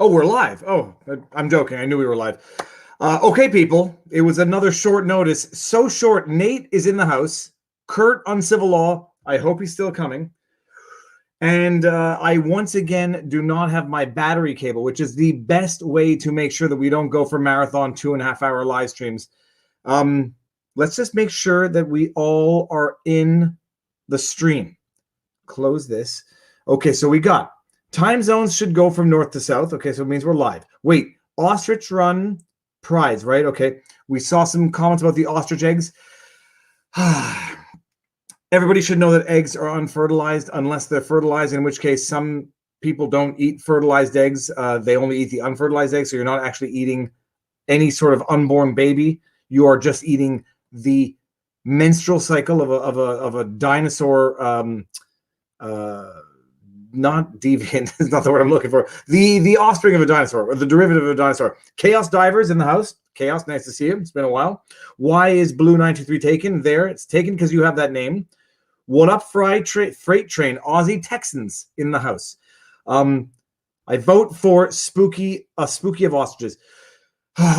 Oh, we're live. Oh, I'm joking. I knew we were live. Okay, people. It was another short notice. So short. Nate is in the house. Kurt, Uncivil Law. I hope he's still coming. And I once again do not have my battery cable, which is the best way to make sure that we don't go for marathon 2.5-hour live streams. Let's just make sure that we all are in the stream. Close this. Okay, so we got time zones should go from north to south. Okay, so it means we're live. Wait, ostrich run prides, right? Okay, we saw some comments about the ostrich eggs. Everybody should know that eggs are unfertilized unless they're fertilized, in which case some people don't eat fertilized eggs. They only eat the unfertilized eggs, so you're not actually eating any sort of unborn baby. You are just eating the menstrual cycle of a dinosaur. Not deviant is not the word I'm looking for. The offspring of a dinosaur, or the derivative of a dinosaur. Chaos Divers in the house. Chaos, nice to see you. It's been a while. Why is Blue 923 taken? There, it's taken because you have that name. What up, Freight Train? Aussie Texans in the house. I vote for Spooky of Ostriches.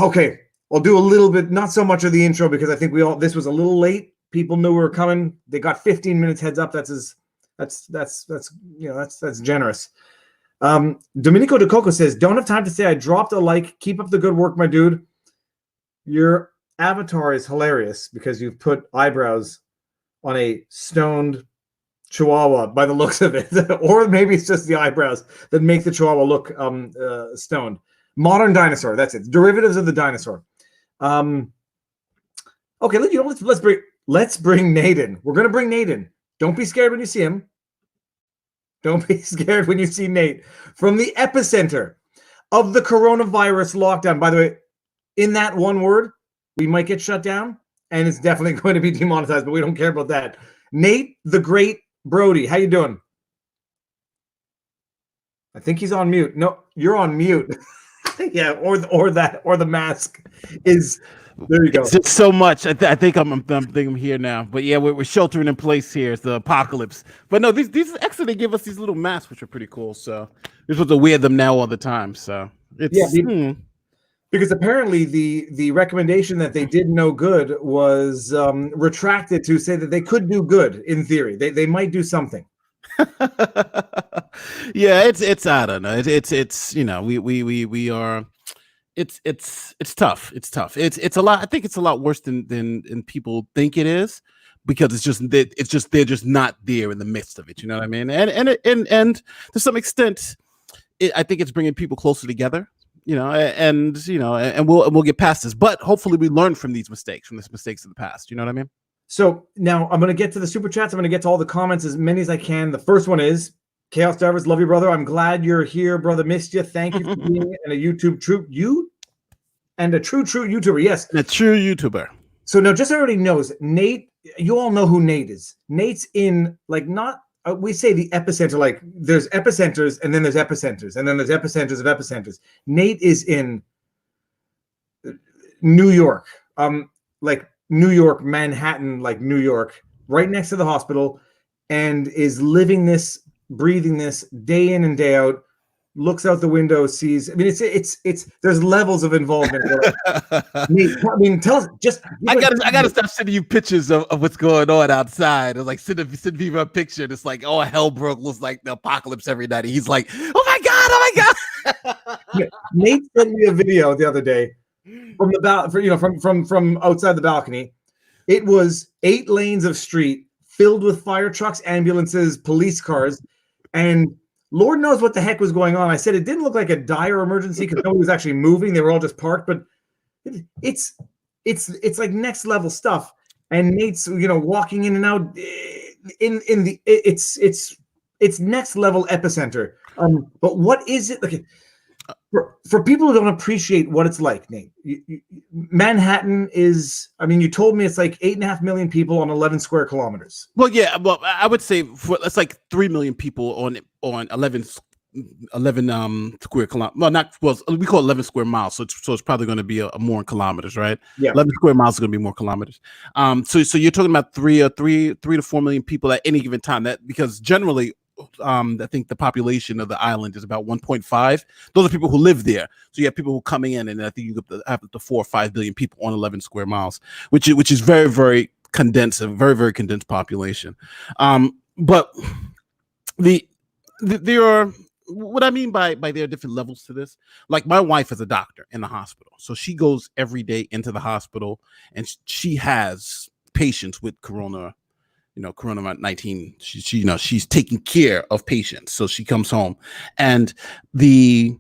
Okay, I'll do a little bit, not so much of the intro because I think this was a little late. People knew we were coming. They got 15 minutes heads up. That's generous. Domenico De Coco says, don't have time to say I dropped a like. Keep up the good work, my dude. Your avatar is hilarious because you've put eyebrows on a stoned chihuahua by the looks of it. Or maybe it's just the eyebrows that make the chihuahua look stoned. Modern dinosaur, that's it. Derivatives of the dinosaur. Okay, let's bring Nate in. We're gonna bring Nate in. Don't be scared when you see him. Don't be scared when you see Nate from the epicenter of the coronavirus lockdown. By the way, in that one word, we might get shut down, and it's definitely going to be demonetized, but we don't care about that. Nate, the great Broady, how you doing? I think he's on mute. No, you're on mute. Yeah, or the mask is. There you go. It's just so much. I think I'm here now. But yeah, we're sheltering in place here. It's the apocalypse. But no, these actually they give us these little masks, which are pretty cool. So we're supposed to wear them now all the time. So it's because apparently the recommendation that they did no good was retracted to say that they could do good in theory. They might do something. Yeah, it's I don't know. It's we are. It's tough. It's tough. It's a lot. I think it's a lot worse than people think it is, because they're just not there in the midst of it. You know what I mean? And to some extent, I think it's bringing people closer together. And we'll get past this. But hopefully, we learn from these mistakes, of the past. You know what I mean? So now I'm going to get to the super chats. I'm going to get to all the comments, as many as I can. The first one is Chaos Divers. Love you, brother. I'm glad you're here, brother. Missed you. Thank you for being a YouTube true YouTuber. Yes, a true YouTuber. So now, just everybody knows Nate. You all know who Nate is. Nate's in we say the epicenter. Like there's epicenters, and then there's epicenters, and then there's epicenters of epicenters. Nate is in New York. Like New York, Manhattan, like New York, right next to the hospital, and is living this, breathing this day in and day out. Looks out the window, sees. I mean, it's. There's levels of involvement. Nate, I mean, tell us. Just I gotta stop sending you pictures of what's going on outside. It's like send Viva a picture. It's like, oh, hell broke. Looks like the apocalypse every night. He's like, oh my god. Nate sent me a video the other day from the from outside the balcony. It was 8 lanes of street filled with fire trucks, ambulances, police cars, and Lord knows what the heck was going on. I said it didn't look like a dire emergency because nobody was actually moving. They were all just parked, but it's like next level stuff. And Nate's walking in and out it's next level epicenter. But what is it? Okay, for people who don't appreciate what it's like, Nate, Manhattan is. I mean, you told me it's like 8.5 million people on 11 square kilometers. Well, yeah. Well, I would say it's like 3 million people on 11 square kilometers. Well, we call it 11 square miles, so it's probably going to be a more in kilometers, right? Yeah, 11 square miles is going to be more kilometers. So you're talking about 3 to 4 million people at any given time. That because generally, I think the population of the island is about 1.5. Those are people who live there. So you have people who are coming in, and I think you have up to 4 or 5 billion people on 11 square miles, which is very, very condensed, a very, very condensed population. But there are, what I mean by there are different levels to this. Like, my wife is a doctor in the hospital, so she goes every day into the hospital, and she has patients with corona 19. She's taking care of patients, so she comes home, and the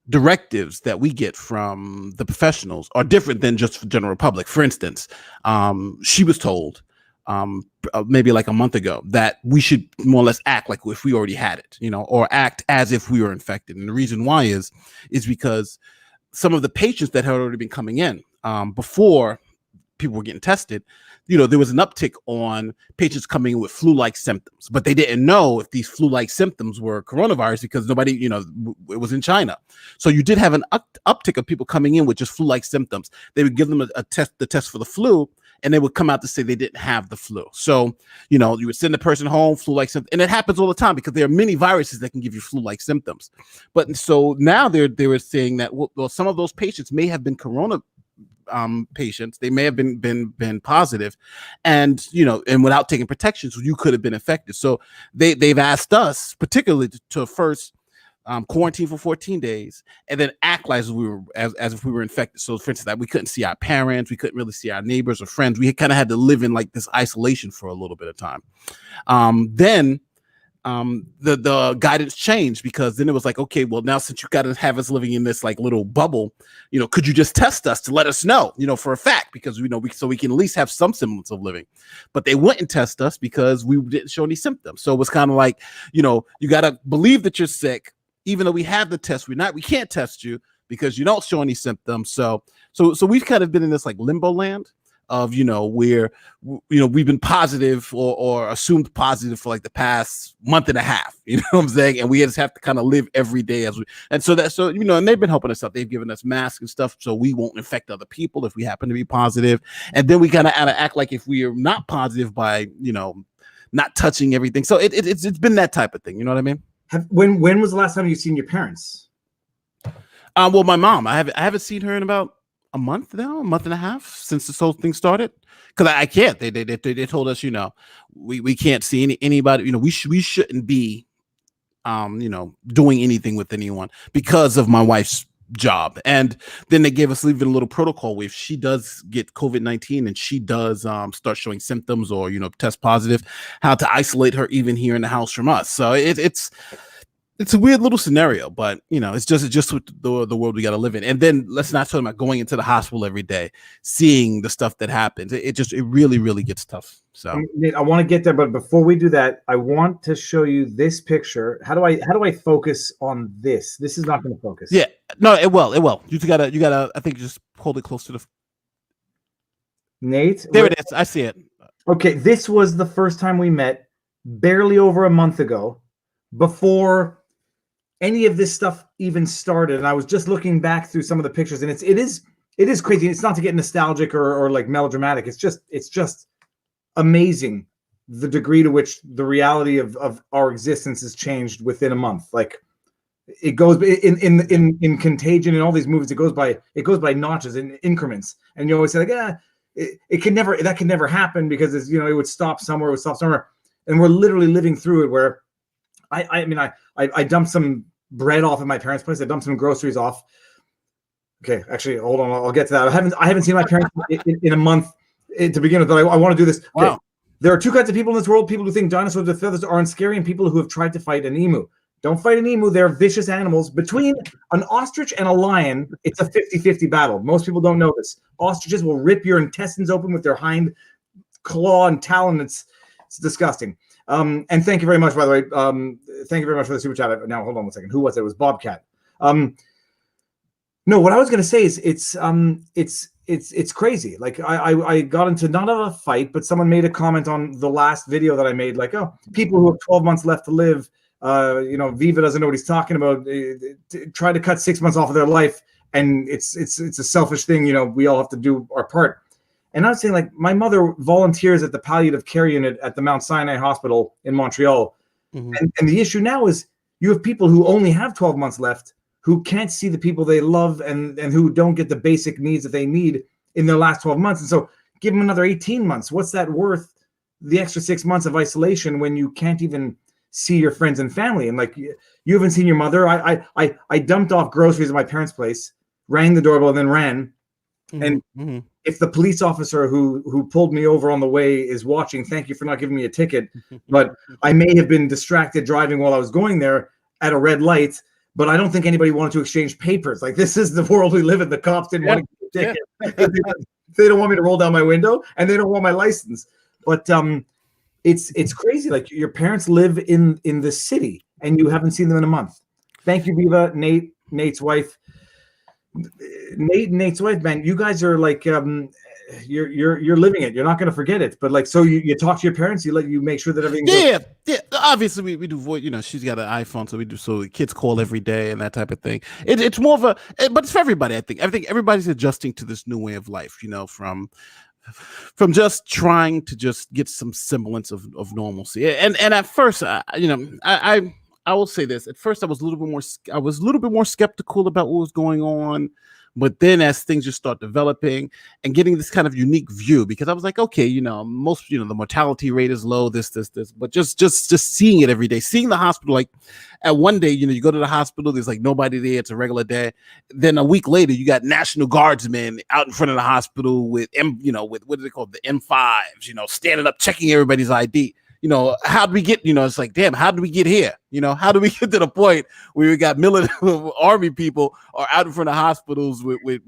directives that we get from the professionals are different than just for general public. For instance, she was told maybe like a month ago that we should more or less act like if we already had it, or act as if we were infected. And the reason why is because some of the patients that had already been coming in before people were getting tested, there was an uptick on patients coming in with flu-like symptoms, but they didn't know if these flu-like symptoms were coronavirus because nobody, it was in China. So you did have an uptick of people coming in with just flu-like symptoms. They would give them the test for the flu, and they would come out to say they didn't have the flu. So, you would send the person home, flu-like symptoms, and it happens all the time because there are many viruses that can give you flu-like symptoms. But so now they were saying that, well, some of those patients may have been corona patients. They may have been positive, and and without taking protections, you could have been infected. So they've asked us particularly to first quarantine for 14 days, and then act like as if we were infected. So, for instance, that we couldn't see our parents, we couldn't really see our neighbors or friends. We kind of had to live in like this isolation for a little bit of time. Then the guidance changed, because then it was like, okay, well, now since you got to have us living in this like little bubble, could you just test us to let us know, for a fact, because so we can at least have some semblance of living. But they wouldn't test us because we didn't show any symptoms. So it was kind of like, you got to believe that you're sick, even though we have the test. We can't test you because you don't show any symptoms. So we've kind of been in this like limbo land of, where, we've been positive or assumed positive for like the past month and a half, what I'm saying? And we just have to kind of live every day and they've been helping us out. They've given us masks and stuff so we won't infect other people if we happen to be positive. And then we kind of act like if we are not positive by, not touching everything. So it's been that type of thing. You know what I mean? When was the last time you've seen your parents? Well, my mom, I haven't seen her in about a month and a half since this whole thing started, because I can't. They told us, we can't see anybody. We shouldn't be, doing anything with anyone because of my wife's job. And then they gave us even a little protocol if she does get COVID-19 and she does start showing symptoms or test positive, how to isolate her even here in the house from us. So it's a weird little scenario, but it's just the world we got to live in. And then let's not talk about going into the hospital every day, seeing the stuff that happens. It really, really gets tough. So I want to get there, but before we do that, I want to show you this picture. How do I focus on this? This is not going to focus. Yeah, no, it will. You gotta. I think just hold it close to the. Nate, there it is. I see it. Okay, this was the first time we met, barely over a month ago, before any of this stuff even started. And I was just looking back through some of the pictures, and it is crazy. It's not to get nostalgic or like melodramatic. It's just amazing the degree to which the reality of our existence has changed within a month. Like, it goes in Contagion and all these movies, it goes by notches and increments, and you always say like, that can never happen because it's, it would stop somewhere, and we're literally living through it. Where I dumped some bread off at my parents' place. I dumped some groceries off. Okay, actually, hold on. I'll get to that. I haven't seen my parents in a month to begin with, but I want to do this. Okay. Wow. There are two kinds of people in this world: people who think dinosaurs with feathers aren't scary, and people who have tried to fight an emu. Don't fight an emu. They're vicious animals. Between an ostrich and a lion, it's a 50-50 battle. Most people don't know this. Ostriches will rip your intestines open with their hind claw and talon. It's disgusting. And thank you very much, by the way. Thank you very much for the super chat. Now, hold on 1 second. Who was it? It was Bobcat. No, what I was going to say is it's crazy. Like, I got into not a fight, but someone made a comment on the last video that I made. Like, oh, people who have 12 months left to live, Viva doesn't know what he's talking about. Try to cut 6 months off of their life, and it's a selfish thing. We all have to do our part. And I was saying, like, my mother volunteers at the palliative care unit at the Mount Sinai Hospital in Montreal. And the issue now is you have people who only have 12 months left, who can't see the people they love and who don't get the basic needs that they need in their last 12 months. And so give them another 18 months. What's that worth, the extra 6 months of isolation, when you can't even see your friends and family? And like, you haven't seen your mother. I dumped off groceries at my parents' place, rang the doorbell, and then ran. And if the police officer who pulled me over on the way is watching, thank you for not giving me a ticket. But I may have been distracted driving while I was going there at a red light. But I don't think anybody wanted to exchange papers. Like, this is the world we live in. The cops didn't want to give me a ticket. They don't want me to roll down my window, and they don't want my license. But it's crazy. Like, your parents live in the city, and you haven't seen them in a month. Thank you, Viva, Nate's wife. Nate's wife, man, you guys are like, you're living it. You're not going to forget it. But like, so you talk to your parents, you make sure that everything's okay. Yeah. Obviously, we do voice. You know, she's got an iPhone, so we do. So the kids call every day and that type of thing. It's more of a, but it's for everybody. I think everybody's adjusting to this new way of life. You know, from just trying to just get some semblance of normalcy. And at first, I will say this. At first, I was a little bit more skeptical about what was going on. But then as things just start developing and getting this kind of unique view, because I was like, okay, most, the mortality rate is low, this, but just seeing it every day, seeing the hospital, like at one day, you go to the hospital, there's like nobody there. It's a regular day. Then a week later, you got National Guardsmen out in front of the hospital with with what do they call it? The M5s, standing up, checking everybody's ID. How do we get, it's like, damn, how did we get here? How do we get to the point where we got military army people are out in front of hospitals with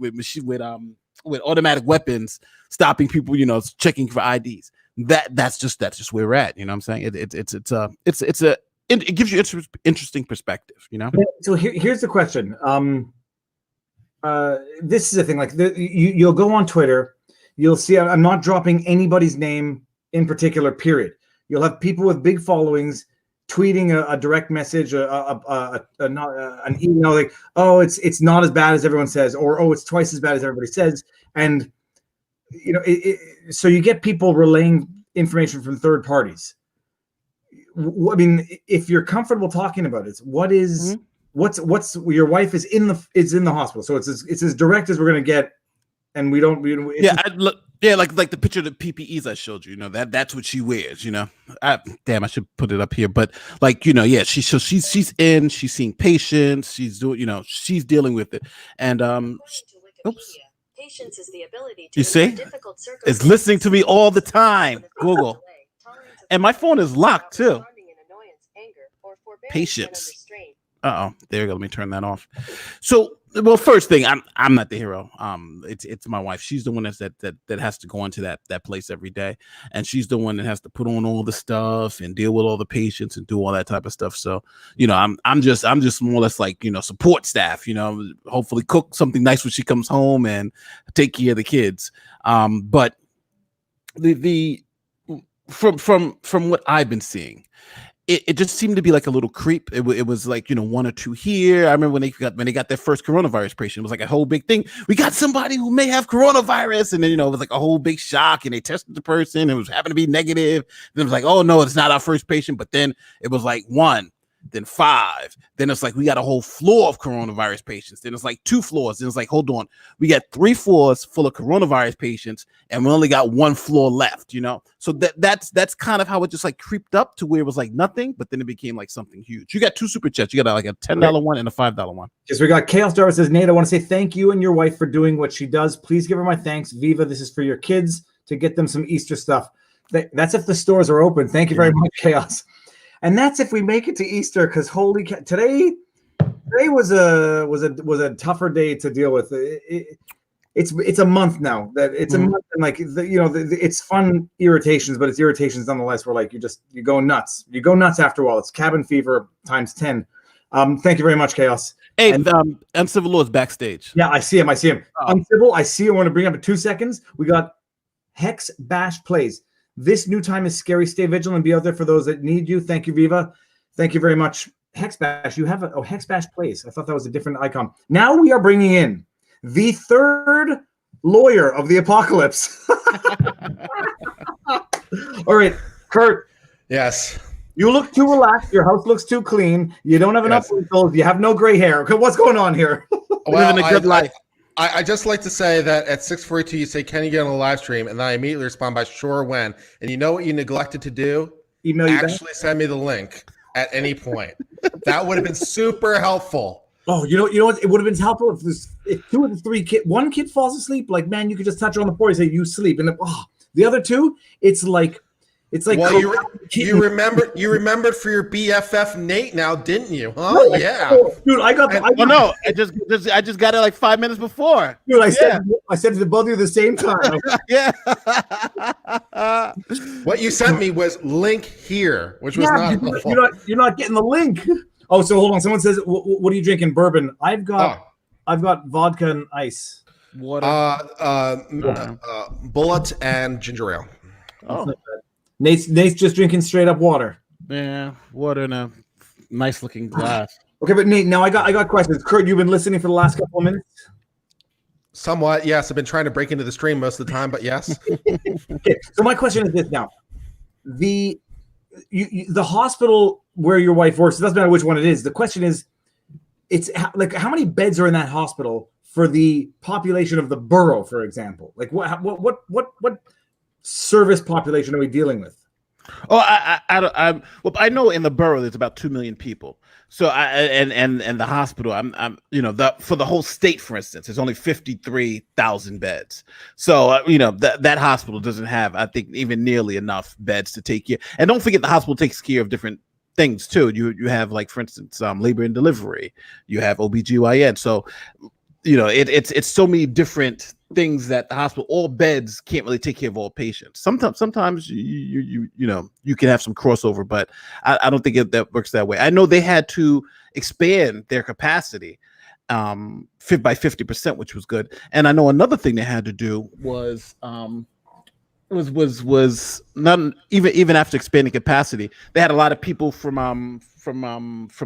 automatic weapons, stopping people, checking for IDs. That's just where we're at. You know what I'm saying? It gives you interesting perspective, So here's the question. This is the thing, like you'll go on Twitter, you'll see, I'm not dropping anybody's name in particular, period. You'll have people with big followings tweeting a direct message, an email like, oh, it's not as bad as everyone says, or oh, it's twice as bad as everybody says. And, so you get people relaying information from third parties. I mean, if you're comfortable talking about it, what's your wife is in the hospital. So it's as direct as we're going to get. And we don't, like the picture of the PPEs I showed you, that's what she wears, I should put it up here, but like, she's she's seeing patients, she's doing, she's dealing with it. And, oops. Patience is the ability to, you see, it's listening to me all the time, Google. And my phone is locked too. Patience. Uh-oh, there you go. Let me turn that off. So, well, first thing, I'm not the hero. It's my wife. She's the one that has to go into that place every day, and she's the one that has to put on all the stuff and deal with all the patients and do all that type of stuff. So, I'm just more or less like, support staff. Hopefully cook something nice when she comes home and take care of the kids. But from what I've been seeing, it just seemed to be like a little creep. It was like, one or two here. I remember when they got their first coronavirus patient, it was like a whole big thing. We got somebody who may have coronavirus. And then, it was like a whole big shock, and they tested the person. It was happened to be negative. Then it was like, oh no, it's not our first patient. But then it was like 1, then 5. Then it's like, we got a whole floor of coronavirus patients. Then it's like 2 floors. Then it's like, hold on, we got 3 floors full of coronavirus patients, and we only got 1 floor left, So that's kind of how it just like creeped up to where it was like nothing, but then it became like something huge. You got 2 super chats. You got like a $10 one and a $5 one. Yes, we got Chaos Jarvis says, Nate, I want to say thank you and your wife for doing what she does. Please give her my thanks. Viva, this is for your kids to get them some Easter stuff. That's if the stores are open. Thank you very much, Chaos. And that's if we make it to Easter, because holy cow, today was a tougher day to deal with. It's a month now that it's a month, and like it's fun irritations, but it's irritations nonetheless. Where like you go nuts. You go nuts after a while. It's cabin fever times 10. Thank you very much, Chaos. Hey, Uncivil Law is backstage. Yeah, I see him. Oh. Uncivil, I see him. I want to bring up in 2 seconds. We got Hex Bash Plays. This new time is scary. Stay vigilant and be out there for those that need you. Thank you, Viva. Thank you very much. Hex Bash, you have Hex Bash Plays. I thought that was a different icon. Now we are bringing in the third lawyer of the apocalypse. All right, Kurt. Yes. You look too relaxed. Your house looks too clean. You don't have enough wrinkles. You have no gray hair. What's going on here? Well, Living a good life. I just like to say that at 6:42, you say, "Can you get on a live stream?" And then I immediately respond by "Sure, when." And you know what you neglected to do? Email you actually back? Send me the link at any point. That would have been super helpful. Oh, you know what? It would have been helpful if 2 of the 3 kids, one kid falls asleep. Like, man, you could just touch her on the forehead and say, "You sleep," and the other 2, it's like. Well, you remembered for your BFF Nate now, didn't you? Huh? Yeah, dude. I just got it like 5 minutes before. Dude, I said it to both of you at the same time. Yeah. What you sent me was link here, which was not helpful. You're not getting the link. Oh, so hold on. Someone says, "What are you drinking?" Bourbon. I've got vodka and ice. Water. Bullet and ginger ale. Oh. Nate's just drinking straight up water. Yeah, water in a nice looking glass. Okay, but Nate, now I got questions. Kurt, you've been listening for the last couple of minutes? Somewhat, yes. I've been trying to break into the stream most of the time, but yes. Okay, so my question is this now. The hospital where your wife works, it doesn't matter which one it is. The question is, it's like, how many beds are in that hospital for the population of the borough, for example? Like what service population are we dealing with? Oh, I know in the borough there's about 2 million people. So and the hospital, for the whole state, for instance, there's only 53,000 beds. So that hospital doesn't have, I think, even nearly enough beds to take care. And don't forget, the hospital takes care of different things too. You have, like, for instance, labor and delivery. You have OBGYN. So it's so many different things that the hospital, all beds can't really take care of all patients. Sometimes you can have some crossover, but I don't think that works that way. I know they had to expand their capacity by 50%, which was good. And I know another thing they had to do was not even after expanding capacity, they had a lot of people from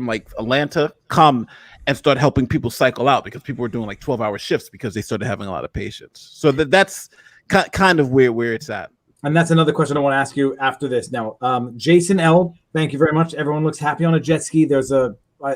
like Atlanta come and start helping people cycle out, because people were doing like 12-hour shifts because they started having a lot of patients. So that's kind of where it's at. And that's another question I want to ask you after this. Now, Jason L., thank you very much. Everyone looks happy on a jet ski.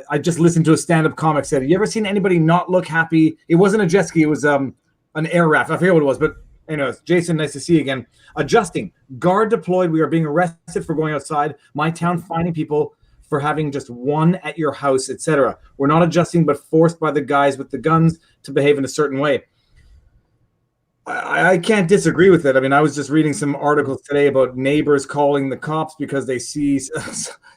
I just listened to a stand-up comic said, "You ever seen anybody not look happy?" It wasn't a jet ski. It was an air raft. I forget what it was, but anyways, Jason, nice to see you again. Adjusting. Guard deployed. We are being arrested for going outside. My town finding people for having just one at your house, etc. We're not adjusting, but forced by the guys with the guns to behave in a certain way. I can't disagree with it. I mean, I was just reading some articles today about neighbors calling the cops because they see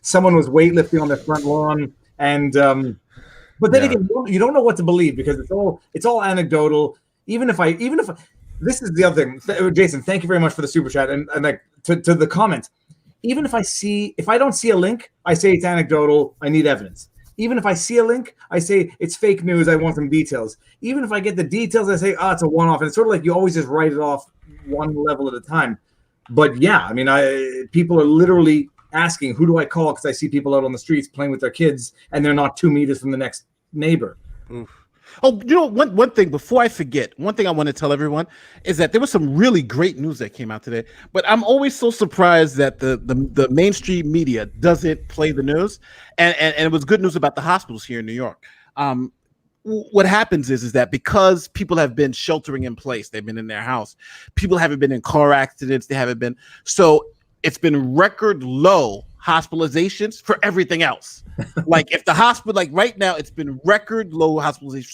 someone was weightlifting on their front lawn, and but then again, you don't know what to believe, because it's all anecdotal. Even if this is the other thing, Jason, thank you very much for the super chat, and like to the comments. Even if I don't see a link, I say it's anecdotal. I need evidence. Even if I see a link, I say it's fake news. I want some details. Even if I get the details, I say, it's a one-off. And it's sort of like you always just write it off one level at a time. But yeah, I mean, people are literally asking, who do I call? Because I see people out on the streets playing with their kids, and they're not 2 meters from the next neighbor. Oof. Oh, one thing before I forget, one thing I want to tell everyone is that there was some really great news that came out today, but I'm always so surprised that the mainstream media doesn't play the news, and it was good news about the hospitals here in New York. What happens is that because people have been sheltering in place, they've been in their house, people haven't been in car accidents, they haven't been, so it's been record low hospitalizations for everything else. Like, if the hospital, like right now, it's been record low hospitalization.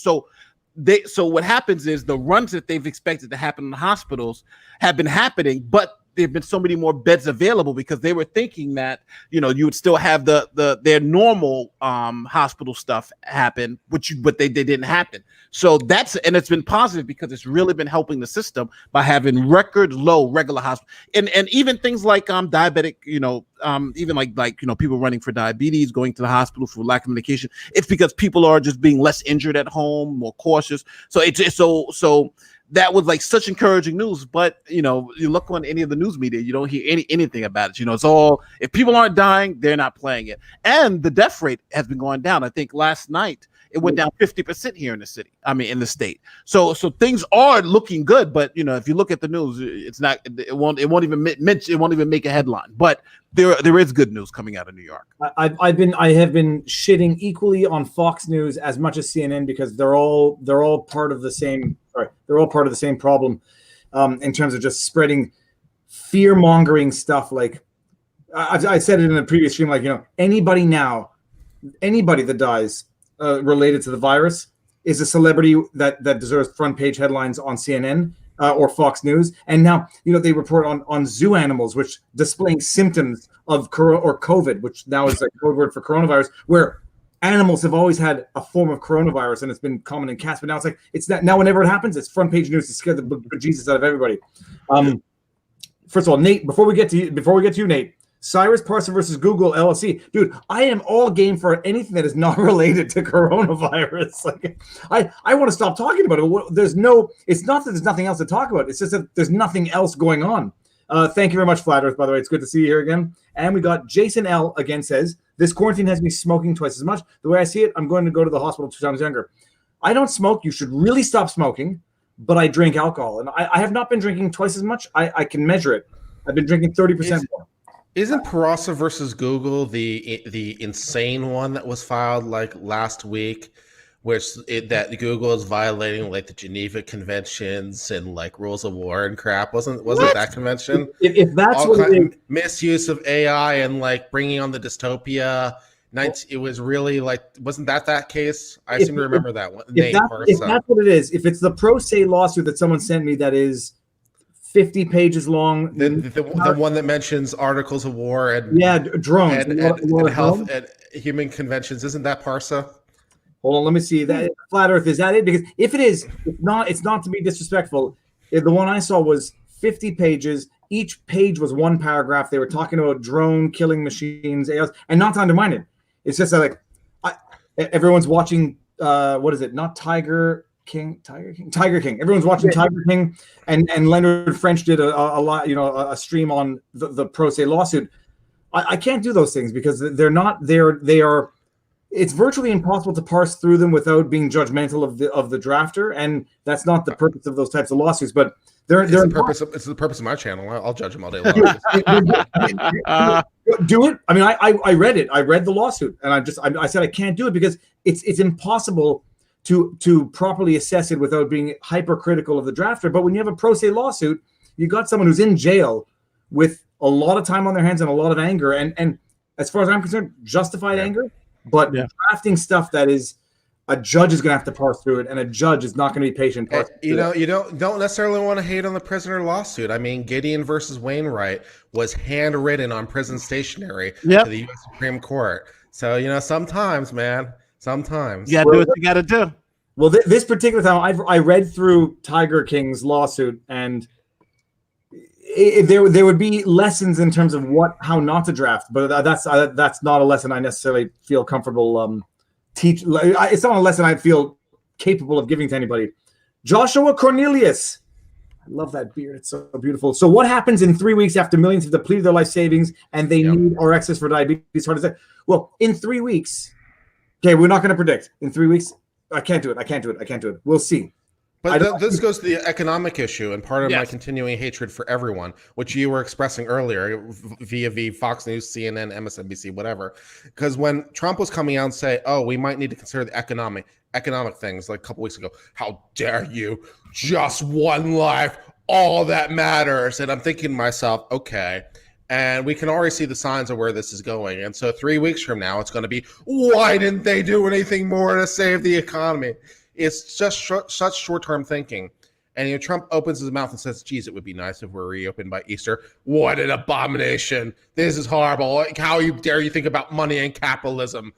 So what happens is the runs that they've expected to happen in the hospitals have been happening, but there've been so many more beds available because they were thinking that, you would still have their normal hospital stuff happen, but they didn't happen. So and it's been positive because it's really been helping the system by having record low regular hospital, and even things like diabetic, even like people running for diabetes, going to the hospital for lack of medication. It's because people are just being less injured at home, more cautious. So it's so that was like such encouraging news, but you look on any of the news media, you don't hear anything about it. It's all, if people aren't dying, they're not playing it. And the death rate has been going down. I think last night it went down 50% here in the city. I mean, in the state. So things are looking good, but if you look at the news, it's not. It won't even mention. It won't even make a headline. But there is good news coming out of New York. I have been shitting equally on Fox News as much as CNN because they're all part of the same. They're all part of the same problem, in terms of just spreading fear mongering stuff. Like I said it in a previous stream. Like anybody that dies related to the virus is a celebrity that deserves front page headlines on CNN or Fox News. And now, they report on zoo animals, which displaying symptoms of COVID, which now is a code word for coronavirus, where animals have always had a form of coronavirus and it's been common in cats. But now it's not, now whenever it happens, it's front page news to scare the bejesus out of everybody. First of all, Nate, before we get to you, Nate, Cyrus Parser versus Google LLC. Dude, I am all game for anything that is not related to coronavirus. Like, I want to stop talking about it. It's not that there's nothing else to talk about. It's just that there's nothing else going on. Thank you very much, Flat Earth, by the way. It's good to see you here again. And we got Jason L. again says, this quarantine has me smoking twice as much. The way I see it, I'm going to go to the hospital 2 times younger. I don't smoke. You should really stop smoking. But I drink alcohol. And I have not been drinking twice as much. I can measure it. I've been drinking 30% more. Isn't Peraza versus Google the insane one that was filed like last week, that Google is violating like the Geneva Conventions and like rules of war and crap? Wasn't that convention? If that's what it is, misuse of AI and like bringing on the dystopia. It was really like, wasn't that case? I seem to remember that one. If that's what it is, if it's the pro se lawsuit that someone sent me that is 50 pages long. The one that mentions articles of war and drones and health and human conventions. Isn't that Parsa? Hold on, let me see. That Flat Earth, is that it? Because if it is, it's not to be disrespectful. The one I saw was 50 pages. Each page was one paragraph. They were talking about drone killing machines, AIs, and not to undermine it. It's just that, like, everyone's watching. What is it? Not Tiger King. Everyone's watching Tiger King, and Leonard French did a lot, a stream on the pro se lawsuit. I can't do those things because they're not there. They are. It's virtually impossible to parse through them without being judgmental of the drafter, and that's not the purpose of those types of lawsuits. But it's the purpose of my channel. I'll judge them all day long. Do it. I mean, I read it. I read the lawsuit, and I said I can't do it because it's impossible to properly assess it without being hypercritical of the drafter. But when you have a pro se lawsuit, you got someone who's in jail with a lot of time on their hands and a lot of anger, and as far as I'm concerned, justified anger. But drafting stuff that is a judge is going to have to parse through it, and a judge is not going to be patient. You don't necessarily want to hate on the prisoner lawsuit. I mean, Gideon versus Wainwright was handwritten on prison stationery to the U.S. Supreme Court. So sometimes, man, sometimes you got to do what you got to do. Well, this particular time, I read through Tiger King's lawsuit, and there would be lessons in terms of how not to draft, but that's not a lesson I necessarily feel comfortable teach. It's not a lesson I feel capable of giving to anybody. Joshua Cornelius, I love that beard; it's so beautiful. So, what happens in 3 weeks after millions have depleted their life savings and they need our excess for diabetes, heart attack? Well, in 3 weeks, okay, we're not going to predict. In 3 weeks, I can't do it. We'll see. But this goes to the economic issue and part of my continuing hatred for everyone, which you were expressing earlier via Fox News, CNN, MSNBC, whatever. Because when Trump was coming out and say, "Oh, we might need to consider the economic things," like a couple weeks ago, how dare you? Just one life, all that matters. And I'm thinking to myself, okay. And we can already see the signs of where this is going. And so 3 weeks from now, it's going to be, why didn't they do anything more to save the economy? It's just such short-term thinking. And Trump opens his mouth and says, geez, it would be nice if we're reopened by Easter. What an abomination. This is horrible. Like, how dare you think about money and capitalism?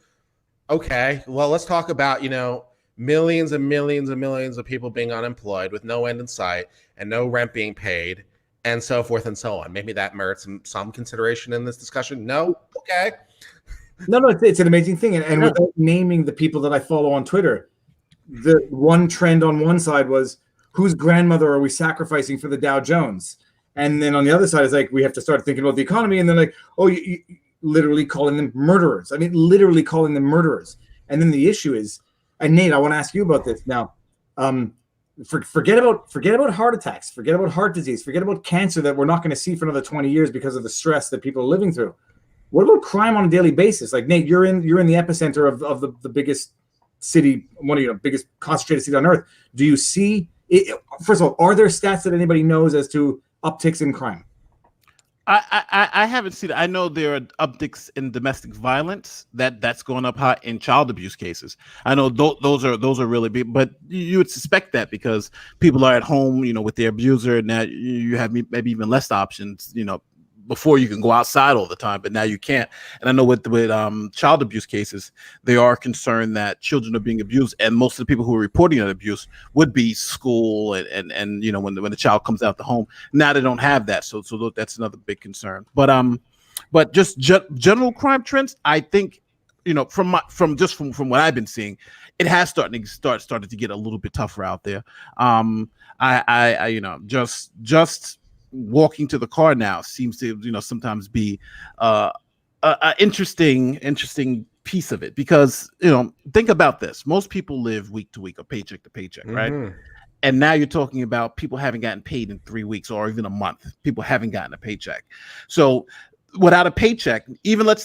Okay, well, let's talk about, millions and millions and millions of people being unemployed with no end in sight and no rent being paid and so forth and so on. Maybe that merits some consideration in this discussion. No? Okay. No, it's an amazing thing. And without naming the people that I follow on Twitter, the one trend on one side was, whose grandmother are we sacrificing for the Dow Jones? And then on the other side is like, we have to start thinking about the economy. And then like, oh, you literally calling them murderers. I mean, literally calling them murderers. And then the issue is, And Nate, I want to ask you about this now. Forget about heart attacks, forget about heart disease, forget about cancer that we're not going to see for another 20 years because of the stress that people are living through. What about crime on a daily basis? Like, Nate, you're in the epicenter of the biggest city, one of the biggest concentrated cities on earth. Do you see it? First of all, are there stats that anybody knows as to upticks in crime? I haven't seen it. I know there are upticks in domestic violence that's going up high in child abuse cases. I know those are really big, but you would suspect that because people are at home, with their abuser, and now you have maybe even less options, before you can go outside all the time, but now you can't. And I know with child abuse cases, they are concerned that children are being abused, and most of the people who are reporting that abuse would be school and when the child comes out the home. Now they don't have that, so that's another big concern. But just general crime trends, I think, from what I've been seeing, it has started to get a little bit tougher out there. I just walking to the car now seems to sometimes be a interesting piece of it, because think about this: most people live week to week or paycheck to paycheck, right? And now you're talking about people haven't gotten paid in 3 weeks or even a month. People haven't gotten a paycheck. So without a paycheck, even let's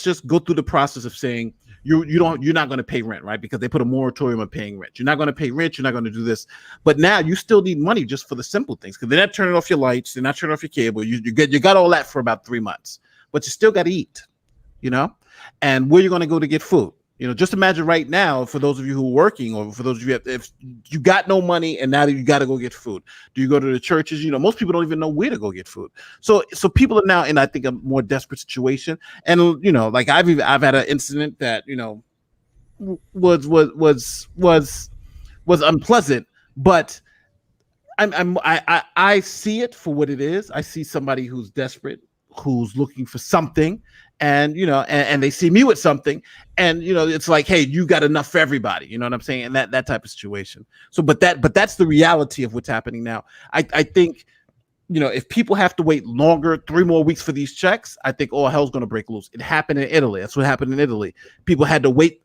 just go through the process of saying you're not going to pay rent, right? Because they put a moratorium on paying rent. You're not going to pay rent. You're not going to do this. But now you still need money just for the simple things, because they're not turning off your lights. They're not turning off your cable. You got all that for about 3 months, but you still got to eat, and where you're going to go to get food. Just imagine right now, for those of you who are working, or for those of you if you got no money and now you got to go get food. Do you go to the churches? Most people don't even know where to go get food. So people are now in, I think, a more desperate situation. And like I've had an incident that was unpleasant, but I see it for what it is. I see somebody who's desperate, who's looking for something, and and they see me with something, and it's like, hey, you got enough for everybody, you know what I'm saying? And that type of situation. So but that's the reality of what's happening now. I think if people have to wait longer, 3 more weeks for these checks, I think all hell's going to break loose. It happened in Italy. That's what happened in Italy. People had to wait,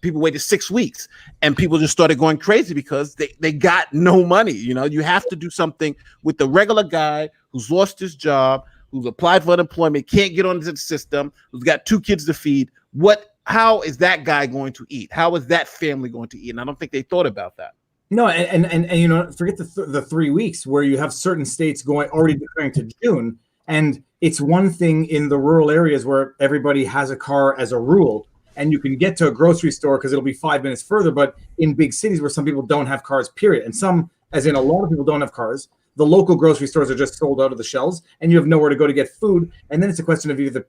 people waited 6 weeks, and people just started going crazy because they got no money. You have to do something with the regular guy who's lost his job, who's applied for unemployment, can't get onto the system, who's got 2 kids to feed. How is that guy going to eat? How is that family going to eat? And I don't think they thought about that. No, and forget the 3 weeks where you have certain states already declaring to June, and it's one thing in the rural areas where everybody has a car as a rule, and you can get to a grocery store because it'll be 5 minutes further. But in big cities where some people don't have cars, period, and some, as in a lot of people, don't have cars, the local grocery stores are just sold out of the shelves, and you have nowhere to go to get food. And then it's a question of either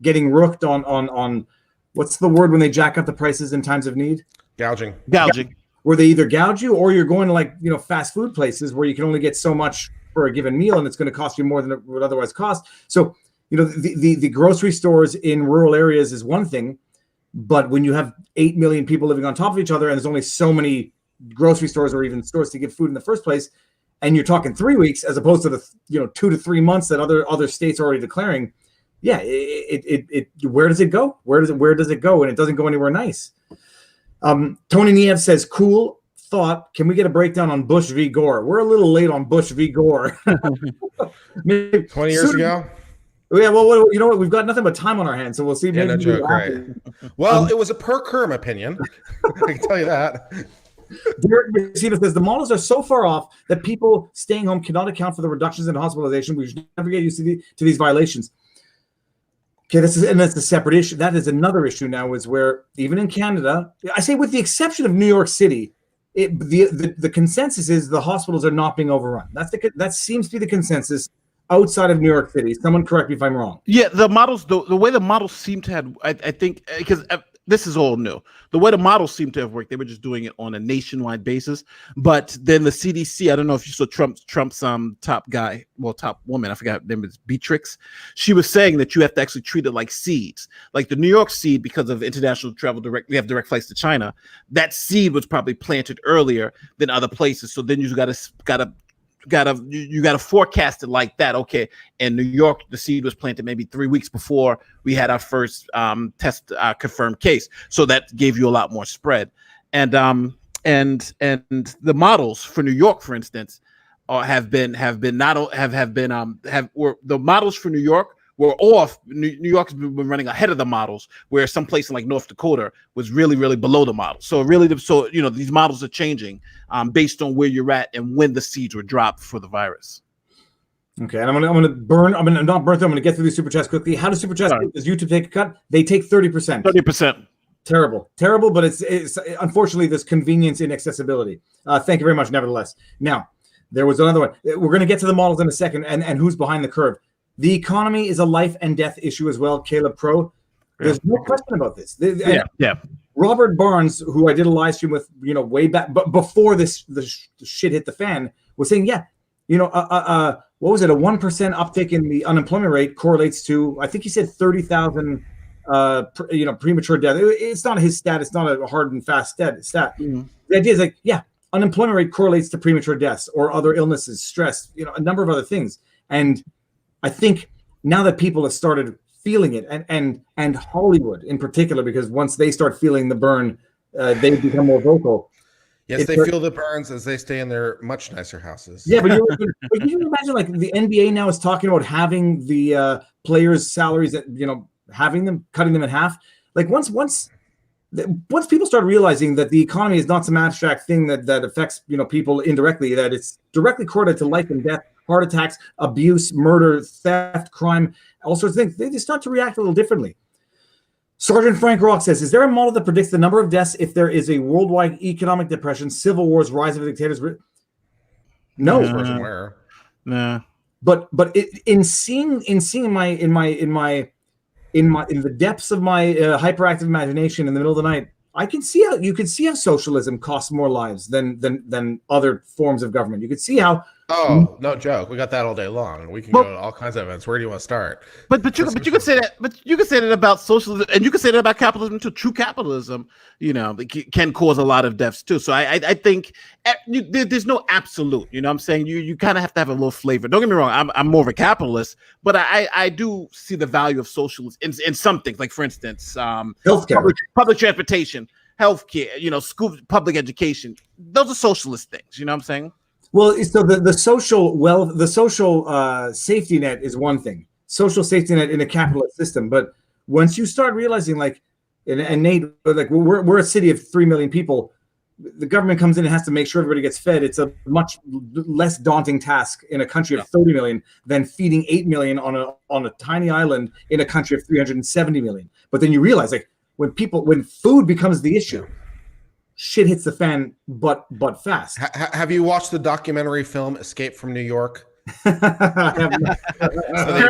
getting rooked on what's the word when they jack up the prices in times of need? Gouging. Where they either gouge you, or you're going to fast food places where you can only get so much for a given meal, and it's going to cost you more than it would otherwise cost. So the grocery stores in rural areas is one thing, but when you have 8 million people living on top of each other, and there's only so many grocery stores or even stores to get food in the first place, and you're talking 3 weeks as opposed to the 2 to 3 months that other states are already declaring, where does it go? Where does it go? And it doesn't go anywhere nice. Tony Niev says, cool thought. Can we get a breakdown on Bush v. Gore? We're a little late on Bush v. Gore. 20 years ago? Yeah, well, you know what? We've got nothing but time on our hands, so we'll see. Yeah, no joke, right. Well, it was a per Kerm opinion. I can tell you that. Derek Messina says the models are so far off that people staying home cannot account for the reductions in hospitalization. We should never get used to these violations. Okay, that's a separate issue. That is another issue now, is where even in Canada, I say with the exception of New York City, the consensus is the hospitals are not being overrun. That seems to be the consensus outside of New York City. Someone correct me if I'm wrong. Yeah, the models, the way the models seem to have, I think, because this is all new. The way the models seem to have worked, they were just doing it on a nationwide basis. But then the CDC, I don't know if you saw Trump's top guy, top woman, I forgot her name is Beatrix. She was saying that you have to actually treat it like seeds. Like the New York seed, because of international travel we have direct flights to China. That seed was probably planted earlier than other places. So then you gotta gotta forecast it like that. Okay, in New York, the seed was planted maybe 3 weeks before we had our first test confirmed case, so that gave you a lot more spread. And the models for New York, for instance, the models for New York were off. New York's been running ahead of the models, where some place in like North Dakota was really, really below the model. So these models are changing based on where you're at and when the seeds were dropped for the virus. Okay, and I'm gonna get through these super chats quickly. How does super chats? Does YouTube take a cut? They take 30%. 30%. Terrible, but it's unfortunately there's convenience in accessibility. Thank you very much. Nevertheless, now there was another one. We're going to get to the models in a second, and who's behind the curve. The economy is a life and death issue as well. Caleb Pro, there's no question about this. Robert Barnes, who I did a live stream with, way back, but before the shit hit the fan, was saying, what was it? A 1% uptick in the unemployment rate correlates to, I think he said 30,000, premature death. It's not his stat. It's not a hard and fast stat. Mm-hmm. The idea is like, unemployment rate correlates to premature deaths or other illnesses, stress, a number of other things. And I think now that people have started feeling it, and Hollywood in particular, because once they start feeling the burn, they become more vocal. Yes, they feel the burns as they stay in their much nicer houses. Yeah, but you can imagine like the NBA now is talking about having the players' salaries that cutting them in half. Like once people start realizing that the economy is not some abstract thing that affects people indirectly, that it's directly correlated to life and death, heart attacks, abuse, murder, theft, crime, all sorts of things, they start to react a little differently. Sergeant Frank Rock says, is there a model that predicts the number of deaths if there is a worldwide economic depression, civil wars, rise of dictators? No. Nah. But in the depths of my hyperactive imagination in the middle of the night, you could see how socialism costs more lives than other forms of government. You could see how. Oh, no joke. We got that all day long. We can go to all kinds of events. Where do you want to start? But you could say that. But you could say that about socialism, and you could say that about capitalism too. True capitalism, can cause a lot of deaths too. So I think there's no absolute. You know what I'm saying? You kind of have to have a little flavor. Don't get me wrong. I'm more of a capitalist, but I do see the value of socialism in some things. Like for instance, healthcare, public transportation, healthcare. School, public education. Those are socialist things. You know what I'm saying? Well, so the social safety net is one thing. Social safety net in a capitalist system, but once you start realizing, like, and Nate, like we're a city of 3 million people, the government comes in and has to make sure everybody gets fed. It's a much less daunting task in a country of 30 million than feeding 8 million on a tiny island in a country of 370 million. But then you realize, like, when food becomes the issue, shit hits the fan, but fast. Have you watched the documentary film Escape from New York? Kurt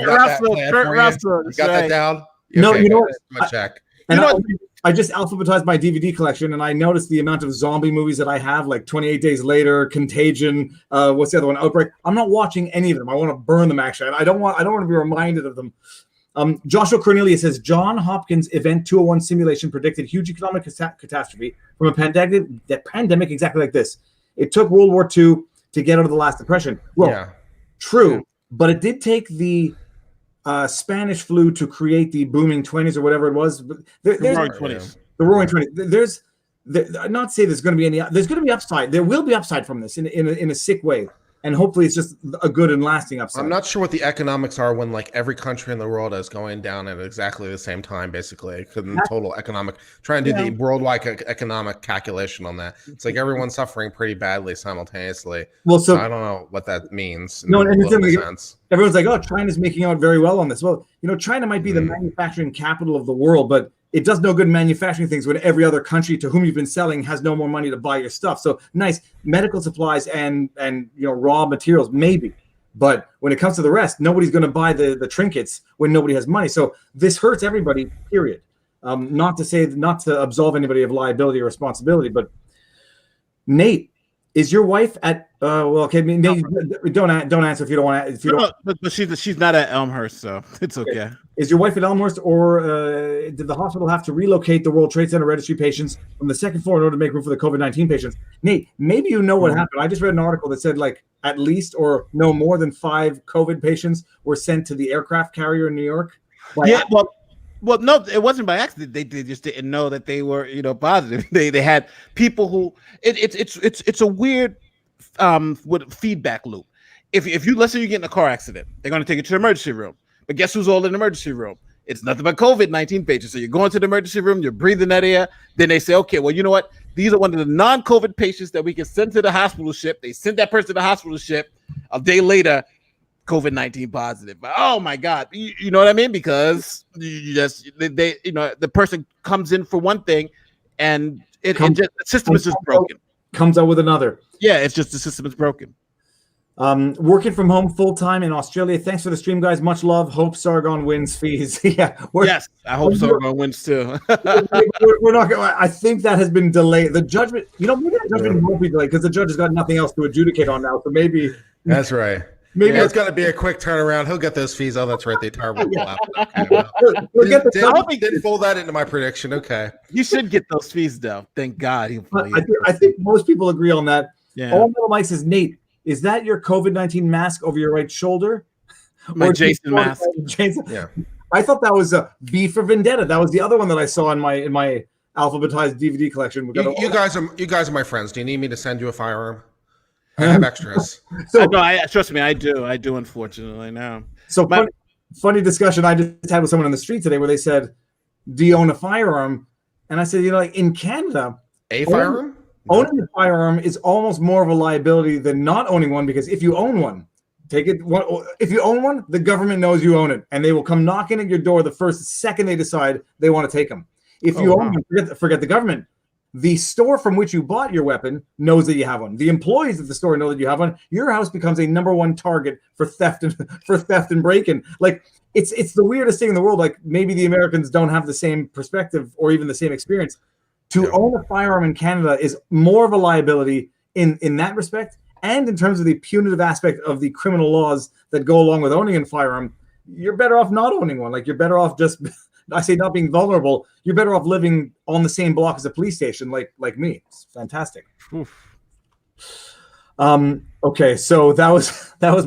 Russell. You got that down? No, okay, you know what? Check. I just alphabetized my DVD collection, and I noticed the amount of zombie movies that I have, like 28 Days Later, Contagion, what's the other one? Outbreak. I'm not watching any of them. I want to burn them, actually. I don't want to be reminded of them. Joshua Cornelius says, John Hopkins Event 201 simulation predicted huge economic catastrophe from a pandemic exactly like this. It took World War II to get out of the last depression. Well, true, but it did take the Spanish flu to create the booming 20s or whatever it was. The roaring 20s. The roaring 20s. I'm not saying there's going to be any. There's going to be upside. There will be upside from this in a sick way. And hopefully it's just a good and lasting upside. I'm not sure what the economics are when like every country in the world is going down at exactly the same time, basically. Total economic, trying to do the worldwide economic calculation on that. It's like everyone's suffering pretty badly simultaneously. Well, so I don't know what that means. No, sense. Everyone's like, oh, China's making out very well on this. Well, China might be the manufacturing capital of the world, but it does no good manufacturing things when every other country to whom you've been selling has no more money to buy your stuff. So nice medical supplies and raw materials, maybe. But when it comes to the rest, nobody's going to buy the trinkets when nobody has money. So this hurts everybody, period. Not to absolve anybody of liability or responsibility, but Nate, Is your wife at? Well, okay. Maybe, don't answer if you don't want to. If you don't, but she's not at Elmhurst, so it's okay. Is your wife at Elmhurst, or did the hospital have to relocate the World Trade Center registry patients from the second floor in order to make room for the COVID-19 patients? Nate, maybe you know what happened. I just read an article that said like at least or no more than 5 COVID patients were sent to the aircraft carrier in New York. Well, no, it wasn't by accident. They just didn't know that they were, positive. They had people who it's a weird with feedback loop. If you let's say you get in a car accident, they're going to take you to the emergency room. But guess who's all in the emergency room? It's nothing but COVID-19 patients. So you're going to the emergency room, you're breathing that air. Then they say, okay, well, you know what? These are one of the non-COVID patients that we can send to the hospital ship. They sent that person to the hospital ship. A day later, COVID-19 positive. Oh my God. You know what I mean? Because the person comes in for one thing and the system is just broken. Comes out with another. Yeah, it's just the system is broken. Working from home full-time in Australia. Thanks for the stream, guys. Much love. Hope Sargon wins fees. Yes, I hope Sargon wins too. we're not going. I think that has been delayed. The judgment, maybe the judgment won't be delayed because the judge has got nothing else to adjudicate on now. So maybe that's right. Maybe it's going to be a quick turnaround. He'll get those fees. Oh, that's right. They terrible. Didn't fold that into my prediction. Okay. You should get those fees though. Thank God. I think most people agree on that. Yeah. All Middle Mike says, Nate, is that your COVID-19 mask over your right shoulder? My Jason mask. Jason? Yeah. I thought that was V for Vendetta. That was the other one that I saw in my alphabetized DVD collection. You guys are my friends. Do you need me to send you a firearm? I have extras. Trust me, I do. Unfortunately, now. So funny discussion I just had with someone on the street today where they said, "Do you own a firearm?" And I said, like in Canada, firearm. Owning a firearm is almost more of a liability than not owning one, because if you own one, if you own one, the government knows you own it, and they will come knocking at your door the first second they decide they want to take them. If you own one, forget the government. The store from which you bought your weapon knows that you have one. The employees at the store know that you have one. Your house becomes a #1 target for theft and break-in. Like it's the weirdest thing in the world. Like maybe the Americans don't have the same perspective or even the same experience. To own a firearm in Canada is more of a liability in that respect, and in terms of the punitive aspect of the criminal laws that go along with owning a firearm. You're better off not owning one. Like you're better off just, I say not being vulnerable. You're better off living on the same block as a police station, like me. It's fantastic. Oof. Okay, so that was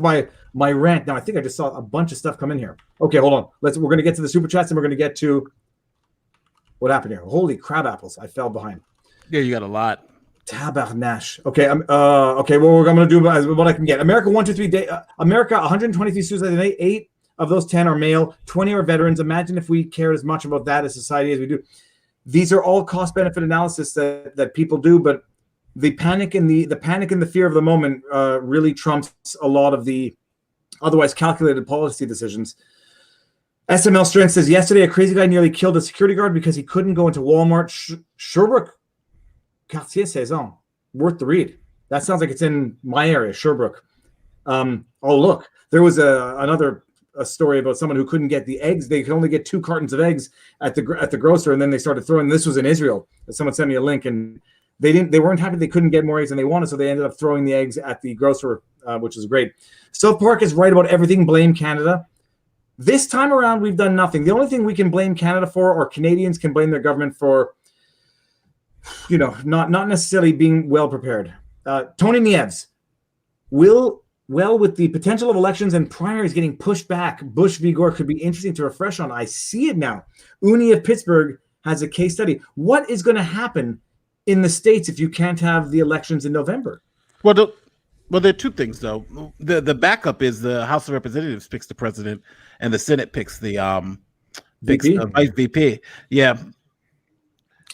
my rant. Now I think I just saw a bunch of stuff come in here. Okay, hold on. We're gonna get to the super chats and we're gonna get to what happened here. Holy crab apples! I fell behind. Yeah, you got a lot. Tabarnash. Okay, okay. Well, we're gonna do what I can get. America 1, 2, 3 day. America 123 suicides a day. 8 of those 10 are male. 20 are veterans. Imagine if we cared as much about that as society as we do. These are all cost-benefit analysis that people do, but the panic and the fear of the moment really trumps a lot of the otherwise calculated policy decisions. SML Strength says, yesterday a crazy guy nearly killed a security guard because he couldn't go into Walmart. Sherbrooke, Quartier Saison. Worth the read. That sounds like it's in my area, Sherbrooke. Oh, look. There was another story about someone who couldn't get the eggs. They could only get 2 cartons of eggs at the grocer, and then they started throwing. This was in Israel. Someone sent me a link, and they weren't happy they couldn't get more eggs than they wanted, so they ended up throwing the eggs at the grocer, which is great. South Park is right about everything. Blame Canada. This time around, we've done nothing. The only thing we can blame Canada for, or Canadians can blame their government for, not necessarily being well prepared. Tony Nieves, with the potential of elections and primaries getting pushed back, Bush v. Gore could be interesting to refresh on. I see it now. Uni of Pittsburgh has a case study. What is going to happen in the States if you can't have the elections in November? Well, there are 2 things, though. The backup is the House of Representatives picks the president, and the Senate picks the vice VP. Yeah.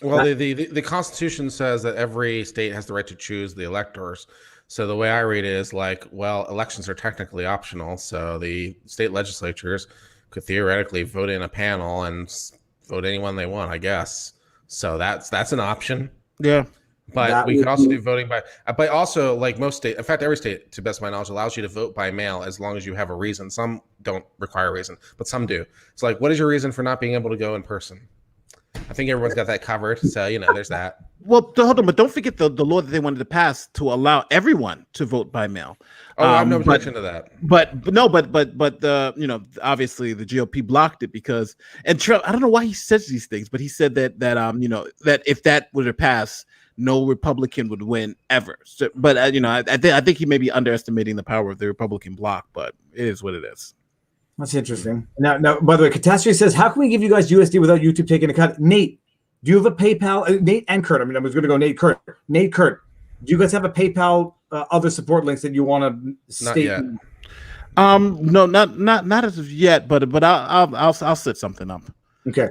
Well, the Constitution says that every state has the right to choose the electors. So the way I read it is elections are technically optional. So the state legislatures could theoretically vote in a panel and vote anyone they want, I guess. So that's an option. Yeah. But we could also do voting by, but also like most states, in fact, every state, to best of my knowledge, allows you to vote by mail as long as you have a reason. Some don't require a reason, but some do. It's like, what is your reason for not being able to go in person? I think everyone's got that covered. So, there's that. Well, hold on, but don't forget the law that they wanted to pass to allow everyone to vote by mail. Oh, I have no objection to that. But the obviously the GOP blocked it because, and Trump, I don't know why he says these things, but he said that that if that were to pass, no Republican would win ever. So, but I think he may be underestimating the power of the Republican bloc, but it is what it is. That's interesting. Now, by the way, Catastrophe says, how can we give you guys USD without YouTube taking a cut? Nate, do you have a PayPal? Nate and Kurt. I was going to go Nate, Kurt. Nate, Kurt. Do you guys have a PayPal other support links that you want to state? Not yet. No, not as of yet. But I'll set something up. Okay.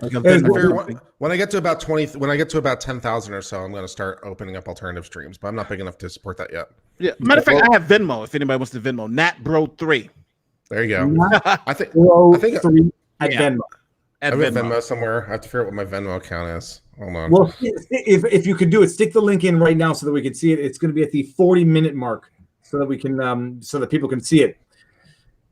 When I get to about 10,000 or so, I'm going to start opening up alternative streams. But I'm not big enough to support that yet. Yeah. Matter of fact, I have Venmo. If anybody wants to Venmo, NatBro3. There you go. I think Venmo. I have Venmo somewhere. I have to figure out what my Venmo account is. Hold on. Well, if you could do it, stick the link in right now so that we can see it. It's going to be at the 40-minute mark, so that we can so that people can see it.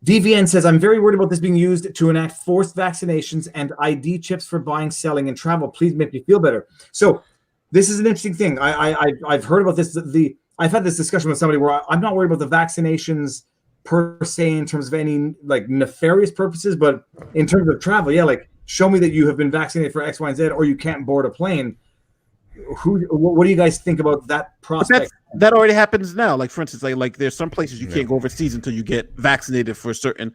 DVN says, I'm very worried about this being used to enact forced vaccinations and ID chips for buying, selling, and travel. Please make me feel better. So this is an interesting thing. I've heard about this. I've had this discussion with somebody where I'm not worried about the vaccinations per se in terms of any like nefarious purposes, but in terms of travel, yeah, like show me that you have been vaccinated for X, Y, and Z, or you can't board a plane. What do you guys think about that prospect? That already happens now. Like for instance, like there's some places you can't go overseas until you get vaccinated for certain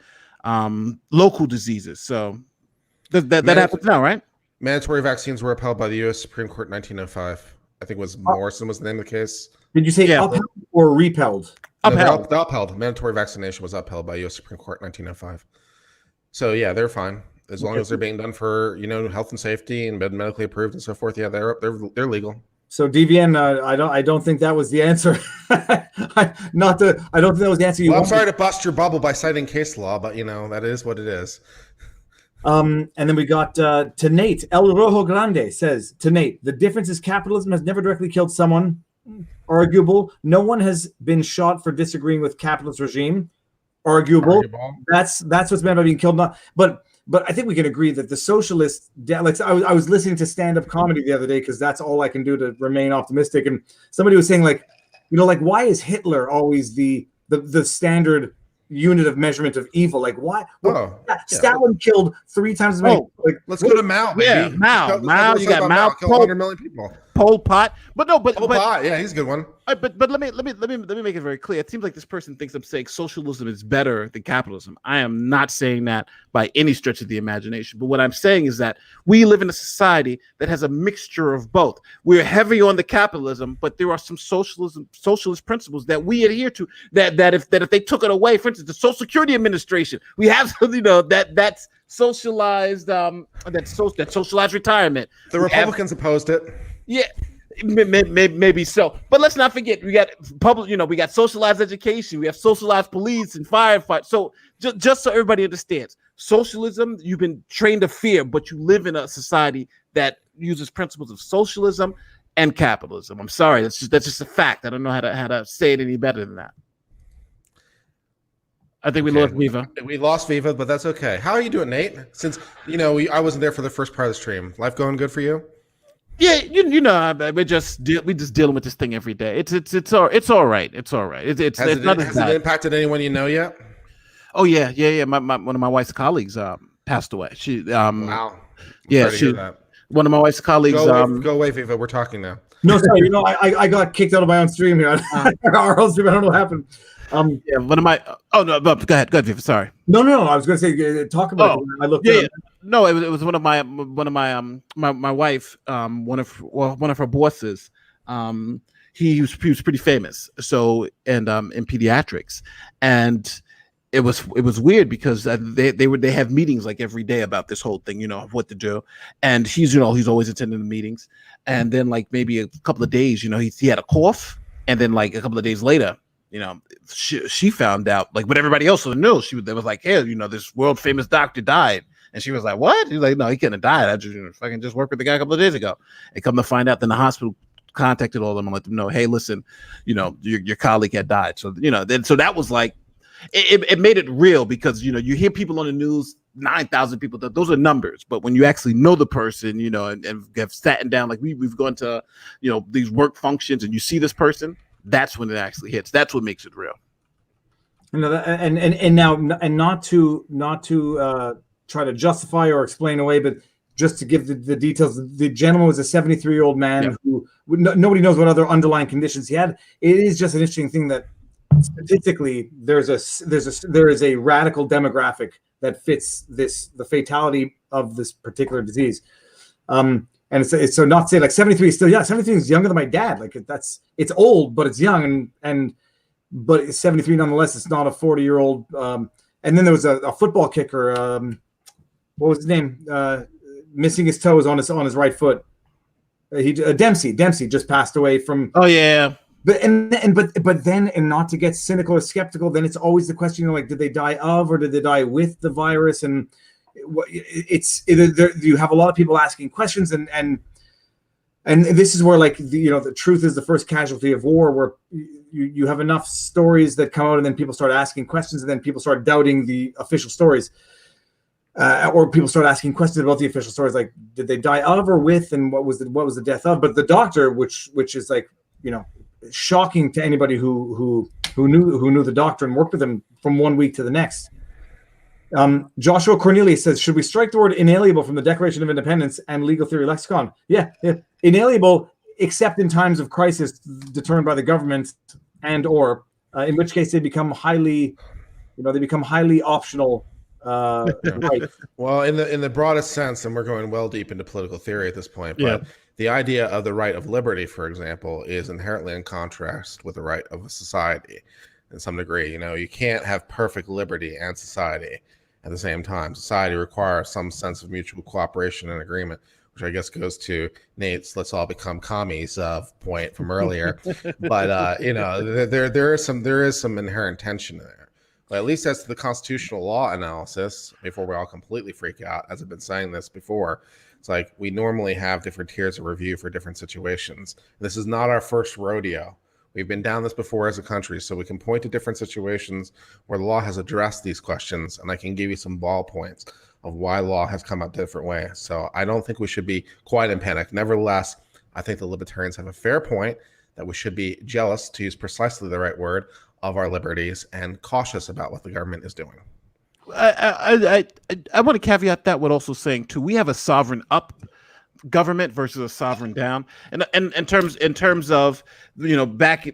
local diseases. So that happens now, right? Mandatory vaccines were upheld by the U.S. Supreme Court in 1905. I think it was Morrison was the name of the case. Did you say upheld or repelled? Upheld. No, upheld. Mandatory vaccination was upheld by U.S. Supreme Court in 1905. So yeah, they're fine as long as they're being done for health and safety and been medically approved and so forth. Yeah, they're legal. So DVN, I don't think that was the answer. I don't think that was the answer. I'm sorry to bust your bubble by citing case law, but that is what it is. And then we got to Nate. El Rojo Grande says to Nate, the difference is capitalism has never directly killed someone. Arguable. No one has been shot for disagreeing with capitalist regime. Arguable. That's what's meant by being killed. But I think we can agree that the socialists, like I was listening to stand-up comedy the other day because that's all I can do to remain optimistic. And somebody was saying like why is Hitler always the standard unit of measurement of evil? Like why? Stalin killed 3 times as many. Let's go to Mao. Baby. Yeah, Mao. You got Mao. 100 million people. Pol Pot. Pol Pot. Yeah, he's a good one. But let me make it very clear. It seems like this person thinks I'm saying socialism is better than capitalism. I am not saying that by any stretch of the imagination. But what I'm saying is that we live in a society that has a mixture of both. We're heavy on the capitalism, but there are some socialist principles that we adhere to. That if they took it away, for instance, the Social Security Administration, we have that's socialized that socialized retirement. The Republicans opposed it. Yeah, maybe so. But let's not forget, we got public. We got socialized education. We have socialized police and firefights. So just so everybody understands, socialism, you've been trained to fear, but you live in a society that uses principles of socialism and capitalism. I'm sorry, that's just a fact. I don't know how to say it any better than that. I think we lost Viva. We lost Viva, but that's okay. How are you doing, Nate? Since I wasn't there for the first part of the stream. Life going good for you? Yeah, we just dealing with this thing every day. It's all right. It's all right. Has it impacted anyone you know yet? Oh yeah. One of my wife's colleagues passed away. She wow. Yeah, one of my wife's colleagues. Go away, Viva. We're talking now. No, sorry. I got kicked out of my own stream here. Our own stream. I don't know what happened. Yeah, one of my. Oh no, but go ahead, Viva. Sorry. No. I was going to say talk about. I looked. Yeah. No, it was one of my wife, one of her bosses. He was pretty famous. So in pediatrics, and it was weird because they have meetings like every day about this whole thing, of what to do. And he's always attending the meetings. And then like maybe a couple of days, he had a cough, and then like a couple of days later, she found out like what everybody else knew. They was like, hey, this world famous doctor died. And she was like, what? He's like, no, he couldn't have died. I just worked with the guy a couple of days ago. And come to find out, then the hospital contacted all of them and let them know, hey, listen, your colleague had died. So, then so that was like, it made it real because, you hear people on the news 9,000 people. Those are numbers. But when you actually know the person, you know, and have sat down, like we've gone to, you know, these work functions, and you see this person, that's when it actually hits. That's what makes it real. You know, and now, and not to try to justify or explain away, but just to give the details. The gentleman was a 73-year-old man who nobody knows what other underlying conditions he had. It is just an interesting thing that statistically there is a radical demographic that fits the fatality of this particular disease. And it's so not to say like 73 is still young. 73 is younger than my dad. Like it's old, but it's young, but it's 73 nonetheless. It's not a 40-year-old. And then there was a football kicker. What was his name? Missing his toes on his right foot. Dempsey just passed away from. Oh yeah. But then not to get cynical or skeptical, then it's always the question, you know, like, did they die of or did they die with the virus? And you have a lot of people asking questions, and this is where, like, the truth is the first casualty of war, where you have enough stories that come out, and then people start asking questions, and then people start doubting the official stories, or people start asking questions about the official stories, like, did they die of or with, and what was the death of? But the doctor, which is like, you know, shocking to anybody who knew the doctor and worked with him from one week to the next. Joshua Cornelius says, should we strike the word inalienable from the Declaration of Independence and legal theory lexicon? Yeah. Inalienable, except in times of crisis determined by the government, and or in which case they become highly optional. Right. Well, in the broadest sense, and we're going well deep into political theory at this point, but the idea of the right of liberty, for example, is inherently in contrast with the right of a society in some degree. You know, you can't have perfect liberty and society at the same time. Society requires some sense of mutual cooperation and agreement, which I guess goes to Nate's "let's all become commies" point from earlier. But you know, there is some inherent tension there. But at least as to the constitutional law analysis, before we all completely freak out, as I've been saying this before, it's like we normally have different tiers of review for different situations. This is not our first rodeo. We've been down this before as a country, so we can point to different situations where the law has addressed these questions, and I can give you some ballpoints of why law has come out different ways. So I don't think we should be quite in panic. Nevertheless, I think the libertarians have a fair point that we should be jealous, to use precisely the right word, of our liberties and cautious about what the government is doing. I want to caveat that with also saying too, we have a sovereign up government versus a sovereign down, and in terms of, you know, back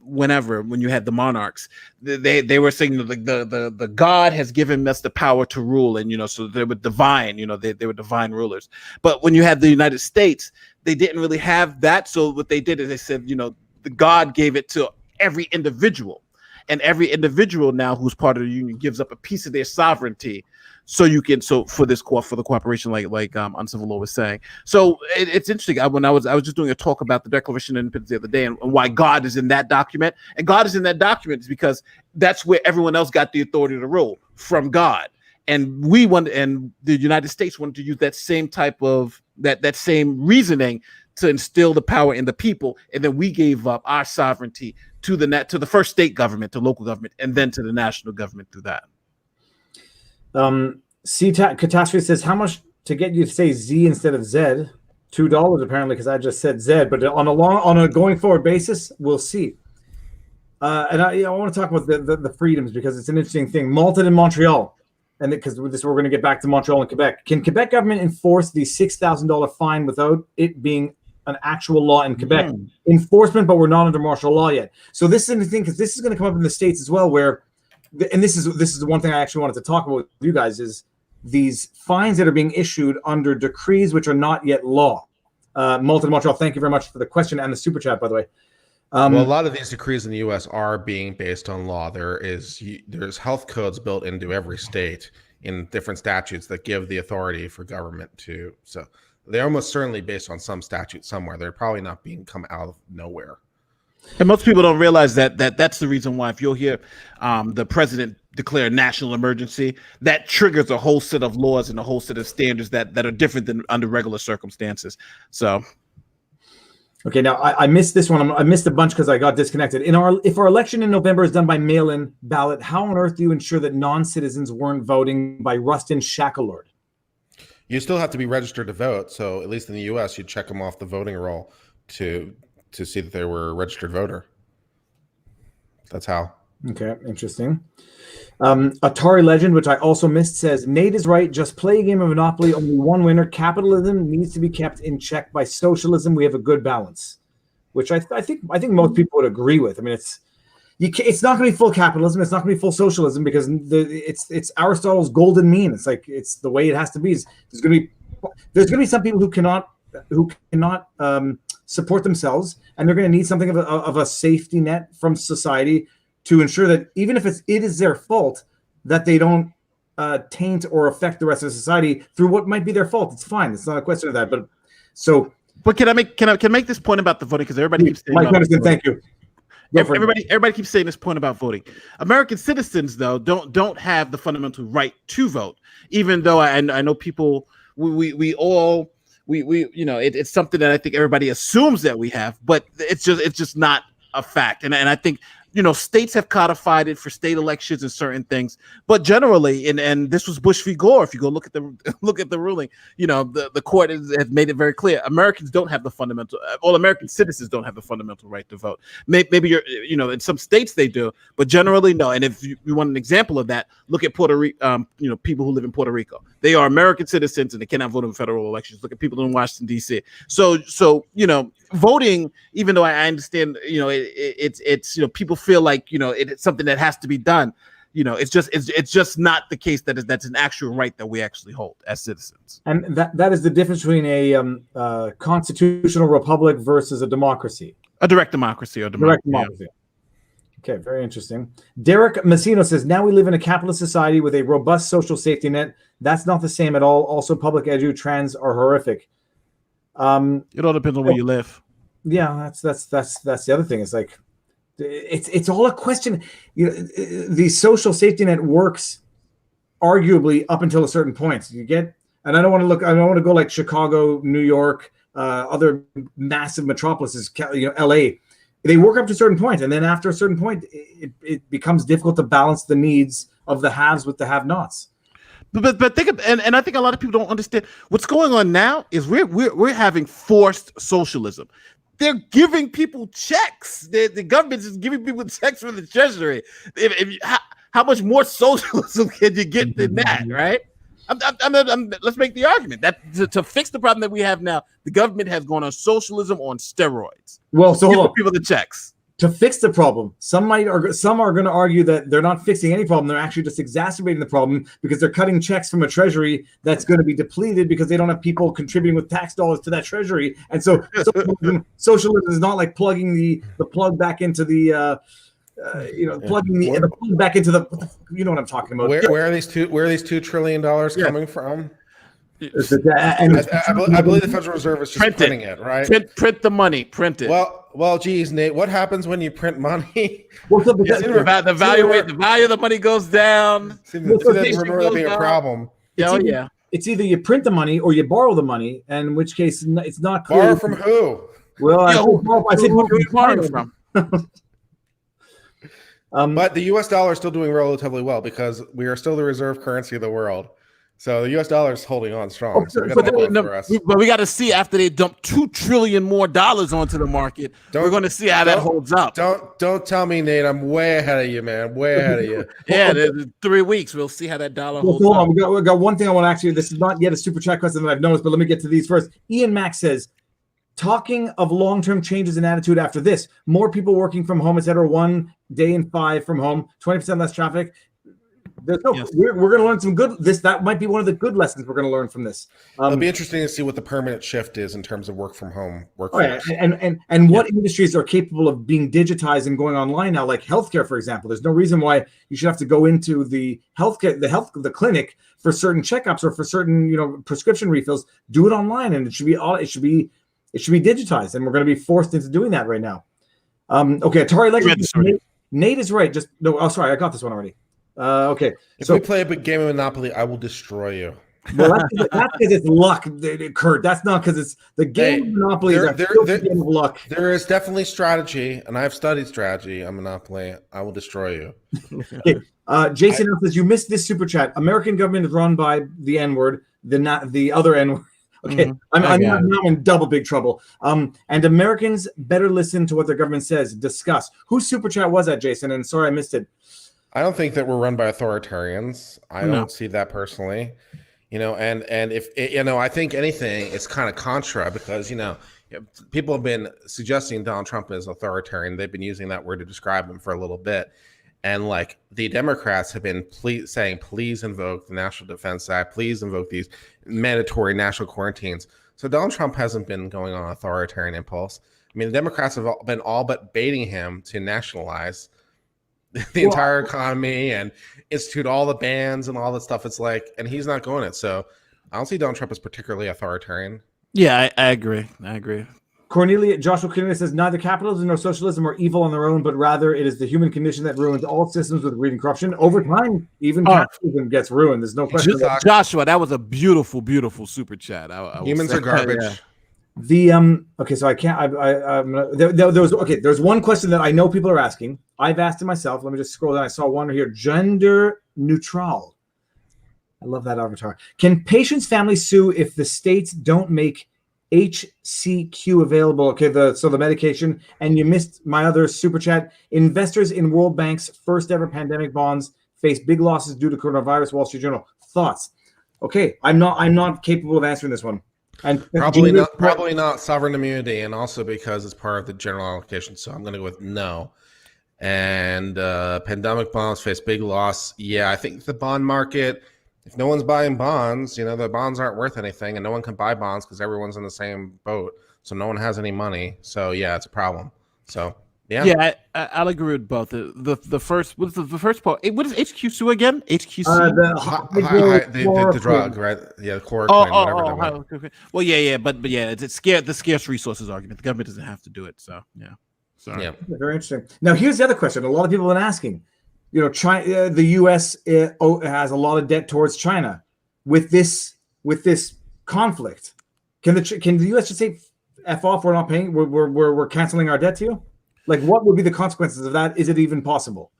whenever, when you had the monarchs, they were saying the God has given us the power to rule, and, you know, so they were divine, you know, they were divine rulers. But when you had the United States, they didn't really have that. So what they did is they said, you know, the God gave it to every individual, and every individual now who's part of the union gives up a piece of their sovereignty, so for the cooperation, like Uncivil Law was saying. So it's interesting. When I was just doing a talk about the Declaration of Independence the other day, and why God is in that document, and God is in that document is because that's where everyone else got the authority to rule, from God. And the United States wanted to use that same type of that same reasoning to instill the power in the people, and then we gave up our sovereignty to the first state government, to local government, and then to the national government through that. Catastrophe says, how much to get you to say Z instead of Z? $2 apparently, because I just said Z. But on a going forward basis, we'll see. And I want to talk about the freedoms, because it's an interesting thing. Malta and Montreal, and because we're going to get back to Montreal and Quebec. Can Quebec government enforce the $6,000 fine without it being an actual law in Quebec? Enforcement, but we're not under martial law yet. So this is the thing, because this is going to come up in the States as well, where, and this is the one thing I actually wanted to talk about with you guys, is these fines that are being issued under decrees which are not yet law. Malta and Montreal, thank you very much for the question and the super chat, by the way. Well, a lot of these decrees in the U.S. are being based on law. There's health codes built into every state in different statutes that give the authority for government to. So they're almost certainly based on some statute somewhere. They're probably not being come out of nowhere. And most people don't realize that's the reason why, if you'll hear the president declare national emergency, that triggers a whole set of laws and a whole set of standards that are different than under regular circumstances. So Okay, now I missed this one. I missed a bunch because I got disconnected. If our election in November is done by mail-in ballot, how on earth do you ensure that non-citizens weren't voting by Rustin Shackelord? You still have to be registered to vote. So at least in the U.S., you check them off the voting roll to see that they were a registered voter. That's how. Okay, interesting. Atari Legend, which I also missed, says Nate is right. Just play a game of Monopoly. Only one winner. Capitalism needs to be kept in check by socialism. We have a good balance, which I think most people would agree with. I mean, it's not going to be full capitalism. It's not going to be full socialism because it's Aristotle's golden mean. It's like it's the way it has to be. There's going to be some people who cannot support themselves, and they're going to need something of a safety net from society to ensure that even if it is their fault, that they don't taint or affect the rest of society through what might be their fault. It's fine. It's not a question of that. But can I make this point about the voting? Because everybody keeps saying Mike Henderson, thank you. Everybody keeps saying this point about voting. American citizens, though, don't have the fundamental right to vote. Even though I know people, we all it's something that I think everybody assumes that we have, but it's just not a fact. And I think states have codified it for state elections and certain things, but generally, and this was Bush v. Gore. If you go look at the ruling, the court has made it very clear. Americans don't have the fundamental. All American citizens don't have the fundamental right to vote. Maybe in some states they do, but generally no. And if you want an example of that, look at Puerto Rico. People who live in Puerto Rico, they are American citizens and they cannot vote in federal elections. Look at people in Washington D.C. So voting, even though I understand, it's people feel like it's something that has to be done. It's just not the case that's an actual right that we actually hold as citizens. And that is the difference between a constitutional republic versus a democracy. A direct democracy or direct democracy. Yeah. Okay, very interesting. Derek Messino says, now we live in a capitalist society with a robust social safety net. That's not the same at all. Also, public edu trends are horrific. It all depends on where you live. Yeah, that's the other thing. It's like it's all a question. The social safety net works arguably up until a certain point. You get, and I don't want to go like Chicago, New York, other massive metropolises, LA. They work up to a certain point, and then after a certain point, it becomes difficult to balance the needs of the haves with the have-nots. But think of, and I think a lot of people don't understand what's going on now is we're having forced socialism. They're giving people checks. The government is giving people checks from the treasury. How much more socialism can you get than that, right? Let's make the argument that to fix the problem that we have now, the government has gone on socialism on steroids. Well, so hold on. People the checks to fix the problem. Some are going to argue that they're not fixing any problem. They're actually just exacerbating the problem because they're cutting checks from a treasury that's going to be depleted because they don't have people contributing with tax dollars to that treasury. And so socialism is not like plugging the plug back into the plugging the plug back into the what I'm talking about. Where are these $2 trillion coming from? And I believe the Federal Reserve is just printing it, right? Print the money, print it. Well, geez, Nate, what happens when you print money? The value of the money goes down. Seems to be a problem. It's either you print the money or you borrow the money, and in which case it's not clear. Borrow from who? Well, I said who are you borrowing from? But the U.S. dollar is still doing relatively well because we are still the reserve currency of the world. So the U.S. dollar is holding on strong. But we got to see after they dump $2 trillion more onto the market. We're going to see how that holds up. Don't tell me, Nate. I'm way ahead of you, man. Way ahead of you. Yeah, 3 weeks. We'll see how that dollar holds up. Hold on. We got one thing I want to actually. This is not yet a super chat question that I've noticed, but let me get to these first. Ian Max says, talking of long-term changes in attitude after this, more people working from home, etc. 1 day in 5 from home, 20% less traffic. We're going to learn some good. That might be one of the good lessons we're going to learn from this. It'll be interesting to see what the permanent shift is in terms of work from home. And what industries are capable of being digitized and going online now, like healthcare, for example. There's no reason why you should have to go into the the clinic for certain checkups or for certain prescription refills. Do it online, and it should be digitized, and we're going to be forced into doing that right now. Okay, Atari Legend. Nate is right. Sorry, I got this one already. Okay. If we play a big game of Monopoly, I will destroy you. Well, that's because it's luck, Kurt. That's not because it's the game of Monopoly is a game of luck. There is definitely strategy, and I've studied strategy on Monopoly. I will destroy you. Okay. Jason says you missed this super chat. American government is run by the N-word, the other N-word. Okay, I'm now in double big trouble. And Americans better listen to what their government says. Discuss. Whose super chat was that, Jason? And sorry I missed it. I don't think that we're run by authoritarians. I don't see that personally. And if I think anything, it's kind of contra because people have been suggesting Donald Trump is authoritarian. They've been using that word to describe him for a little bit, and like the Democrats have been saying, please invoke the National Defense Act, please invoke these mandatory national quarantines. So Donald Trump hasn't been going on authoritarian impulse. I mean, the Democrats have been all but baiting him to nationalize the entire economy and institute all the bans and all that stuff. It's like, and he's not going it. So I don't see Donald Trump as particularly authoritarian. Yeah, I agree. Joshua Cornelia says neither capitalism nor socialism are evil on their own, but rather it is the human condition that ruins all systems with greed and corruption. Over time, even capitalism gets ruined. There's no question. Joshua, that was a beautiful super chat. Humans are garbage. Okay, so I can't. There's one question that I know people are asking. I've asked it myself. Let me just scroll down. I saw one here. Gender neutral. I love that avatar. Can patients' families sue if the states don't make HCQ available? Okay, the medication. And you missed my other super chat. Investors in World Bank's first ever pandemic bonds face big losses due to coronavirus. Wall Street Journal. Thoughts? Okay, I'm not capable of answering this one. And probably not sovereign immunity, and also because it's part of the general allocation. So I'm going to go with no. And pandemic bonds face big loss. Yeah, I think the bond market, if no one's buying bonds, the bonds aren't worth anything, and no one can buy bonds because everyone's in the same boat. So no one has any money. So yeah, it's a problem. So yeah, I'll agree with both. The first, what's the first part? What is HQC again? HQC, the drug, right? Yeah, chloroquine, whatever. Well, yeah, but it's the scarce resources argument. The government doesn't have to do it, so yeah. Sorry. Yeah, very interesting. Now, here's the other question. A lot of people have been asking. China, the U.S. has a lot of debt towards China. With this conflict, can the U.S. just say "f off"? We're not paying. We're canceling our debt to you. Like, what would be the consequences of that? Is it even possible?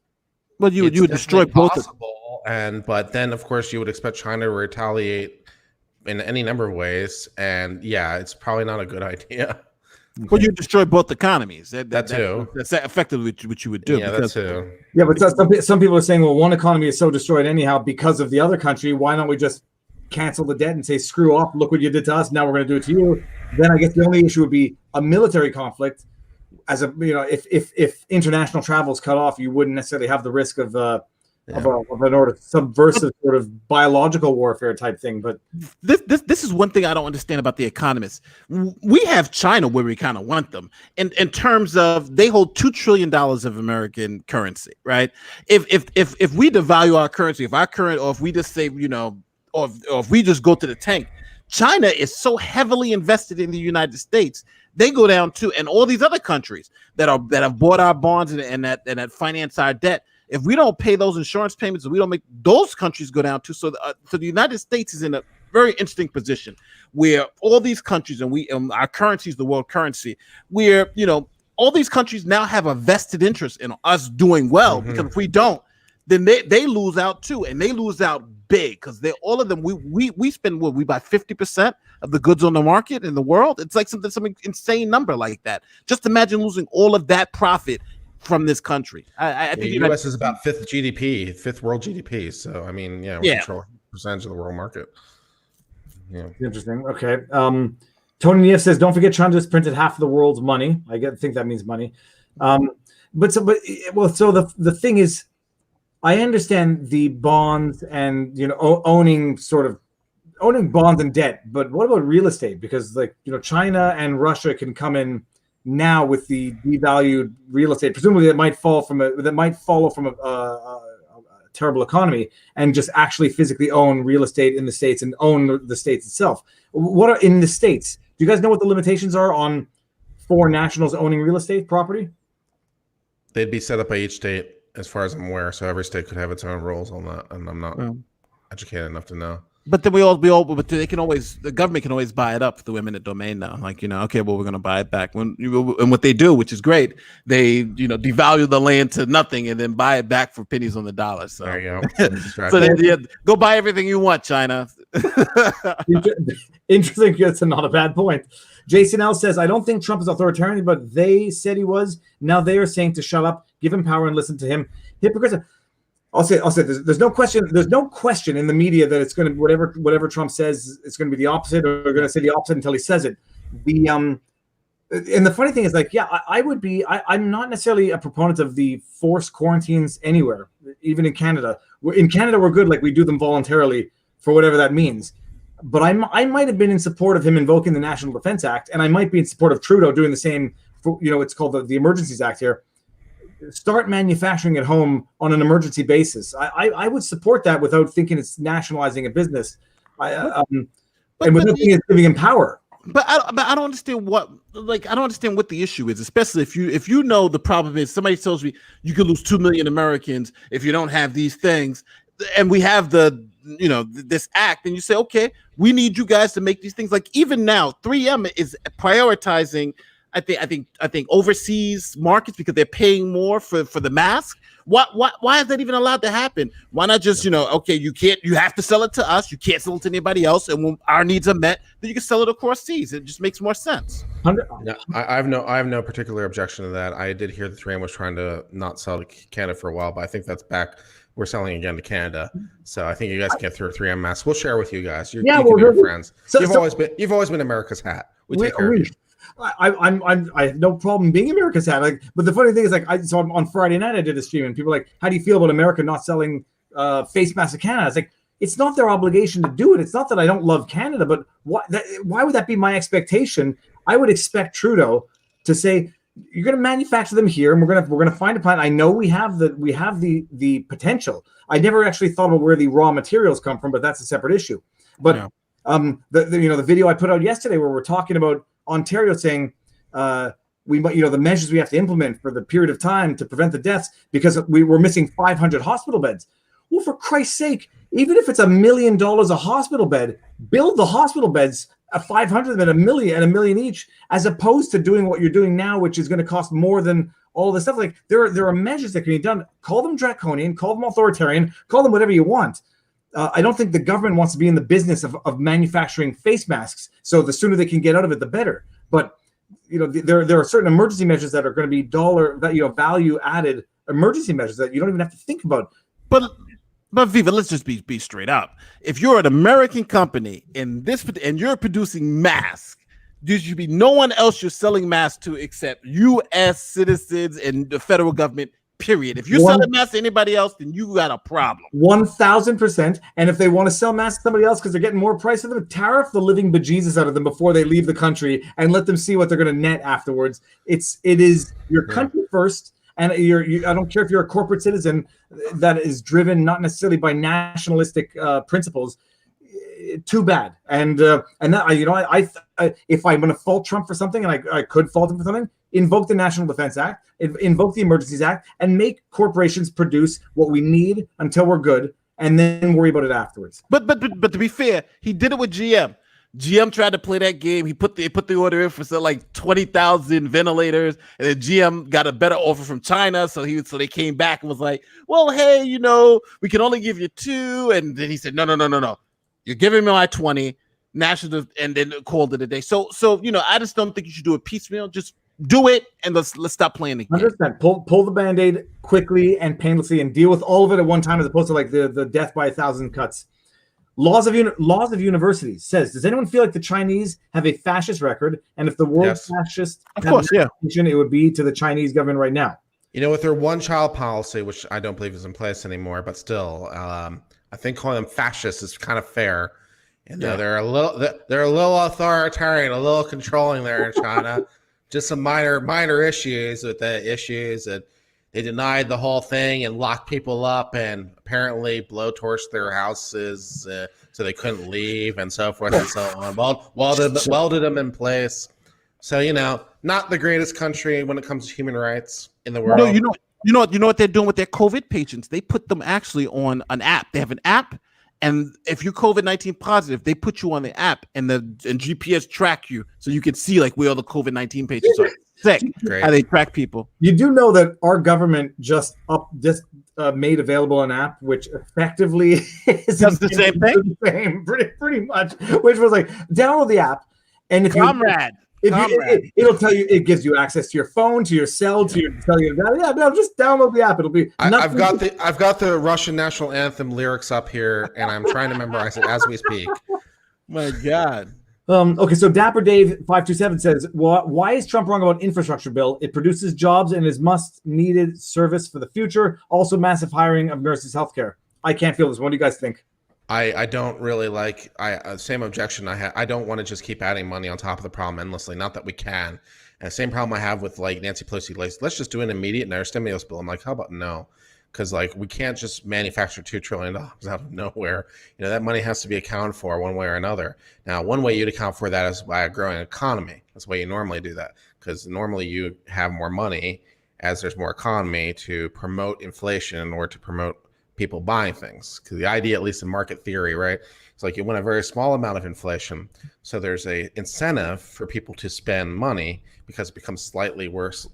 Well, you would destroy both. Possible, but then of course you would expect China to retaliate in any number of ways, and yeah, it's probably not a good idea. Okay. Well, you destroy both economies. That too. That's effectively what you would do. Yeah, that too. Yeah, but some people are saying, well, one economy is so destroyed anyhow because of the other country. Why don't we just cancel the debt and say, screw off, look what you did to us, now we're going to do it to you? Then I guess the only issue would be a military conflict. As if international travel is cut off, you wouldn't necessarily have the risk of an subversive sort of biological warfare type thing. But this is one thing I don't understand about the economists. We have China where we kind of want them, in terms of they hold $2 trillion of American currency, right? If we devalue our currency, if we just say or if we just go to the tank, China is so heavily invested in the United States. They go down too, and all these other countries that have bought our bonds and that finance our debt. If we don't pay those insurance payments, and we don't make those countries go down too, so the United States is in a very interesting position where all these countries and our currency is the world currency. Where all these countries now have a vested interest in us doing well, because if we don't, then they lose out too, and they lose out big because all of them. We spend we buy 50% of the goods on the market in the world. It's like some insane number like that. Just imagine losing all of that profit from this country. I think the U.S. is about fifth world GDP. So I mean, we control percentage of the world market. Yeah, interesting. Okay. Tony Neff says, "Don't forget, China just printed half of the world's money." I think that means money. So the thing is, I understand the bonds and owning bonds and debt, but what about real estate? Because China and Russia can come in now with the devalued real estate. Presumably, that might follow from a terrible economy, and just actually physically own real estate in the States and own the States itself. What are in the States? Do you guys know what the limitations are on foreign nationals owning real estate property? They'd be set up by each state, as far as I'm aware. So every state could have its own rules on that, and I'm not educated enough to know. But then but the government can always buy it up through eminent domain now. Like, okay, well, we're going to buy it back and what they do, which is great. They, devalue the land to nothing and then buy it back for pennies on the dollar. So there you go. So then, go buy everything you want, China. Interesting. That's not a bad point. Jason L says, I don't think Trump is authoritarian, but they said he was. Now they are saying to shut up, give him power and listen to him. Hypocrites. I'll say there's no question. There's no question in the media that it's going to whatever Trump says, it's going to be the opposite, or they're going to say the opposite until he says it. And the funny thing is, like, yeah, I would be. I'm not necessarily a proponent of the forced quarantines anywhere, even in Canada. In Canada, we're good. Like, we do them voluntarily for whatever that means. But I might have been in support of him invoking the National Defense Act, and I might be in support of Trudeau doing the same. For, it's called the Emergencies Act here. Start manufacturing at home on an emergency basis. I would support that without thinking it's nationalizing a business. And without thinking it's giving him power. But I don't understand what the issue is, especially if you know the problem is somebody tells me you could lose 2 million Americans if you don't have these things, and we have this act, and you say, okay, we need you guys to make these things. Like, even now, 3M is prioritizing. I think overseas markets because they're paying more for the mask. Why is that even allowed to happen? Why not just okay, you have to sell it to us, you can't sell it to anybody else, and when our needs are met, then you can sell it across seas. It just makes more sense. No, I have no particular objection to that. I did hear that 3M was trying to not sell to Canada for a while, but I think that's back. We're selling again to Canada, so I think you guys can get through 3M masks. We'll share with you guys. You can be friends. You've always been America's hat. We take care of you. I have no problem being America's hat. Like, but the funny thing is, like, on Friday night I did a stream, and people were like, "How do you feel about America not selling face masks to Canada?" It's like, it's not their obligation to do it. It's not that I don't love Canada, but why would that be my expectation? I would expect Trudeau to say, "You're going to manufacture them here, and we're going to find a plan." I know we have the potential. I never actually thought about where the raw materials come from, but that's a separate issue. But the video I put out yesterday where we're talking about Ontario saying we might, the measures we have to implement for the period of time to prevent the deaths because we were missing 500 hospital beds. Well, for Christ's sake, even if it's $1 million a hospital bed, build the hospital beds, 500 and $1 million each, as opposed to doing what you're doing now, which is going to cost more than all this stuff. Like, there are measures that can be done. Call them draconian, call them authoritarian, call them whatever you want. I don't think the government wants to be in the business of manufacturing face masks. So the sooner they can get out of it, the better. But there are certain emergency measures that are going to be value added emergency measures that you don't even have to think about. But Viva, let's just be straight up. If you're an American company and you're producing masks, there should be no one else you're selling masks to except U.S. citizens and the federal government. Period. If you're selling masks to anybody else, then you got a problem. 1,000%. And if they want to sell masks to somebody else because they're getting more price for them, tariff the living bejesus out of them before they leave the country and let them see what they're going to net afterwards. It is your country first, and I don't care if you're a corporate citizen that is driven not necessarily by nationalistic principles. Too bad. And that if I'm going to fault Trump for something, and I could fault him for something, invoke the National Defense Act, invoke the Emergencies Act, and make corporations produce what we need until we're good, and then worry about it afterwards. But to be fair, he did it with GM. GM tried to play that game. He put the order in for like 20,000 ventilators, and then GM got a better offer from China. So they came back and was like, "Well, hey, we can only give you 2." And then he said, "No. You're giving me my 20 national," and then called it a day. So I just don't think you should do it piecemeal. Just do it, and let's stop playing the game. 100%. Pull the Band-Aid quickly and painlessly, and deal with all of it at one time, as opposed to like the death by 1,000 cuts. Laws of universities says, does anyone feel like the Chinese have a fascist record? And if the world fascist, of course, it would be to the Chinese government right now. With their one-child policy, which I don't believe is in place anymore, but still, I think calling them fascists is kind of fair. They're a little authoritarian, a little controlling there in China. Just some minor issues with the issues that they denied the whole thing and locked people up and apparently blowtorched their houses so they couldn't leave and so forth and so on. Welded them in place. So not the greatest country when it comes to human rights in the world. No, you know what they're doing with their COVID patients? They put them actually on an app. They have an app, And if you're COVID-19 positive, they put you on the app and GPS track you so you can see like where all the COVID-19 patients are. Sick. Great. How they track people. You do know that our government just made available an app which effectively is the same thing. Pretty much, which was like download the app, and if Comrade. it'll tell you, it gives you access to your phone, to your cell, to your just download the app. It'll be. I've got the Russian national anthem lyrics up here, and I'm trying to memorize it as we speak. My God. Okay, so Dapper Dave 527 says, why is Trump wrong about infrastructure bill? It produces jobs and is must needed service for the future. Also, massive hiring of nurses, healthcare. I can't feel this. What do you guys think? I don't really like same objection I had. I don't want to just keep adding money on top of the problem endlessly. Not that we can. And same problem I have with like Nancy Pelosi. Like, let's just do an immediate stimulus bill. I'm like, how about no? Because like we can't just manufacture $2 trillion out of nowhere. That money has to be accounted for one way or another. Now, one way you'd account for that is by a growing economy. That's the way you normally do that. Because normally you have more money as there's more economy to promote inflation or to promote people buying things. Because the idea, at least in market theory, right, it's like you want a very small amount of inflation, so there's a incentive for people to spend money because it becomes slightly worse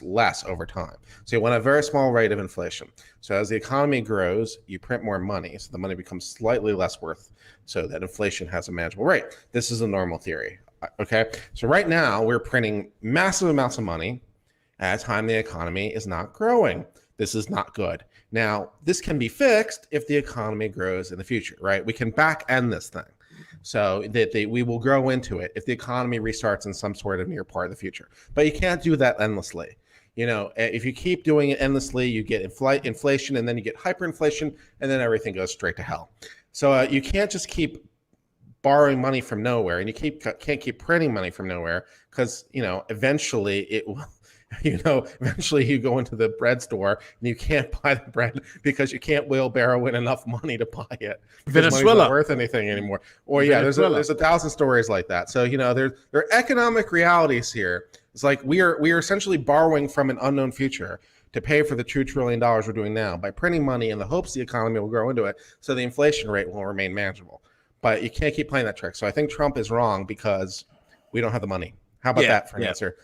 less over time. So you want a very small rate of inflation. So as the economy grows, you print more money, so the money becomes slightly less worth, so that inflation has a manageable rate. This is a normal theory. Okay, so right now we're printing massive amounts of money at a time the economy is not growing. This is not good. Now, this can be fixed if the economy grows in the future, right? We can back end this thing so that we will grow into it if the economy restarts in some sort of near part of the future. But you can't do that endlessly. If you keep doing it endlessly, you get inflation, and then you get hyperinflation, and then everything goes straight to hell. So you can't just keep borrowing money from nowhere, and you can't keep printing money from nowhere, because eventually it will. Eventually you go into the bread store and you can't buy the bread because you can't wheelbarrow in enough money to buy it. Venezuela money's not worth anything anymore. Or there's 1,000 stories like that. So there are economic realities here. It's like we are essentially borrowing from an unknown future to pay for the $2 trillion we're doing now by printing money in the hopes the economy will grow into it, so the inflation rate will remain manageable. But you can't keep playing that trick. So I think Trump is wrong because we don't have the money. How about that for an answer?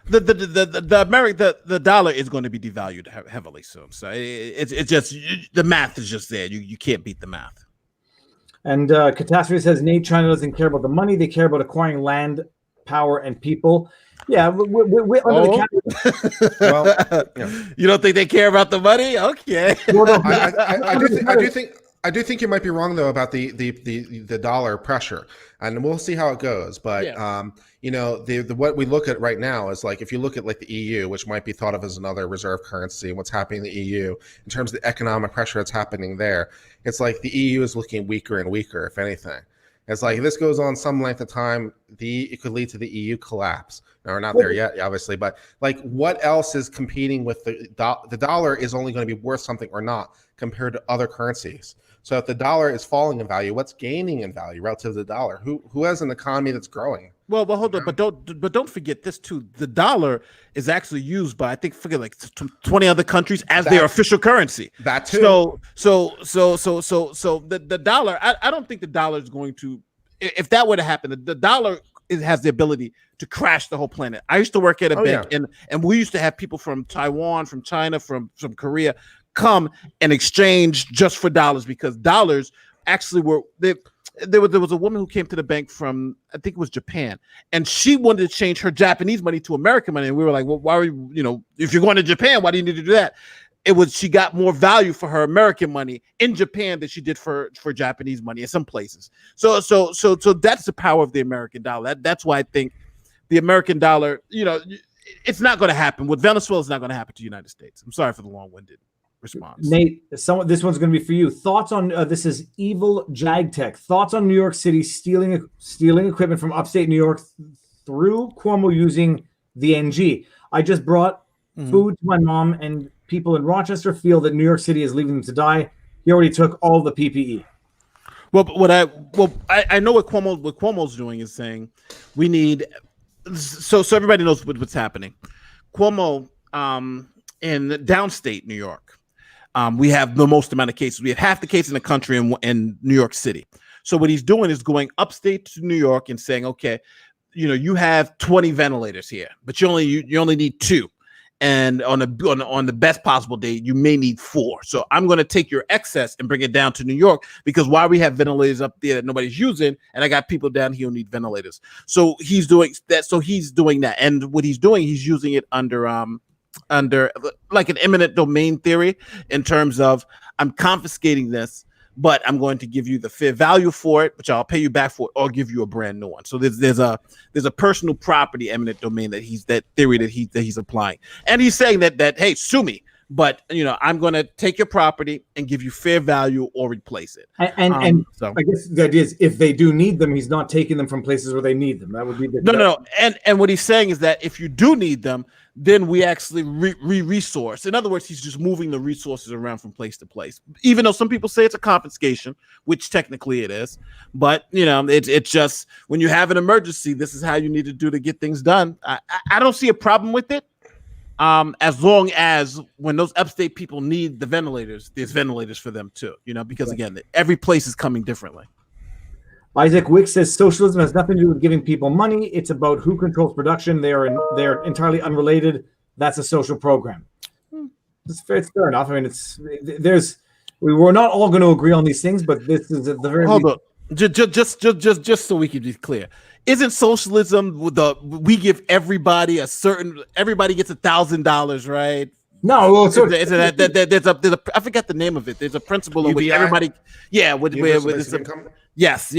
The dollar is going to be devalued heavily soon. So it's just the math is just there. You can't beat the math. And Catastrophe says, Nate, China doesn't care about the money. They care about acquiring land, power, and people. Yeah. Well, you don't think they care about the money? Okay. I do think you might be wrong though about the dollar pressure, and we'll see how it goes. But what we look at right now is like, if you look at like the EU, which might be thought of as another reserve currency, and what's happening in the EU in terms of the economic pressure that's happening there, it's like the EU is looking weaker and weaker, if anything. It's like if this goes on some length of time, it could lead to the EU collapse. Now, we're not there yet, obviously, but like what else is competing with the dollar is only going to be worth something or not compared to other currencies. So if the dollar is falling in value, what's gaining in value relative to the dollar? Who has an economy that's growing? Well, hold on, but don't forget this too. The dollar is actually used by, I think, 20 other countries as their official currency. That too. So the dollar, I don't think the dollar is going to. If that were to happen, the dollar has the ability to crash the whole planet. I used to work at a bank, and we used to have people from Taiwan, from China, from Korea come and exchange just for dollars, because dollars actually were there was a woman who came to the bank from, I think it was Japan, and she wanted to change her Japanese money to American money, and we were like, well, why are you, if you're going to Japan, why do you need to do that? She got more value for her American money in Japan than she did for Japanese money in some places. So that's the power of the American dollar. That's why I think the American dollar, it's not going to happen. With Venezuela, it's not going to happen to the United States. I'm sorry for the long-winded response. Nate, this one's going to be for you. Thoughts on this is Evil JagTech. Thoughts on New York City stealing equipment from upstate New York through Cuomo using the NG. I just brought food to my mom, and people in Rochester feel that New York City is leaving them to die. He already took all the PPE. Well, I know what Cuomo's doing is saying we need. So everybody knows what's happening. Cuomo in downstate New York We have the most amount of cases. We have half the cases in the country in New York City. So what he's doing is going upstate to New York and saying, okay, you have 20 ventilators here, but you only need 2. And on the best possible day, you may need 4. So I'm going to take your excess and bring it down to New York, because why we have ventilators up there that nobody's using, and I got people down here who need ventilators. So he's doing that. And what he's doing, he's using it under like an eminent domain theory, in terms of, I'm confiscating this, but I'm going to give you the fair value for it, which I'll pay you back for it, or give you a brand new one. So there's a personal property eminent domain that he's applying, and he's saying that hey, sue me, but I'm going to take your property and give you fair value or replace it. And so I guess the idea is, if they do need them, he's not taking them from places where they need them. That would be no. And what he's saying is that if you do need them, then we actually resource. In other words, he's just moving the resources around from place to place, even though some people say it's a confiscation, which technically it is. But it's just, when you have an emergency, this is how you need to do to get things done. I don't see a problem with it, as long as when those upstate people need the ventilators, there's ventilators for them too. Because again, every place is coming differently. Isaac Wick says socialism has nothing to do with giving people money. It's about who controls production. They're entirely unrelated. That's a social program. It's fair enough. I mean, we're not all going to agree on these things, but this is at the very Hold on. Just so we can be clear, isn't socialism we give everybody everybody gets $1,000, right? No, well, there's a I forget the name of it. There's a principle in which everybody, with income. Yes.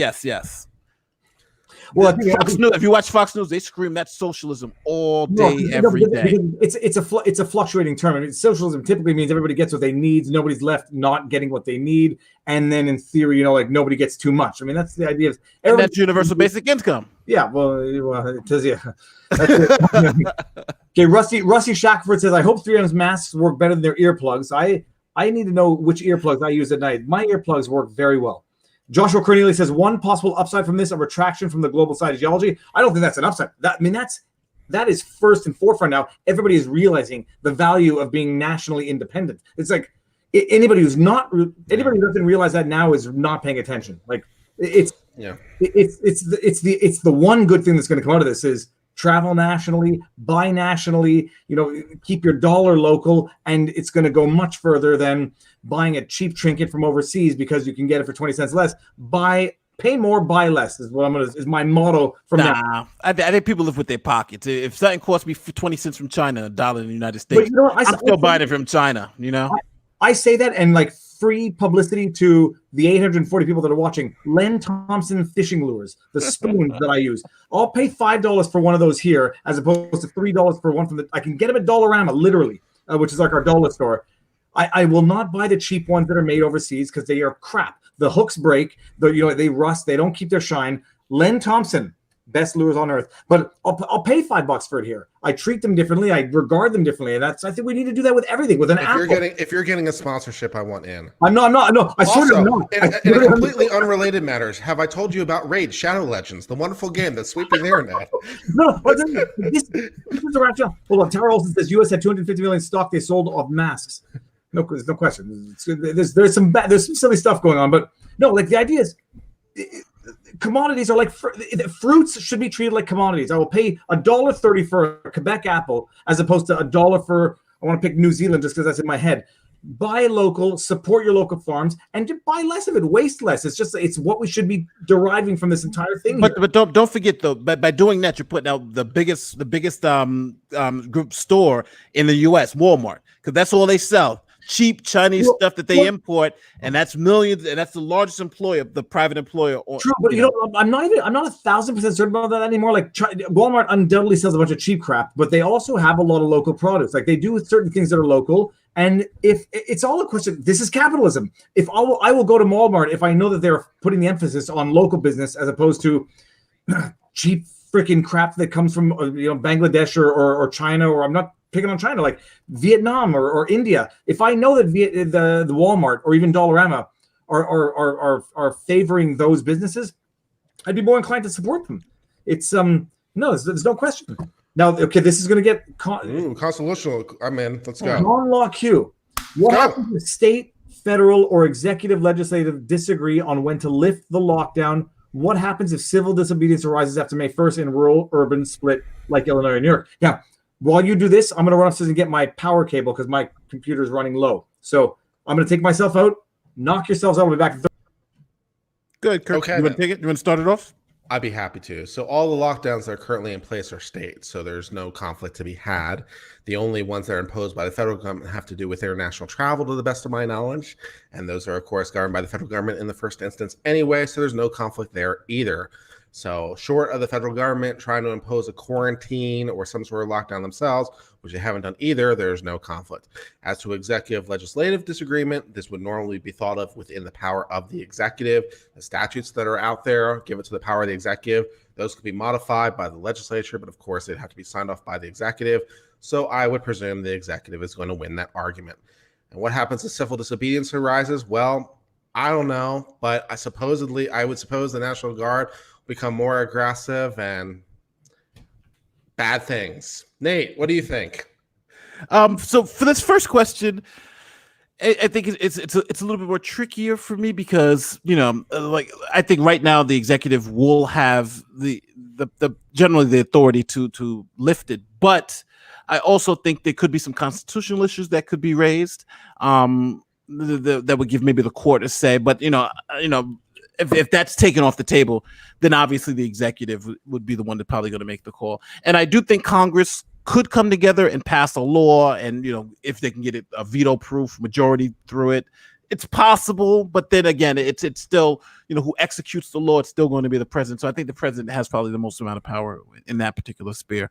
Well, if you watch Fox News, they scream that's socialism all day, every day. It's a fluctuating term. I mean, socialism typically means everybody gets what they need. Nobody's left not getting what they need, and then in theory, like nobody gets too much. I mean, that's the idea. And that's universal basic income. Yeah, well, it tells you. Okay, Rusty Shackford says, I hope 3M's masks work better than their earplugs. I need to know which earplugs I use at night. My earplugs work very well. Joshua Cornelius says, one possible upside from this, a retraction from the global side ideology. I don't think that's an upside. That is first and forefront now. Everybody is realizing the value of being nationally independent. It's like anybody who doesn't realize that now is not paying attention. Like it's the one good thing that's going to come out of this is travel nationally, buy nationally, keep your dollar local, and it's going to go much further than buying a cheap trinket from overseas because you can get it for 20 cents less. Pay more, buy less is my motto from now. I think people live with their pockets. If something costs me 20 cents from China, $1 in the United States, I'm still buying it from China. I say that, and like free publicity to the 840 people that are watching. Len Thompson fishing lures, the spoons that I use. I'll pay $5 for one of those here, as opposed to $3 for one from I can get them at Dollarama, literally, which is like our dollar store. I will not buy the cheap ones that are made overseas because they are crap. The hooks break. They rust. They don't keep their shine. Len Thompson, best lures on earth. But I'll pay $5 for it here. I treat them differently. I regard them differently, and I think we need to do that with everything. With an Apple. If you're getting a sponsorship, I want in. I'm not. No, I sort of not. In a completely unrelated matters, have I told you about Raid Shadow Legends, the wonderful game that's sweeping the internet? No, this is a wrap. Hold on. Tara Olsen says U.S. had 250 million stock they sold of masks. No, there's no question. There's some silly stuff going on, but no, like the idea is commodities are like fruits should be treated like commodities. I will pay $1.30 for a Quebec apple as opposed to $1 for, I want to pick New Zealand just because that's in my head. Buy local, support your local farms, and to buy less of it, waste less. It's what we should be deriving from this entire thing. But don't forget though, by doing that, you're putting out the biggest group store in the U.S., Walmart, because that's all they sell. Cheap Chinese stuff that they import, and that's millions, and that's the largest employer, the private employer. True, but I'm not 1,000% certain about that anymore. Like Walmart undoubtedly sells a bunch of cheap crap, but they also have a lot of local products. Like they do certain things that are local, and if it's all a question, this is capitalism. If I will go to Walmart if I know that they're putting the emphasis on local business as opposed to cheap freaking crap that comes from Bangladesh or China, or I'm not picking on China, like Vietnam or India. If I know that the Walmart or even Dollarama are favoring those businesses, I'd be more inclined to support them. It's there's no question. Now, okay, this is going to get constitutional. I'm in. Let's go. Non-law Q. What happens if state, federal, or executive legislative disagree on when to lift the lockdown? What happens if civil disobedience arises after May 1st in rural, urban split like Illinois and New York? Now, while you do this, I'm going to run upstairs and get my power cable because my computer is running low. So I'm going to take myself out. Knock yourselves out. I'll be back. Good, Kirk. Okay, you want to take it? You want to start it off? I'd be happy to. So all the lockdowns that are currently in place are state, so there's no conflict to be had. The only ones that are imposed by the federal government have to do with international travel, to the best of my knowledge, and those are, of course, governed by the federal government in the first instance anyway, so there's no conflict there either. So short of the federal government trying to impose a quarantine or some sort of lockdown themselves, which they haven't done either, there's no conflict. As to executive legislative disagreement, this would normally be thought of within the power of the executive. The statutes that are out there give it to the power of the executive. Those could be modified by the legislature, but of course they'd have to be signed off by the executive. So I would presume the executive is going to win that argument. And what happens if civil disobedience arises? Well, I don't know, but I would suppose the National Guard become more aggressive and bad things. Nate, what do you think? So for this first question, I think it's a little bit more trickier for me because like I think right now the executive will have the generally the authority to lift it, but I also think there could be some constitutional issues that could be raised that would give maybe the court a say. But if that's taken off the table, then obviously the executive would be the one that's probably going to make the call. And I do think Congress could come together and pass a law, and if they can get it a veto-proof majority through it, it's possible. But then again, it's still who executes the law. It's still going to be the president. So I think the president has probably the most amount of power in that particular sphere.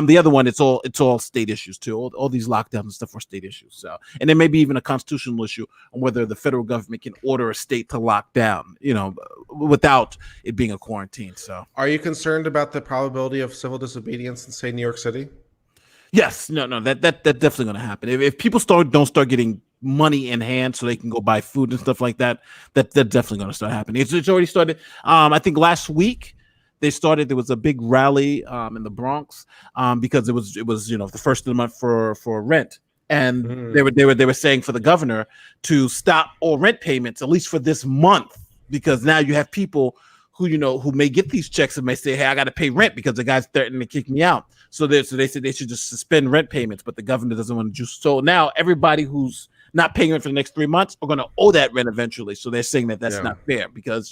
The other one, it's all state issues too. All these lockdowns and stuff are state issues. So, and there may be even a constitutional issue on whether the federal government can order a state to lock down, without it being a quarantine. So, are you concerned about the probability of civil disobedience in, say, New York City? Yes, no, that's definitely going to happen. If people don't start getting money in hand so they can go buy food and stuff like that, that's definitely going to start happening. It's already started. I think last week there was a big rally in the Bronx because it was the first of the month for rent, and they were saying for the governor to stop all rent payments at least for this month, because now you have people who may get these checks and may say, hey, I got to pay rent because the guy's threatening to kick me out. So they said they should just suspend rent payments, but the governor doesn't want to do so. Now everybody who's not paying rent for the next 3 months are going to owe that rent eventually. So they're saying that's not fair because,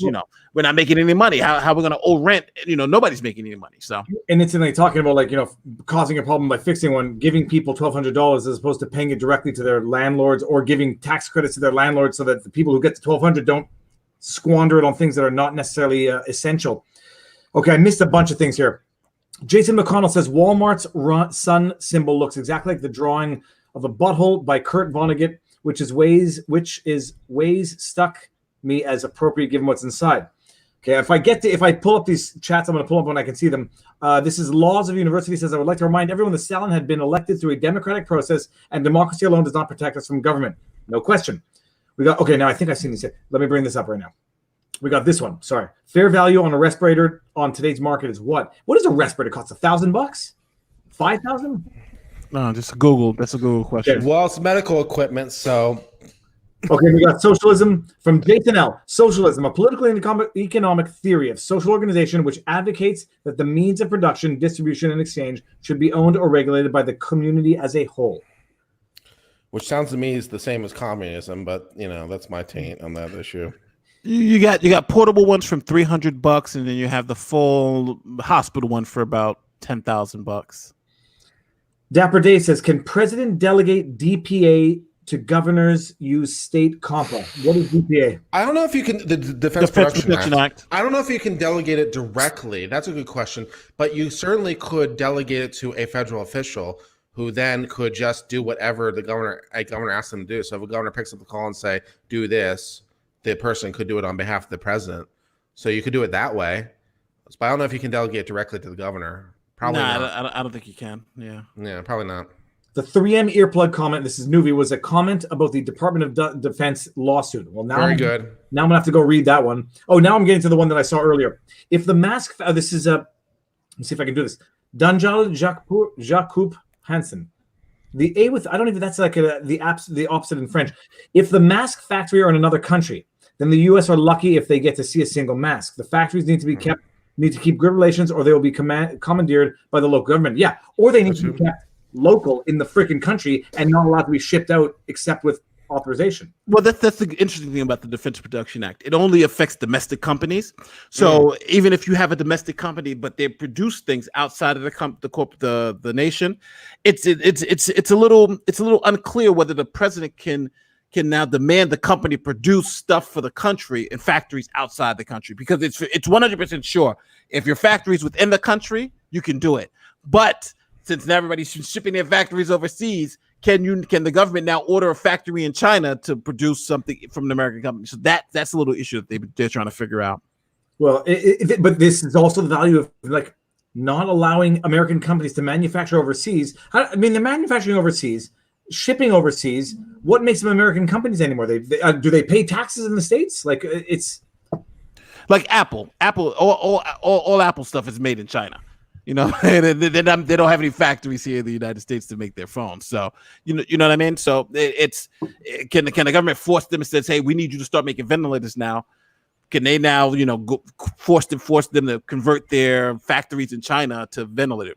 we're not making any money. How are we going to owe rent? Nobody's making any money. So, and it's like talking about causing a problem by fixing one, giving people $1,200 as opposed to paying it directly to their landlords, or giving tax credits to their landlords so that the people who get the $1,200 don't squander it on things that are not necessarily essential. Okay, I missed a bunch of things here. Jason McConnell says Walmart's sun symbol looks exactly like the drawing of a butthole by Kurt Vonnegut, which is ways stuck me as appropriate given what's inside. Okay, if I pull up these chats, I'm going to pull up when I can see them. This is Laws of University says, I would like to remind everyone that Stalin had been elected through a democratic process, and democracy alone does not protect us from government. No question. Now I think I've seen these. Let me bring this up right now. We got this one. Sorry. Fair value on a respirator on today's market is what? What does a respirator cost? $1,000? $5,000? No, just Google. That's a Google question. Okay. Well, it's medical equipment, so. Okay, we got socialism from Jason L. Socialism, a political and economic theory of social organization which advocates that the means of production, distribution, and exchange should be owned or regulated by the community as a whole. Which sounds to me is the same as communism, but that's my taint on that issue. You got portable ones from $300, and then you have the full hospital one for about $10,000. Dapper Day says, can president delegate DPA to governors use state COMPA? What is DPA? I don't know if you can, the Defense Production Act. I don't know if you can delegate it directly. That's a good question. But you certainly could delegate it to a federal official who then could just do whatever a governor asks them to do. So if a governor picks up the call and say, do this, the person could do it on behalf of the president. So you could do it that way. But I don't know if you can delegate directly to the governor. Probably not. I don't think you can. Yeah, probably not. The 3M earplug comment, this is Nuvi, was a comment about the Department of Defense lawsuit. Well, now Very good. Now I'm going to have to go read that one. Oh, now I'm getting to the one that I saw earlier. If the mask, this is let me see if I can do this. Danjal Jacques Hansen. the A with, I don't even, that's like the opposite in French. If the mask factory are in another country, then the U.S. are lucky if they get to see a single mask. The factories need to keep good relations, or they will be commandeered by the local government. Yeah, or they need to be kept local in the freaking country and not allowed to be shipped out except with authorization. Well, that's the interesting thing about the Defense Production Act. It only affects domestic companies. So even if you have a domestic company, but they produce things outside of the nation, it's a little unclear whether the president can now demand the company produce stuff for the country in factories outside the country, because it's 100% sure if your factory's within the country, you can do it. But since now everybody's shipping their factories overseas, can the government now order a factory in China to produce something from an American company? So that's a little issue that they're trying to figure out. Well, but this is also the value of like not allowing American companies to manufacture overseas. I mean, they're manufacturing overseas, shipping overseas. What makes them American companies anymore? Do they pay taxes in the States? Like it's like Apple. All Apple stuff is made in China. You know, they don't have any factories here in the United States to make their phones. So, you know what I mean? So can the government force them and says, hey, we need you to start making ventilators now? Can they now, force them to convert their factories in China to ventilator,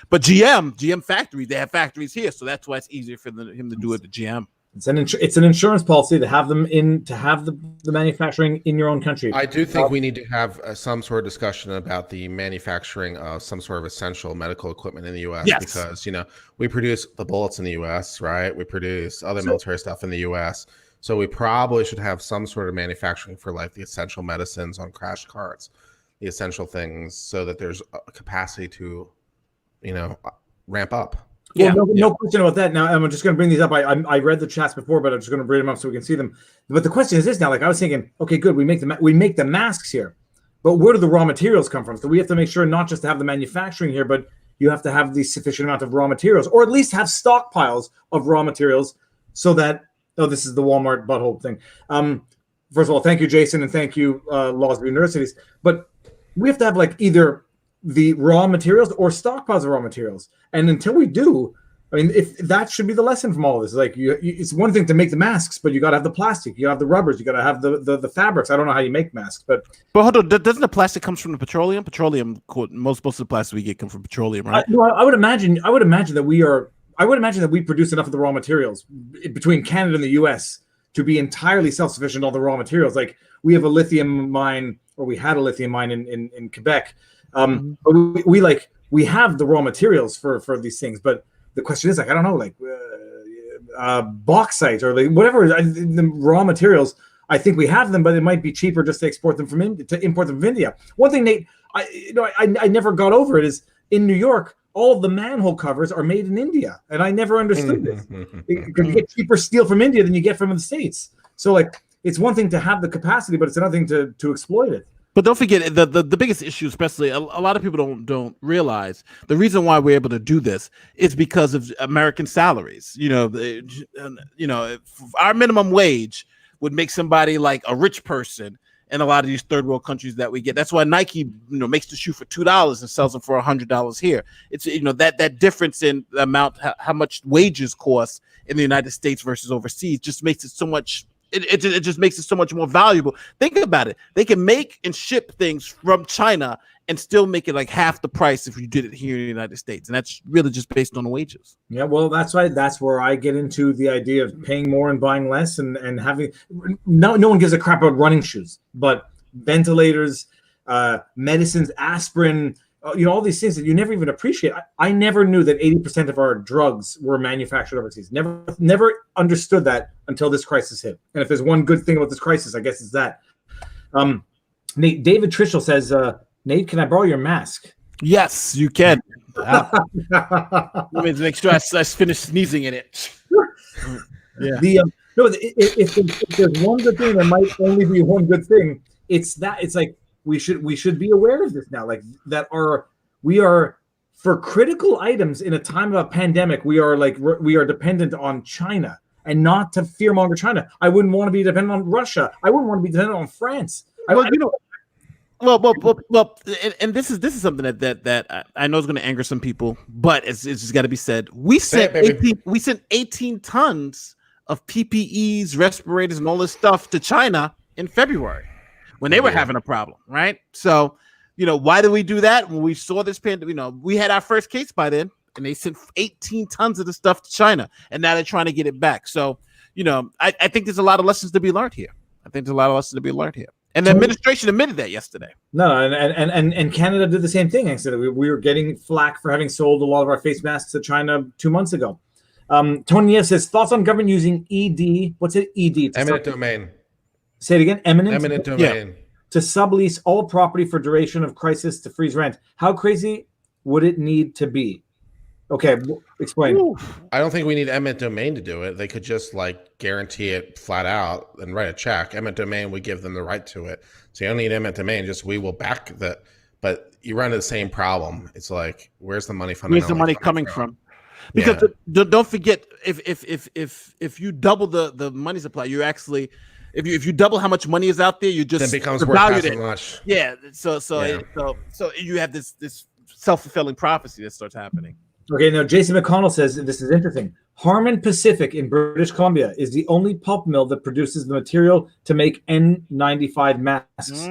But GM factories, they have factories here. So that's why it's easier for him to do it to GM. It's an insurance policy to have them the manufacturing in your own country. I do think we need to have some sort of discussion about the manufacturing of some sort of essential medical equipment in the U.S. Yes. Because we produce the bullets in the U.S., right? We produce other military stuff in the U.S. So we probably should have some sort of manufacturing for like the essential medicines on crash carts, the essential things, so that there's a capacity to, ramp up. Well, no question about that. Now, I'm just going to bring these up. I read the chats before, but I'm just going to bring them up so we can see them. But the question is this now. Like I was thinking, okay, good. We make the masks here, but where do the raw materials come from? So we have to make sure not just to have the manufacturing here, but you have to have the sufficient amount of raw materials, or at least have stockpiles of raw materials, so that this is the Walmart butthole thing. First of all, thank you, Jason, and thank you, Laws of Universities. But we have to have like either the raw materials or stockpiles of raw materials. And until we do, I mean, if that should be the lesson from all of this. Like, it's one thing to make the masks, but you got to have the plastic, you got to have the rubbers, you got to have the fabrics. I don't know how you make masks, but hold on, doesn't the plastic comes from the petroleum? Most of the plastic we get come from petroleum, right? I would imagine that we produce enough of the raw materials between Canada and the U.S. to be entirely self-sufficient on the raw materials. Like we have a lithium mine, or we had a lithium mine in Quebec. But we have the raw materials for these things, but the question is, like, I don't know, like bauxite or like whatever the raw materials. I think we have them, but it might be cheaper just to import them from India. One thing, Nate, I never got over it is in New York, all of the manhole covers are made in India, and I never understood this because you get cheaper steel from India than you get from the States. So like, it's one thing to have the capacity, but it's another thing to exploit it. But don't forget the biggest issue, especially a lot of people don't realize the reason why we're able to do this is because of American salaries. Our minimum wage would make somebody like a rich person in a lot of these third world countries that we get. That's why Nike, makes the shoe for $2 and sells them for $100 here. It's that difference in the amount how much wages cost in the United States versus overseas just makes it so much. It just makes it so much more valuable. Think about it. They can make and ship things from China and still make it like half the price if you did it here in the United States. And that's really just based on the wages. Yeah, well, that's right. That's where I get into the idea of paying more and buying less and having no one gives a crap about running shoes, but ventilators, medicines, aspirin, all these things that you never even appreciate. I never knew that 80% of our drugs were manufactured overseas. Never understood that until this crisis hit. And if there's one good thing about this crisis, I guess it's that. Nate, David Trishel says, Nate, can I borrow your mask? Yes, you can. Let me make sure I finish sneezing in it. Yeah. If there's one good thing, there might only be one good thing. It's that. It's like, we should be aware of this now, like that we are for critical items in a time of a pandemic. We are dependent on China, and not to fearmonger China. I wouldn't want to be dependent on Russia. I wouldn't want to be dependent on France. and this is something that I know is going to anger some people, but it's just got to be said. We sent 18 tons of PPEs, respirators, and all this stuff to China in February when they were having a problem, right? So, why did we do that? When we saw this pandemic, we had our first case by then, and they sent 18 tons of the stuff to China, and now they're trying to get it back. So, I think there's a lot of lessons to be learned here. And the administration admitted that yesterday. No, and Canada did the same thing. I said we were getting flack for having sold a lot of our face masks to China 2 months ago. Tony says, thoughts on government using ED. What's it? ED. Eminent domain. Say it again. Eminent domain. Yeah. To sublease all property for duration of crisis to freeze rent. How crazy would it need to be? Okay, explain. I don't think we need eminent domain to do it. They could just guarantee it flat out and write a check. Eminent domain would give them the right to it. So you don't need eminent domain. Just we will back that. But you run into the same problem. It's where's the money Where's the money coming from? Because don't forget, if you double the money supply, you actually, if you double how much money is out there, you just it becomes worth half as much. Yeah. So you have this self-fulfilling prophecy that starts happening. Okay, now Jason McConnell says, this is interesting. Harmon Pacific in British Columbia is the only pulp mill that produces the material to make N95 masks.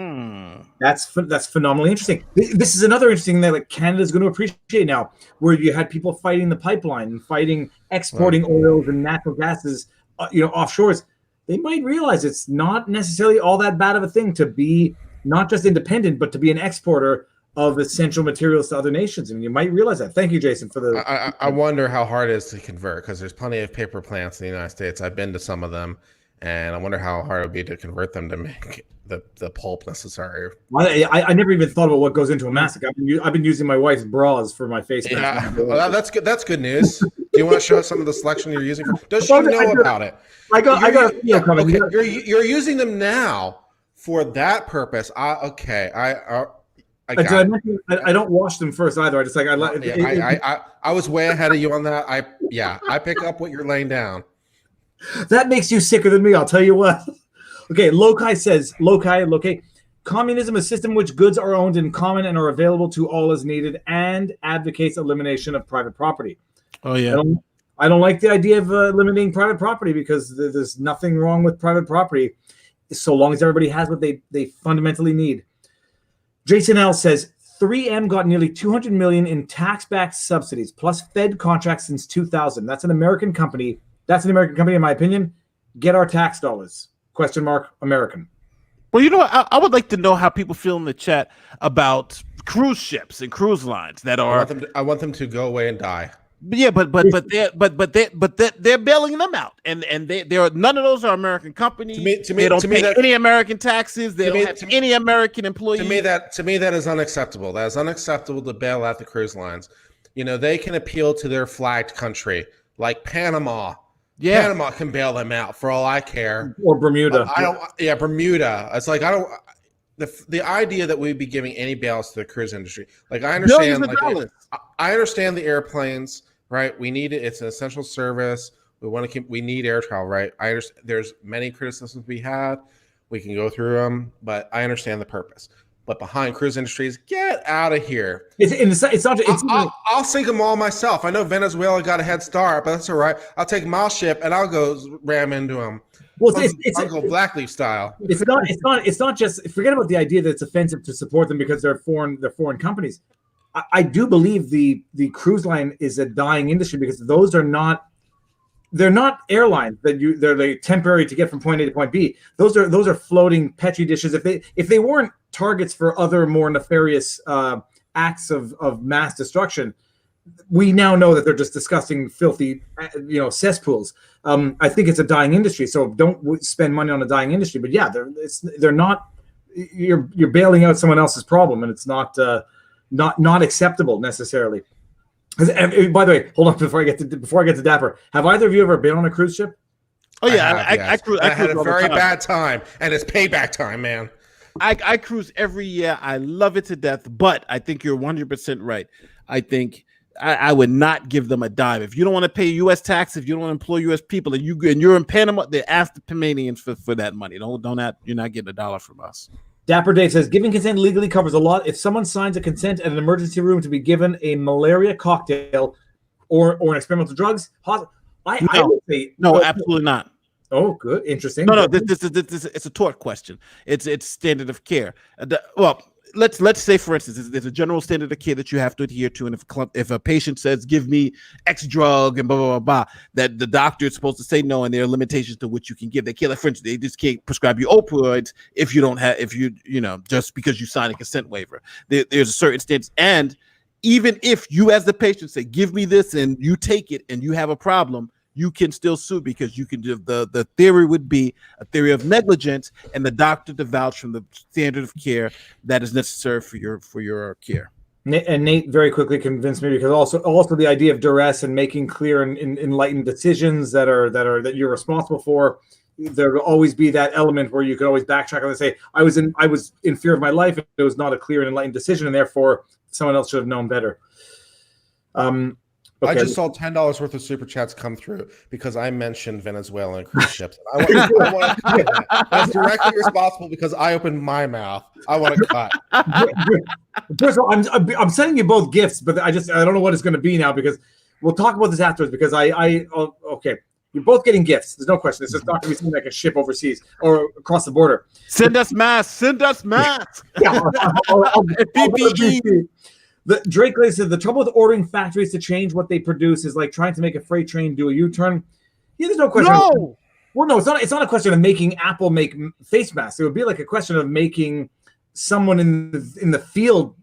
That's phenomenally interesting. This is another interesting thing that Canada's going to appreciate now, where you had people fighting the pipeline and fighting exporting oils and natural gases, offshores. They might realize it's not necessarily all that bad of a thing to be not just independent, but to be an exporter of essential materials to other nations. And you might realize that. Thank you, Jason, for the... I wonder how hard it is to convert, because there's plenty of paper plants in the United States. I've been to some of them, and I wonder how hard it would be to convert them to make the pulp necessary. I never even thought about what goes into a mask. I've been using my wife's bras for my face mask. Well, that's good. That's good news. Do you want to show us some of the selection you're using? Does she know about it? I got a feel coming. Okay. You're using them now for that purpose. I don't wash them first either. I just I was way ahead of you on that. I pick up what you're laying down. That makes you sicker than me, I'll tell you what. Okay, Lokai says, communism, a system in which goods are owned in common and are available to all as needed, and advocates elimination of private property. Oh yeah. I don't like the idea of eliminating private property, because there's nothing wrong with private property so long as everybody has what they fundamentally need. Jason L says 3M got nearly $200 million in tax-backed subsidies plus Fed contracts since 2000. That's an American company. In my opinion. Get our tax dollars. ? American. Well, I would like to know how people feel in the chat about cruise ships and cruise lines that are. I want them to go away and die. Yeah, but they're bailing them out, and they're none of those are American companies. They don't pay any American taxes. They don't have any American employees. To me, that is unacceptable. That is unacceptable to bail out the cruise lines. They can appeal to their flagged country, like Panama. Yeah, Panama can bail them out for all I care. Or Bermuda. Bermuda. It's I don't. The idea that we'd be giving any bailouts to the cruise industry, I understand. I understand the airplanes. Right, we need it. It's an essential service. We need air travel. Right, I understand. There's many criticisms we had. We can go through them, but I understand the purpose. But behind cruise industries, get out of here. I'll sink them all myself. I know Venezuela got a head start, but that's all right. I'll take my ship and I'll go ram into them. Well, I'll go Blackleaf style. It's not just, forget about the idea that it's offensive to support them because they're foreign companies. I do believe the cruise line is a dying industry, because those are not, they're not airlines that they're temporary to get from point A to point B. Those are floating petri dishes. If they weren't targets for other more nefarious acts of mass destruction, we now know that they're just disgusting, filthy, cesspools. I think it's a dying industry, so don't spend money on a dying industry. But yeah, they're not. You're bailing out someone else's problem, and it's not acceptable necessarily. By the way, hold on before I get to Dapper. Have either of you ever been on a cruise ship? Oh yeah, I had a very bad time, and it's payback time, man. I cruise every year. I love it to death, but I think you're 100% right. I think I would not give them a dime. If you don't want to pay U.S. tax, if you don't want to employ U.S. people, and you're in Panama, they ask the Panamanians for that money. You're not getting $1 from us. Dapper Dave says, giving consent legally covers a lot. If someone signs a consent at an emergency room to be given a malaria cocktail or an experimental drugs, I would say no, absolutely not. Oh, good, interesting. No, this is it's a tort question. It's standard of care. Well, let's say, for instance, there's a general standard of care that you have to adhere to, and if a patient says, "Give me X drug," and blah blah blah blah, that the doctor is supposed to say no, and there are limitations to what you can give. They can't, like, for instance, they just can't prescribe you opioids if you don't have, just because you sign a consent waiver. There's a certain stance, and even if you as the patient say, "Give me this," and you take it, and you have a problem, you can still sue, because you can do the theory would be a theory of negligence, and the doctor to vouch from the standard of care that is necessary for your care. And Nate very quickly convinced me, because also the idea of duress and making clear and enlightened decisions that you're responsible for. There will always be that element where you could always backtrack and say, I was in fear of my life. It was not a clear and enlightened decision, and therefore someone else should have known better. Okay. I just saw $10 worth of super chats come through because I mentioned Venezuela and cruise ships. I want to cut that. That's directly responsible because I opened my mouth. I want to cut. First of all, I'm sending you both gifts, but I don't know what it's going to be now, because we'll talk about this afterwards. Because okay, you're both getting gifts. There's no question. This is not going to be something like a ship overseas or across the border. Send us masks. Send us masks. Yeah, Drake said the trouble with ordering factories to change what they produce is like trying to make a freight train do a U-turn. Yeah, there's no question. No. Well, no, it's not a question of making Apple make face masks. It would be like a question of making someone in the field,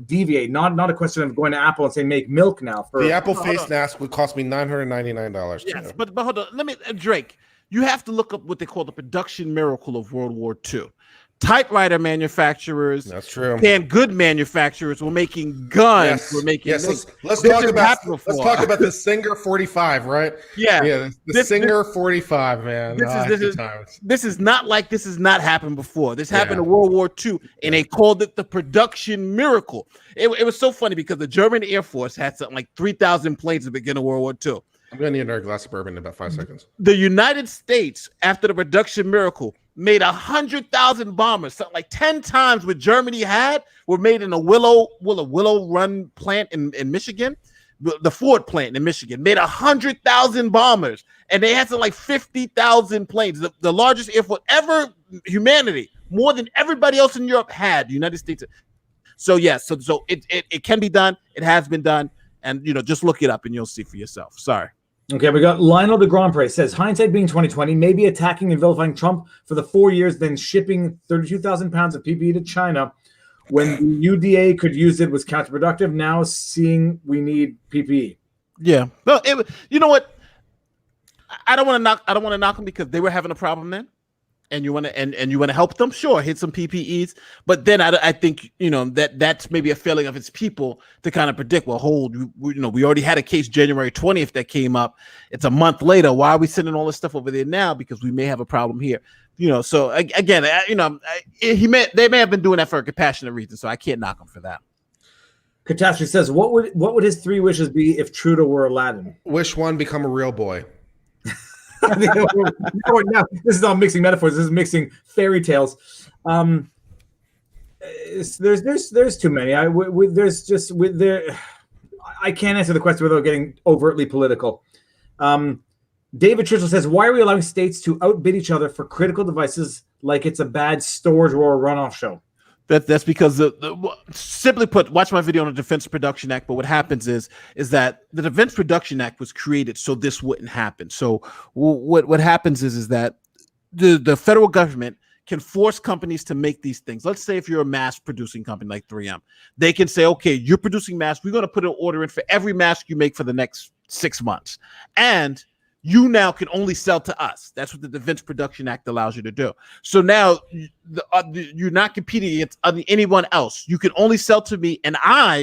deviate. Not a question of going to Apple and saying make milk now. The Apple face mask would cost me $999. Yes, but hold on. Drake, you have to look up what they call the production miracle of World War II. Typewriter manufacturers, that's true, and good manufacturers were making guns. Yes. We're making let's talk about the Singer 45, right? Yeah, the Singer 45, man. This is not happened before. This happened in World War II, and they called it the production miracle. It was so funny because the German Air Force had something like 3,000 planes at the beginning of World War II. I'm going to need another glass of bourbon in about 5 seconds. The United States, after the production miracle, made 100,000 bombers, something like 10 times what Germany had, were made in a Willow Run plant in Michigan. The Ford plant in Michigan made 100,000 bombers, and they had something like 50,000 planes. The largest air force ever, humanity, more than everybody else in Europe had. The United States. So yes, so it can be done. It has been done, and just look it up and you'll see for yourself. Sorry. Okay, we got Lionel de Grand Prix says, hindsight being 2020, maybe attacking and vilifying Trump for the 4 years, then shipping 32,000 pounds of PPE to China when the UDA could use it was counterproductive. Now seeing we need PPE. Yeah, well, you know what? I don't want to knock them because they were having a problem then, and you want to help them. Sure, hit some PPEs, but then I think that's maybe a failing of its people to kind of predict. Well, we already had a case January 20th that came up. It's a month later. Why are we sending all this stuff over there now? Because we may have a problem here. So again, they may have been doing that for a compassionate reason. So I can't knock them for that. Catastrophe says, what would his 3 wishes be if Trudeau were Aladdin? Wish 1, become a real boy. Now, this is all mixing metaphors. This is mixing fairy tales. There's too many. I can't answer the question without getting overtly political. David Churchill says, why are we allowing states to outbid each other for critical devices like it's a bad Storage War runoff show? That's because simply put, watch my video on the Defense Production Act. But what happens is that the Defense Production Act was created so this wouldn't happen. So what happens is that the federal government can force companies to make these things. Let's say if you're a mask producing company like 3M, they can say, okay, you're producing masks. We're going to put an order in for every mask you make for the next 6 months. And you now can only sell to us. That's what the Defense Production Act allows you to do. So now you're not competing against anyone else. You can only sell to me, and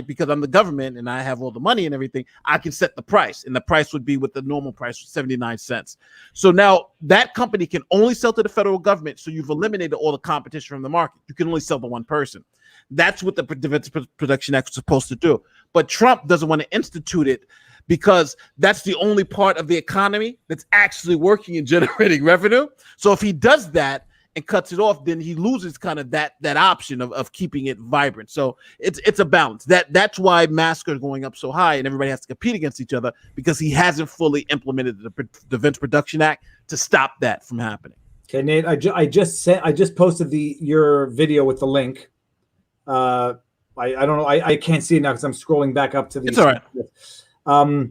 because I'm the government and I have all the money and everything, I can set the price, and the price would be what the normal price was, 79 cents. So now that company can only sell to the federal government. So you've eliminated all the competition from the market. You can only sell to one person. That's what the Defense Production Act was supposed to do. But Trump doesn't want to institute it, because that's the only part of the economy that's actually working and generating revenue. So if he does that, and cuts it off, then he loses kind of that option of keeping it vibrant. So it's a balance. That's why masks are going up so high, and everybody has to compete against each other because he hasn't fully implemented the Defense Production Act to stop that from happening. Okay, Nate, I just posted your video with the link. I don't know. I can't see it now because I'm scrolling back up to the. It's all right.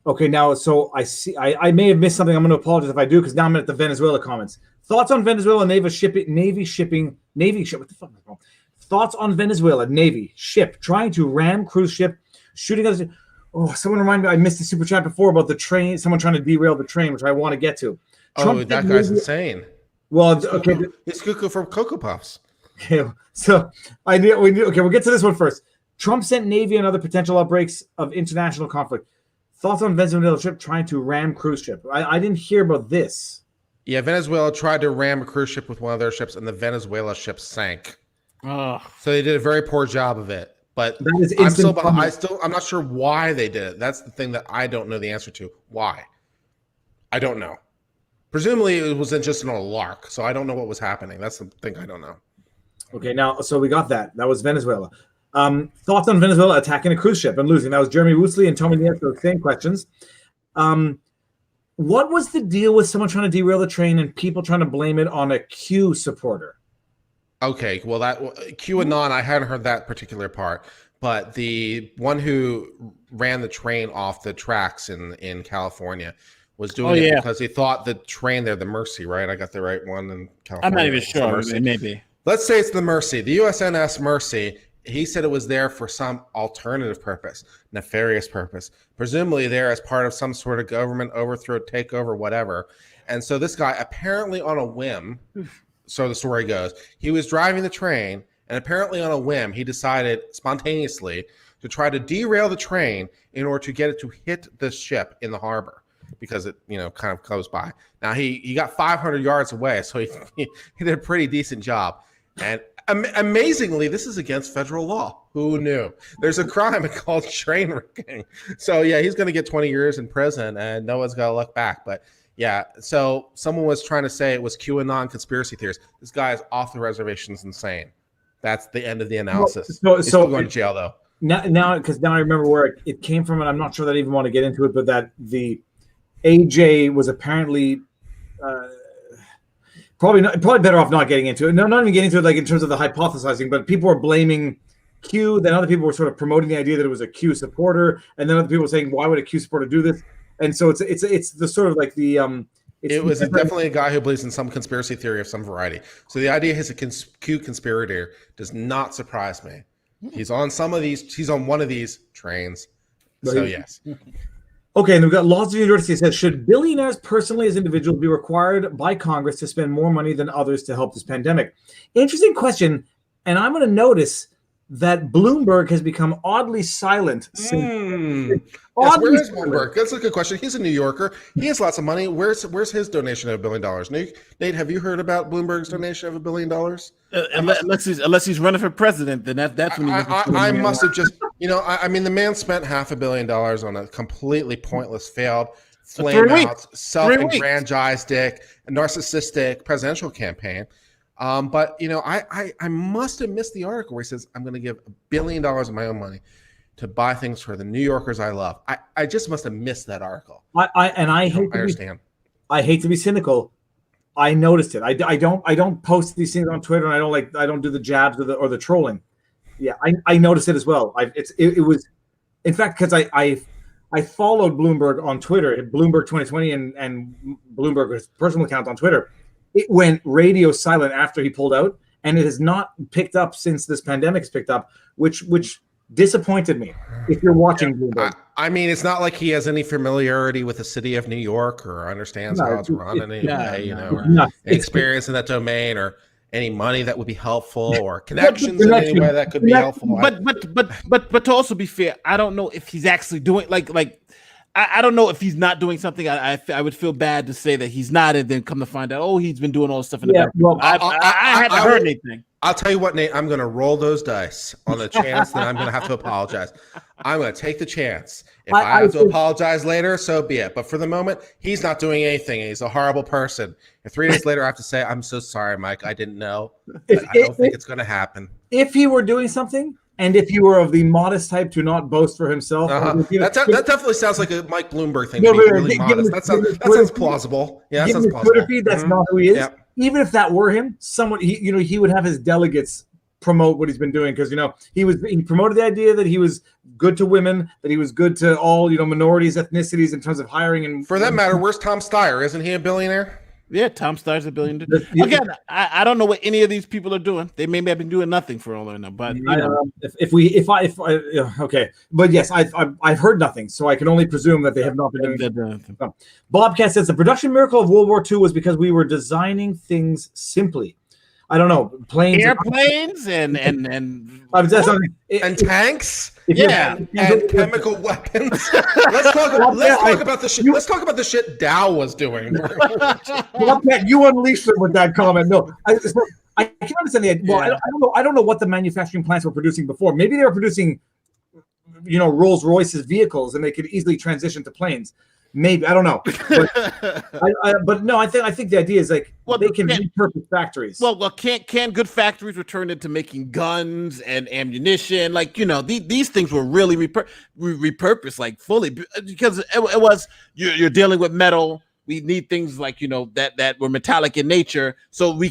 Okay, now so I see. I may have missed something. I'm going to apologize if I do because now I'm at the Venezuela comments. Thoughts on Venezuela Navy shipping. What the fuck is wrong? Thoughts on Venezuela Navy ship trying to ram cruise ship, shooting others. Oh, someone remind me. I missed the super chat before about the train. Someone trying to derail the train, which I want to get to. Trump that guy's insane. Well, okay. He's cuckoo from Cocoa Puffs. Okay, so we'll get to this one first. Trump sent Navy on other potential outbreaks of international conflict. Thoughts on Venezuela ship trying to ram cruise ship? I didn't hear about this. Yeah, Venezuela tried to ram a cruise ship with one of their ships, and the Venezuela ship sank. So they did a very poor job of it. But I'm not sure why they did it. That's the thing that I don't know the answer to. Why? I don't know. Presumably it was just a lark, so I don't know what was happening. That's the thing I don't know. Okay, now so we got that. That was Venezuela. Thoughts on Venezuela attacking a cruise ship and losing? That was Jeremy Woosley and Tommy Nieto. Same questions. What was the deal with someone trying to derail the train and people trying to blame it on a Q supporter? Okay, well, QAnon, I hadn't heard that particular part, but the one who ran the train off the tracks in California was doing it because he thought the train there, the Mercy, right? I got the right one in California. I'm not even sure. Maybe. Let's say it's the Mercy, the USNS Mercy. He said it was there for some alternative purpose, nefarious purpose, presumably there as part of some sort of government overthrow, takeover, whatever. And so this guy, apparently on a whim, so the story goes, he was driving the train, and apparently on a whim, he decided spontaneously to try to derail the train in order to get it to hit the ship in the harbor because it, kind of goes by. Now, he got 500 yards away, so he did a pretty decent job. And amazingly, this is against federal law. Who knew? There's a crime called train wrecking. So yeah, he's going to get 20 years in prison, and no one's going to look back. But yeah, so someone was trying to say it was QAnon conspiracy theories. This guy is off the reservation, is insane. That's the end of the analysis. He's still going to jail though. Now, because now I remember where it came from, and I'm not sure that I even want to get into it, but that the AJ was apparently. Probably better off not getting into it. No, not even getting into it like in terms of the hypothesizing, but people were blaming Q. Then other people were sort of promoting the idea that it was a Q supporter, and then other people were saying, "Why would a Q supporter do this?" And so it's the sort of like the it was definitely a guy who believes in some conspiracy theory of some variety. So the idea he's a Q conspirator does not surprise me. He's on one of these trains. So yes. Okay, and we've got Laws of University says, should billionaires personally as individuals be required by Congress to spend more money than others to help this pandemic? Interesting question, and I'm going to notice that Bloomberg has become oddly silent. Where is Bloomberg? That's a good question. He's a New Yorker. He has lots of money. Where's his donation of $1 billion? Nate, have you heard about Bloomberg's donation of $1 billion? Unless he's running for president, then that's when I must have just, I mean, the man spent $500 million on a completely pointless, failed, flame-out, self-aggrandized, narcissistic presidential campaign. But I must have missed the article where he says, I'm going to give $1 billion of my own money to buy things for the New Yorkers I love. I just must have missed that article. I understand. I hate to be cynical. I noticed it. I don't post these things on Twitter, and I don't do the jabs or the trolling. Yeah, I noticed it as well. It was, in fact, because I followed Bloomberg on Twitter, Bloomberg 2020, and Bloomberg's personal account on Twitter. It went radio silent after he pulled out, and it has not picked up since this pandemic has picked up, which disappointed me. If you're watching Bloomberg, I mean, it's not like he has any familiarity with the city of New York or understands how it's run in any way, or experience in that domain, or any money that would be helpful, or connections in any way that could be helpful. But to also be fair, I don't know if he's actually doing like I don't know if he's not doing something. I would feel bad to say that he's not, and then come to find out, oh, he's been doing all this stuff in the back. Well, I haven't heard anything. I'll tell you what, Nate. I'm going to roll those dice on the chance that I'm going to have to apologize. I'm going to take the chance. If I have to apologize later, so be it. But for the moment, he's not doing anything. He's a horrible person. And 3 days later, I have to say, I'm so sorry, Mike. I didn't know. I don't think it's going to happen. If he were doing something, and if you were of the modest type to not boast for himself, that definitely sounds like a Mike Bloomberg thing. To be really modest. That sounds plausible. Yeah, that sounds plausible. Twitter feed, that's not who he is. Yeah. Even if that were him, he would have his delegates promote what he's been doing, because he promoted the idea that he was good to women, that he was good to all minorities, ethnicities in terms of hiring. And for that matter, where's Tom Steyer? Isn't he a billionaire? Yeah, Tom Steyer's a billionaire. Again, I don't know what any of these people are doing. They may have been doing nothing for all I know. But okay, but yes, I've heard nothing, so I can only presume that they have not been doing anything. Bobcat says the production miracle of World War II was because we were designing things simply. I don't know, airplanes and tanks, and chemical weapons. Let's talk about the shit. Let's talk about the shit Dow was doing. You unleashed them with that comment. No, I can understand the idea. Well, I don't know what the manufacturing plants were producing before. Maybe they were producing, Rolls Royce's vehicles, and they could easily transition to planes. Maybe, I don't know, but no, I think the idea is they can repurpose factories. Well, can good factories were turned into making guns and ammunition? These things were really repurposed, fully, because it was you're dealing with metal. We need things that were metallic in nature, so we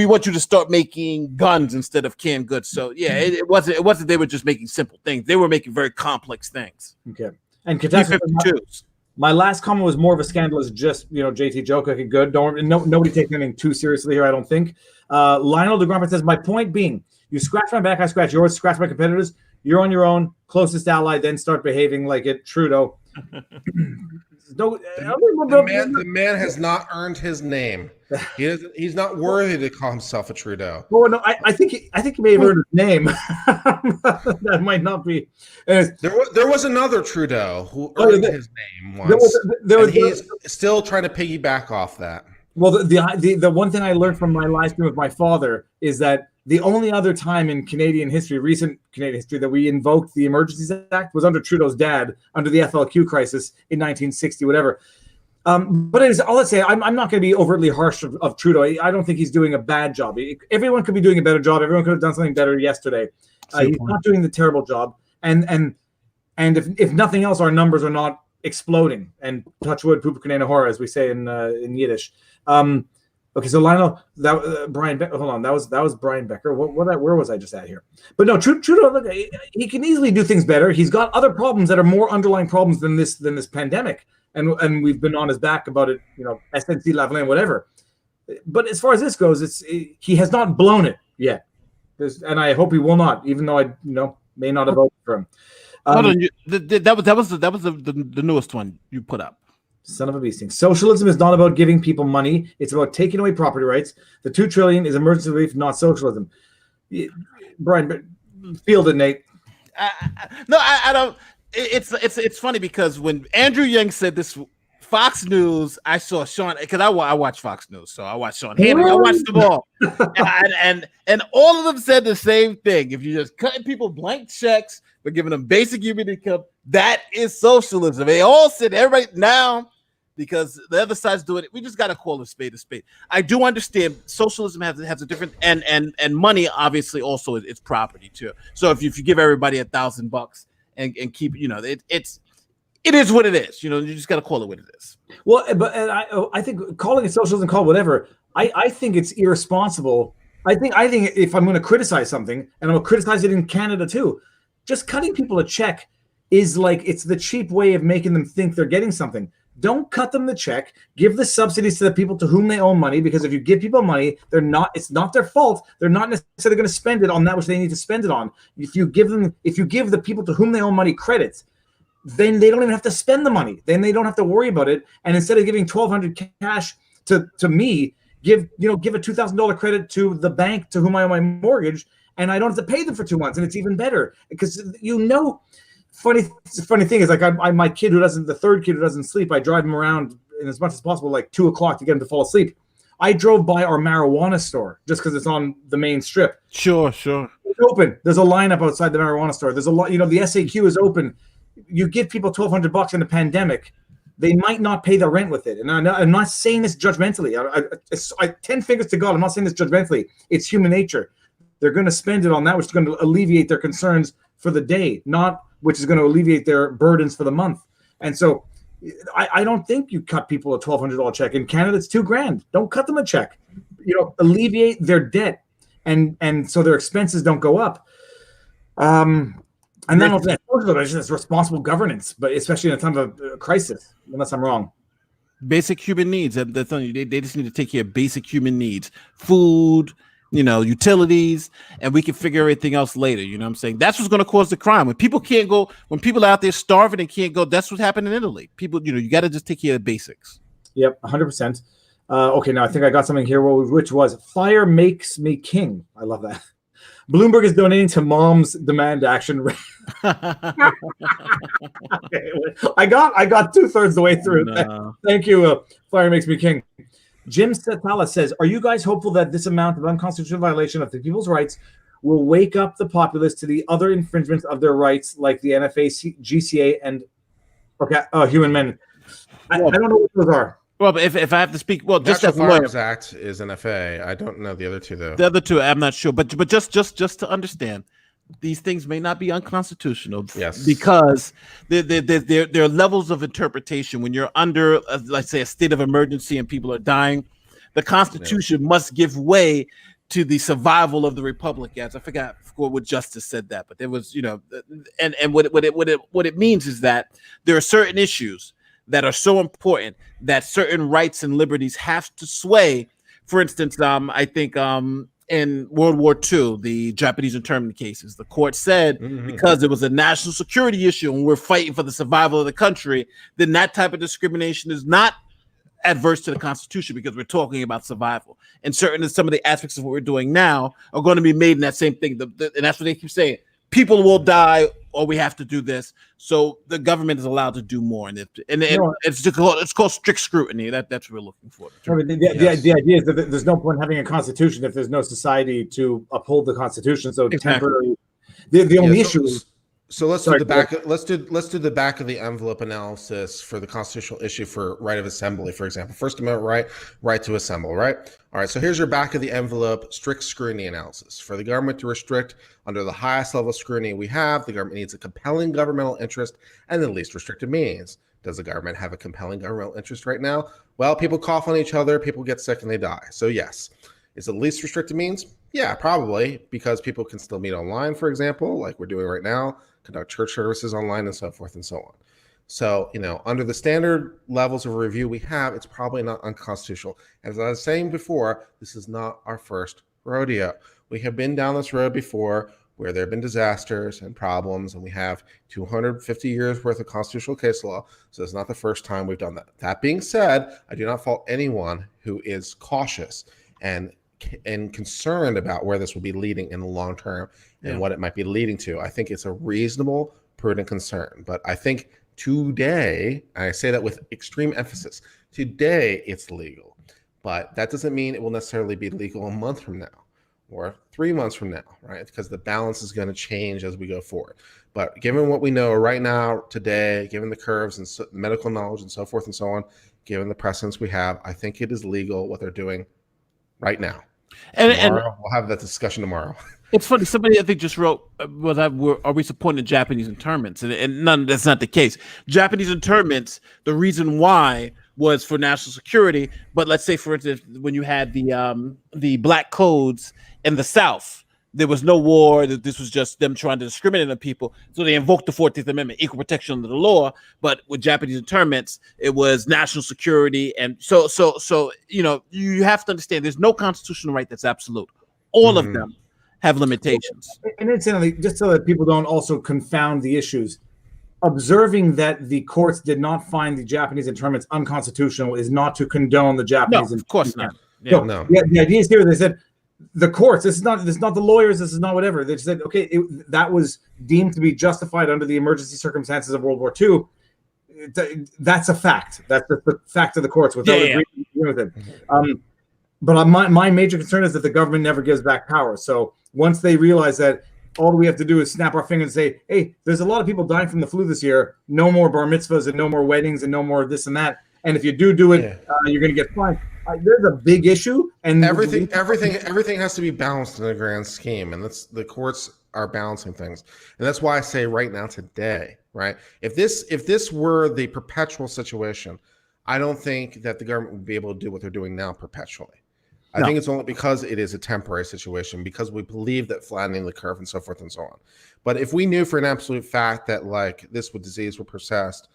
want you to start making guns instead of canned goods. So yeah, it wasn't they were just making simple things. They were making very complex things. Okay, and my last comment was more of a scandalous, just JT joke. Okay, good. Nobody takes anything too seriously here, I don't think. Lionel DeGrompa says, my point being, you scratch my back, I scratch yours. Scratch my competitors. You're on your own, closest ally. Then start behaving like it. Trudeau. The man has not earned his name. He's not worthy to call himself a Trudeau. Oh no, I think he may have earned his name. That might not be. There was another Trudeau who earned his name once. He's still trying to piggyback off that. Well, the one thing I learned from my live stream with my father is that the only other time in recent Canadian history, that we invoked the Emergencies Act was under Trudeau's dad, under the FLQ crisis in 1960, whatever. But let's say I'm not going to be overtly harsh of Trudeau. I don't think he's doing a bad job. Everyone could be doing a better job. Everyone could have done something better yesterday. He's not doing the terrible job. And if nothing else, our numbers are not exploding. And touch wood, pupu kanena hora, as we say in Yiddish. Okay, so Lionel, Brian, hold on, that was Brian Becker. Where was I just at here? But no, Trudeau, look, he can easily do things better. He's got other problems that are more underlying problems than this pandemic, and we've been on his back about it, SNC Lavalin, whatever. But as far as this goes, he has not blown it yet, and I hope he will not, even though I may not have voted for him. Hold on, that was the newest one you put up. Son of a bee sting. Socialism is not about giving people money. It's about taking away property rights. The $2 trillion is emergency relief, not socialism. Brian, field it, Nate. I don't. It's funny because when Andrew Yang said this, Fox News, I saw Sean, because I watch Fox News, so I watch Sean Hannity. I watched them all, and all of them said the same thing. If you're just cutting people blank checks but giving them basic human income, that is socialism. They all said, everybody now, because the other side's doing it. We just got to call a spade a spade. I do understand socialism has a different, and money obviously also is property too. So if you give everybody $1,000 and keep, it is what it is. You just got to call it what it is. Well, but I think calling it socialism, call it whatever. I think it's irresponsible. I think if I'm going to criticize something, and I'm going to criticize it in Canada too, just cutting people a check is it's the cheap way of making them think they're getting something. Don't cut them the check. Give the subsidies to the people to whom they owe money, because if you give people money, it's not their fault. They're not necessarily going to spend it on that which they need to spend it on. If you give the people to whom they owe money credit, then they don't even have to spend the money. Then they don't have to worry about it. And instead of giving $1,200 cash to me, give a $2,000 credit to the bank to whom I owe my mortgage, and I don't have to pay them for 2 months. And it's even better because funny thing is, like, my kid the third kid who doesn't sleep, I drive him around in as much as possible, like 2 o'clock to get him to fall asleep. I drove by our marijuana store just because it's on the main strip. Sure. It's open. There's a lineup outside the marijuana store. There's a lot, the SAQ is open. You give people $1,200 in a pandemic, they might not pay the rent with it. And I'm not saying this judgmentally. I 10 fingers to God, I'm not saying this judgmentally. It's human nature. They're going to spend it on that which is going to alleviate their concerns for the day, not which is going to alleviate their burdens for the month. And so I don't think you cut people a $1,200 check. In Canada, it's $2,000. Don't cut them a check. Alleviate their debt, and so their expenses don't go up. And then it's responsible governance, but especially in a time of crisis, unless I'm wrong. Basic human needs. That's they just need to take care of basic human needs, food, utilities, and we can figure everything else later. You know what I'm saying? That's what's going to cause the crime. When people are out there starving and can't go, that's what happened in Italy. People, you got to just take care of the basics. Yep, 100%. Okay, now I think I got something here, which was fire makes me king. I love that. Bloomberg is donating to Mom's Demand Action. Okay, I got 2/3 the way through. No. Thank you. Fire makes me king. Jim Satala says, are you guys hopeful that this amount of unconstitutional violation of the people's rights will wake up the populace to the other infringements of their rights, like the NFA, GCA, and human men? I don't know what those are. Well, but if I have to speak, just National Firearms Act is NFA. I don't know the other two though. The other two, I'm not sure, but just to understand, these things may not be unconstitutional. Yes, because there are levels of interpretation when you're under, let's say, a state of emergency and people are dying. The Constitution must give way to the survival of the republic. As I forgot what Justice said that, but there was, and what it means is that there are certain issues that are so important that certain rights and liberties have to sway. For instance, I think in World War II, the Japanese internment cases, the court said because it was a national security issue and we're fighting for the survival of the country, then that type of discrimination is not adverse to the Constitution because we're talking about survival. And some of the aspects of what we're doing now are going to be made in that same thing. And that's what they keep saying. People will die or we have to do this. So the government is allowed to do more. And it's called strict scrutiny. That's what we're looking for. The idea is that there's no point in having a constitution if there's no society to uphold the Constitution. So temporary. The only issue is. So let's do the back. Let's do the back of the envelope analysis for the constitutional issue for right of assembly, for example. First Amendment right to assemble, right? All right. So here's your back of the envelope strict scrutiny analysis. For the government to restrict under the highest level of scrutiny we have, the government needs a compelling governmental interest and the least restrictive means. Does the government have a compelling governmental interest right now? Well, people cough on each other, people get sick, and they die. So yes. Is it the least restrictive means? Yeah, probably, because people can still meet online, for example, like we're doing right now, conduct church services online and so forth and so on. So, under the standard levels of review we have, it's probably not unconstitutional. As I was saying before, this is not our first rodeo. We have been down this road before where there have been disasters and problems, and we have 250 years worth of constitutional case law. So it's not the first time we've done that. That being said, I do not fault anyone who is cautious and concerned about where this will be leading in the long term and what it might be leading to. I think it's a reasonable, prudent concern. But I think today, and I say that with extreme emphasis, today it's legal. But that doesn't mean it will necessarily be legal a month from now or 3 months from now, right? Because the balance is going to change as we go forward. But given what we know right now, today, given the curves and medical knowledge and so forth and so on, given the precedents we have, I think it is legal what they're doing right now. And we'll have that discussion tomorrow. It's funny. Somebody I think just wrote, "Are we supporting Japanese internments?" And none. That's not the case. Japanese internments. The reason why was for national security. But let's say, for instance, when you had the black codes in the South, there was no war. This was just them trying to discriminate on people. So they invoked the 14th Amendment, equal protection under the law. But with Japanese internments, it was national security. And so you have to understand there's no constitutional right that's absolute. All of them have limitations. And incidentally, just so that people don't also confound the issues, observing that the courts did not find the Japanese internments unconstitutional is not to condone the Japanese. No, of course not. Yeah, no. The idea is here, they said, the courts. This is not the lawyers. This is not whatever. They just said, okay, that was deemed to be justified under the emergency circumstances of World War II. That's a fact. That's the fact of the courts without agreeing with it. But my major concern is that the government never gives back power. So once they realize that all we have to do is snap our fingers and say, hey, there's a lot of people dying from the flu this year. No more bar mitzvahs and no more weddings and no more this and that. And if you do it, you're going to get fined. There's a big issue, and everything has to be balanced in the grand scheme, and that's the courts are balancing things, and that's why I say right now today, right? If this were the perpetual situation, I don't think that the government would be able to do what they're doing now perpetually. I think it's only because it is a temporary situation, because we believe that flattening the curve and so forth and so on. But if we knew for an absolute fact that like this disease would persist,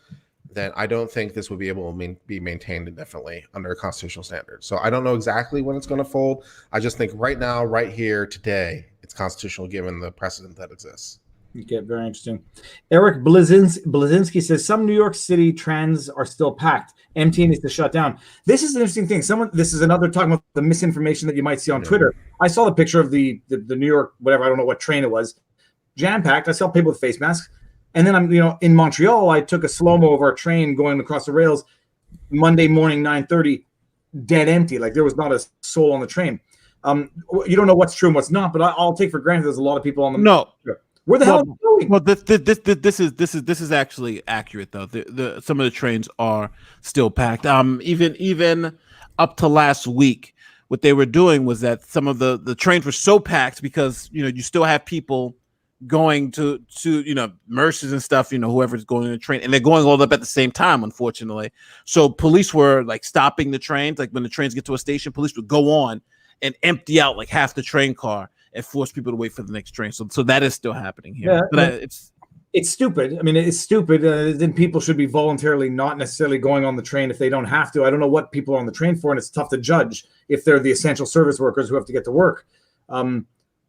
then I don't think this would be able to be maintained indefinitely under a constitutional standard. So I don't know exactly when it's going to fold. I just think right now, right here, today, it's constitutional given the precedent that exists. Okay, very interesting. Eric Blazinski says some New York City trans are still packed. MTA needs to shut down. This is an interesting thing. This is another talking about the misinformation that you might see on Twitter. I saw the picture of the New York, whatever, I don't know what train it was, jam-packed. I saw people with face masks. And then I'm, in Montreal, I took a slow-mo of our train going across the rails Monday morning, 9:30, dead empty. Like there was not a soul on the train. You don't know what's true and what's not, but I'll take for granted there's a lot of people on the. No. Where the hell are you going? Well, this is actually accurate though. Some of the trains are still packed. Even up to last week, what they were doing was that some of the trains were so packed because you still have people going to nurses and stuff, whoever's going in the train, and they're going all up at the same time, unfortunately. So police were like stopping the trains. Like when the trains get to a station, police would go on and empty out like half the train car and force people to wait for the next train. So that is still happening here. Yeah, but it's stupid. I mean, it's stupid. Then people should be voluntarily not necessarily going on the train if they don't have to. I don't know what people are on the train for, and it's tough to judge if they're the essential service workers who have to get to work.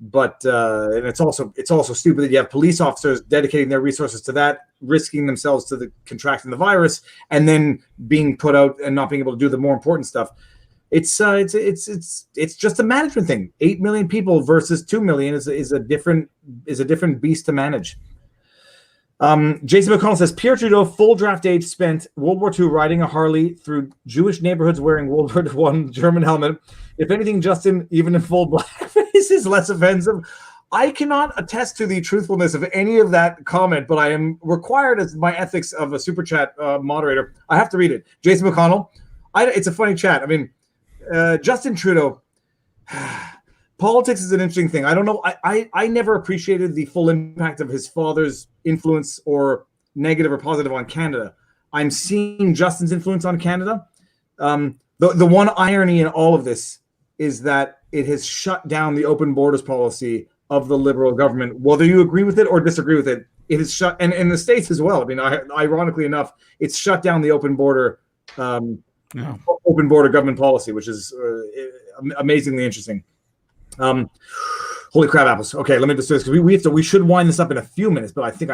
But and it's also stupid that you have police officers dedicating their resources to that, risking themselves to the contracting the virus, and then being put out and not being able to do the more important stuff. It's just a management thing. 8 million people versus 2 million is a different beast to manage. Jason McConnell says Pierre Trudeau, full draft age, spent World War II riding a Harley through Jewish neighborhoods wearing World War I German helmet. If anything, Justin, even in full blackface, is less offensive. I cannot attest to the truthfulness of any of that comment, but I am required as my ethics of a super chat moderator. I have to read it. Jason McConnell, it's a funny chat. I mean, Justin Trudeau. Politics is an interesting thing. I don't know. I never appreciated the full impact of his father's influence, or negative or positive, on Canada. I'm seeing Justin's influence on Canada. The one irony in all of this is that it has shut down the open borders policy of the Liberal government. Whether you agree with it or disagree with it, it is shut, and in the States as well. I mean, ironically enough, it's shut down the open border government policy, which is amazingly interesting. Holy crab apples. Okay, let me just do this because we should wind this up in a few minutes, but I think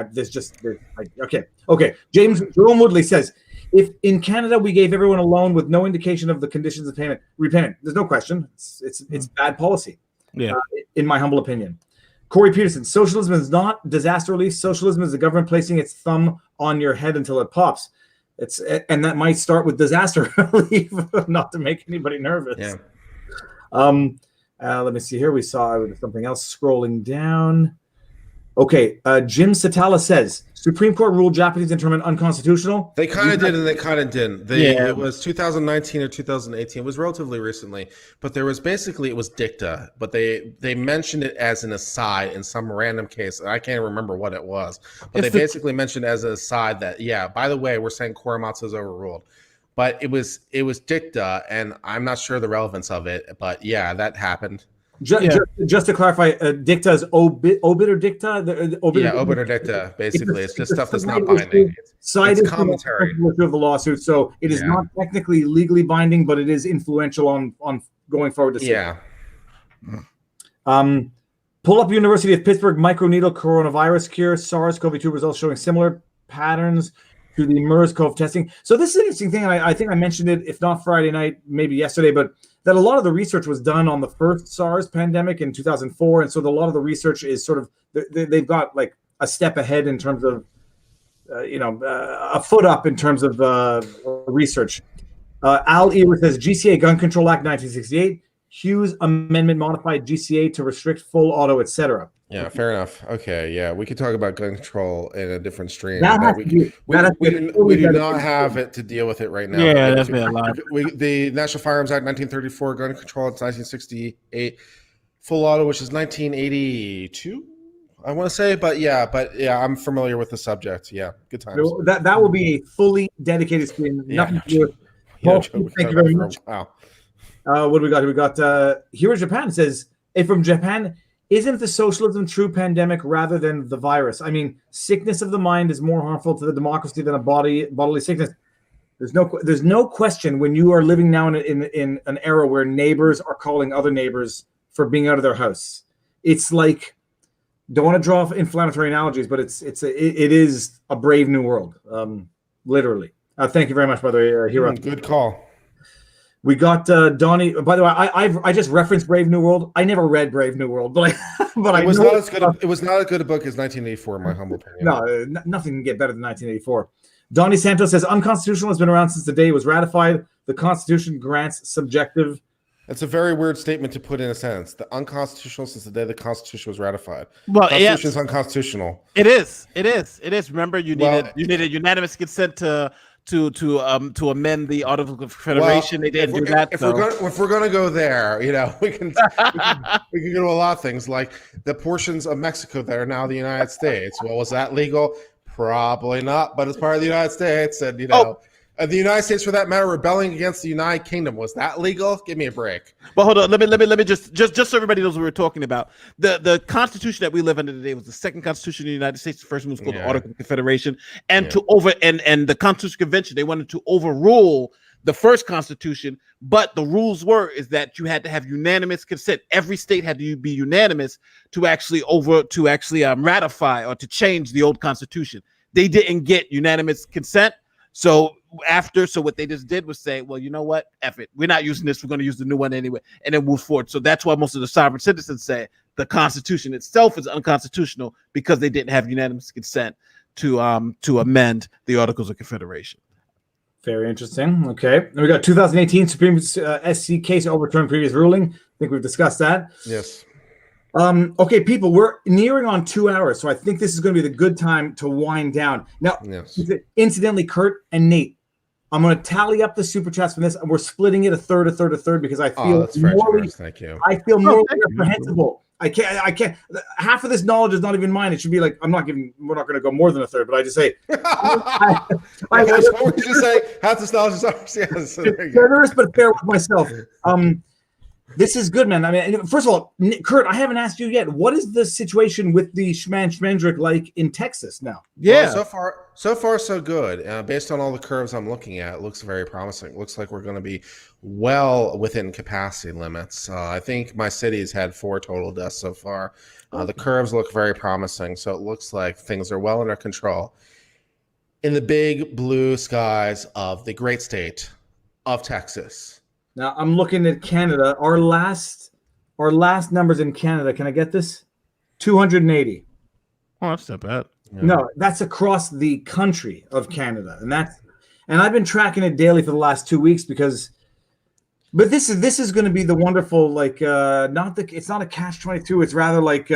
okay. Jerome Woodley says, if in Canada we gave everyone a loan with no indication of the conditions of repayment, there's no question. It's bad policy. Yeah. In my humble opinion. Corey Peterson, socialism is not disaster relief. Socialism is the government placing its thumb on your head until it pops. And that might start with disaster relief, not to make anybody nervous. Yeah. Let me see here. We saw something else scrolling down. Okay. Jim Satala says Supreme Court ruled Japanese internment unconstitutional. They kind of did and they kind of didn't. It was 2019 or 2018. It was relatively recently, but it was dicta, but they mentioned it as an aside in some random case. I can't remember what it was, but they basically mentioned as an aside that, by the way, we're saying Korematsu is overruled. But it was dicta, and I'm not sure the relevance of it. But that happened. Just to clarify, dicta is obit or dicta? Obit or dicta. Basically, it's just stuff that's not binding. It's commentary of the lawsuit, so it is not technically legally binding, but it is influential on going forward. Pull up University of Pittsburgh microneedle coronavirus cure, SARS-CoV-2 results showing similar patterns. to the MERS-CoV testing. So this is an interesting thing, and I think I mentioned it, if not Friday night, maybe yesterday, but that a lot of the research was done on the first SARS pandemic in 2004, and so a lot of the research is sort of, they've got like a step ahead in terms of, a foot up in terms of research. Al Ewer says, GCA Gun Control Act 1968, Hughes Amendment modified GCA to restrict full auto, etc. Yeah, fair enough. Okay, yeah, we could talk about gun control in a different stream. We do not have it to deal with it right now. Yeah, that's been a lot. The National Firearms Act 1934, gun control, it's 1968, full auto, which is 1982. I want to say, but yeah, I'm familiar with the subject. Yeah, good times. That will be a fully dedicated stream. Nothing to do with. Thank you very much. Wow. What do we got? We got here in Japan says, from Japan, isn't the socialism true pandemic rather than the virus? I mean, sickness of the mind is more harmful to the democracy than a bodily sickness. There's no question when you are living now in an era where neighbors are calling other neighbors for being out of their house. It's like, don't want to draw inflammatory analogies, but it is a brave new world, literally. Thank you very much, by the way, Hero. Good call. We got Donnie. By the way, I just referenced Brave New World. I never read Brave New World, but it was not as good. It was not as good a book as 1984, in my humble opinion. No, nothing can get better than 1984. Donnie Santos says unconstitutional has been around since the day it was ratified. The Constitution grants subjective. That's a very weird statement to put in a sentence. The unconstitutional since the day the Constitution was ratified. Well, the Constitution is unconstitutional. It is. Remember, you needed unanimous consent to amend the Articles of Confederation. They didn't do that. If we're gonna go there, we can go to a lot of things, like the portions of Mexico that are now the United States. Well, was that legal? Probably not, but it's part of the United States, and the United States, for that matter, rebelling against the United Kingdom. Was that legal? Give me a break. Well, hold on. Let me just so everybody knows what we're talking about. The Constitution that we live under today was the second Constitution of the United States. The first one was called the Articles of Confederation, and the Constitutional Convention, they wanted to overrule the first Constitution, but the rules is that you had to have unanimous consent. Every state had to be unanimous to actually ratify or to change the old Constitution. They didn't get unanimous consent. So what they just did was say, well, you know what? F it. We're not using this. We're going to use the new one anyway, and then move forward. So that's why most of the sovereign citizens say the Constitution itself is unconstitutional, because they didn't have unanimous consent to amend the Articles of Confederation. Very interesting. Okay. And we got 2018 Supreme SC case overturned previous ruling. I think we've discussed that. Yes. Okay, people, we're nearing on 2 hours, so I think this is going to be the good time to wind down. Now, Incidentally, Kurt and Nate, I'm going to tally up the super chats from this, and we're splitting it a third, because I feel Thank you. I feel more reprehensible. I can't. Half of this knowledge is not even mine. It should be like, we're not going to go more than a third, but I just say. What would you just say? Half this knowledge is ours. Yes. Generous, but fair with myself. This is good, man. I mean, first of all, Kurt, I haven't asked you yet. What is the situation with the Schmandrick like in Texas now? Yeah. Well, so far, so good. Based on all the curves I'm looking at, it looks very promising. It looks like we're going to be well within capacity limits. I think my city's had 4 total deaths so far. The curves look very promising. So it looks like things are well under control in the big blue skies of the great state of Texas. Now I'm looking at Canada. Our last numbers in Canada. Can I get this? 280. Oh, that's not bad. Yeah. No, that's across the country of Canada, and I've been tracking it daily for the last 2 weeks but this is going to be the wonderful, like, it's not a catch-22. It's rather like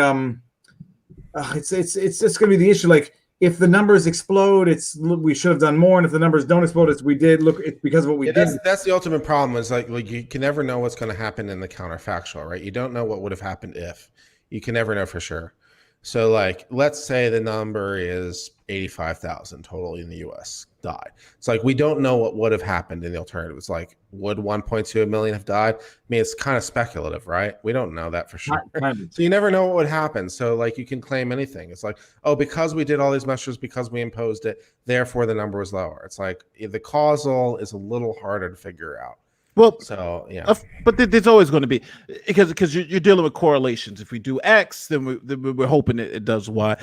it's just going to be the issue. Like, if the numbers explode, we should have done more, and if the numbers don't explode, it's because of what we did. That's the ultimate problem. Is like you can never know what's going to happen in the counterfactual, right? You don't know what would have happened if. You can never know for sure. So, like, let's say the number is 85,000 total in the U.S. died. It's like we don't know what would have happened in the alternative. It's like, would 1.2 million have died? I mean, it's kind of speculative, right? We don't know that for sure. So you never know what would happen. So, like, you can claim anything. It's like, oh, because we did all these measures, because we imposed it, therefore the number was lower. It's like the causal is a little harder to figure out. Well, So yeah, but there's always going to be, because you're dealing with correlations. If we do X, then we're hoping it does Y.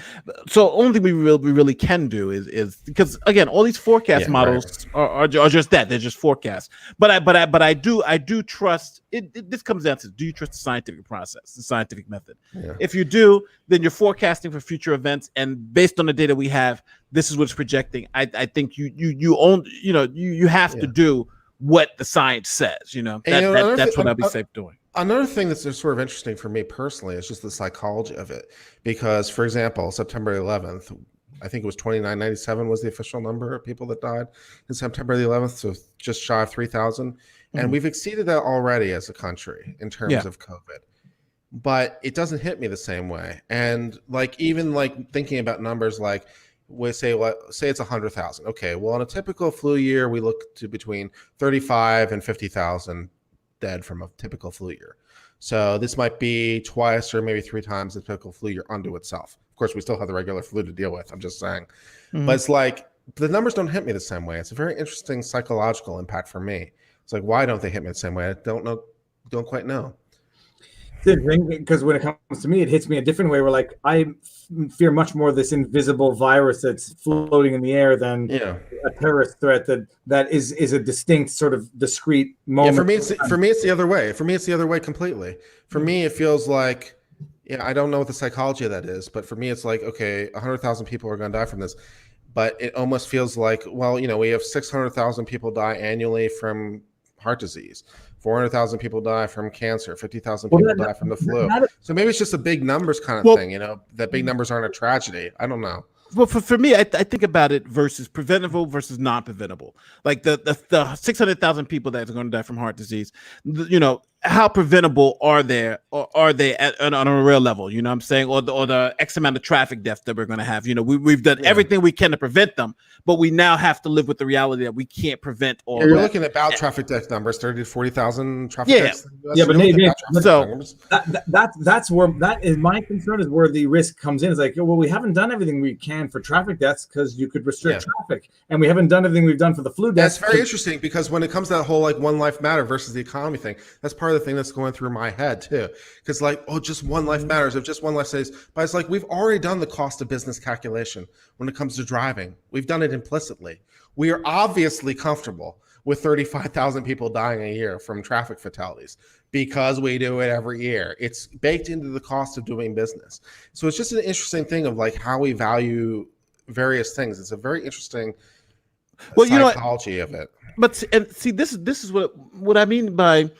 So only thing we really can do is because again, all these forecast models are just that, they're just forecasts. But I do trust it. This comes down to, do you trust the scientific process, the scientific method? Yeah. If you do, then you're forecasting for future events, and based on the data we have, this is what's projecting. I think you have to do what the science says, that's what I'll be safe doing. Another thing that's just sort of interesting for me personally is just the psychology of it. Because, for example, September 11th, I think it was 2997 was the official number of people that died in September the 11th, so just shy of 3,000. And we've exceeded that already as a country in terms of COVID. But it doesn't hit me the same way. And even thinking about numbers like, we say it's 100,000. Okay, well, in a typical flu year, we look to between 35 and 50,000 dead from a typical flu year. So this might be twice or maybe 3 times the typical flu year unto itself. Of course, we still have the regular flu to deal with. I'm just saying, but it's the numbers don't hit me the same way. It's a very interesting psychological impact for me. It's like, why don't they hit me the same way? I don't quite know. Because when it comes to me, it hits me a different way. Where I fear much more this invisible virus that's floating in the air than a terrorist threat that is a distinct sort of discrete moment. Yeah, for me, it's the other way. For me, it's the other way completely. For me, it feels like, I don't know what the psychology of that is, but for me, it's like, okay, 100,000 people are going to die from this, but it almost feels like, well, we have 600,000 people die annually from heart disease. 400,000 people die from cancer. 50,000 people die from the flu. So maybe it's just a big numbers kind of thing, that big numbers aren't a tragedy. I don't know. Well, for me, I think about it versus preventable versus non-preventable. Like the 600,000 people that are going to die from heart disease, how preventable are they on a real level? You know what I'm saying? Or the X amount of traffic deaths that we're going to have. We've done everything we can to prevent them, but we now have to live with the reality that we can't prevent all You're that. looking at about traffic death numbers, 30 to 40,000 traffic deaths. That's where that is my concern, is where the risk comes in. It's like, well, we haven't done everything we can for traffic deaths because you could restrict traffic, and we haven't done everything we've done for the flu deaths. That's very interesting, because when it comes to that whole one life matter versus the economy thing, that's part of the thing that's going through my head too. Because just one life matters, if just one life saves. But it's like, we've already done the cost of business calculation when it comes to driving. We've done it implicitly. We are obviously comfortable with 35,000 people dying a year from traffic fatalities because we do it every year. It's baked into the cost of doing business. So it's just an interesting thing of how we value various things. It's a very interesting psychology of it. But see, this is what I mean by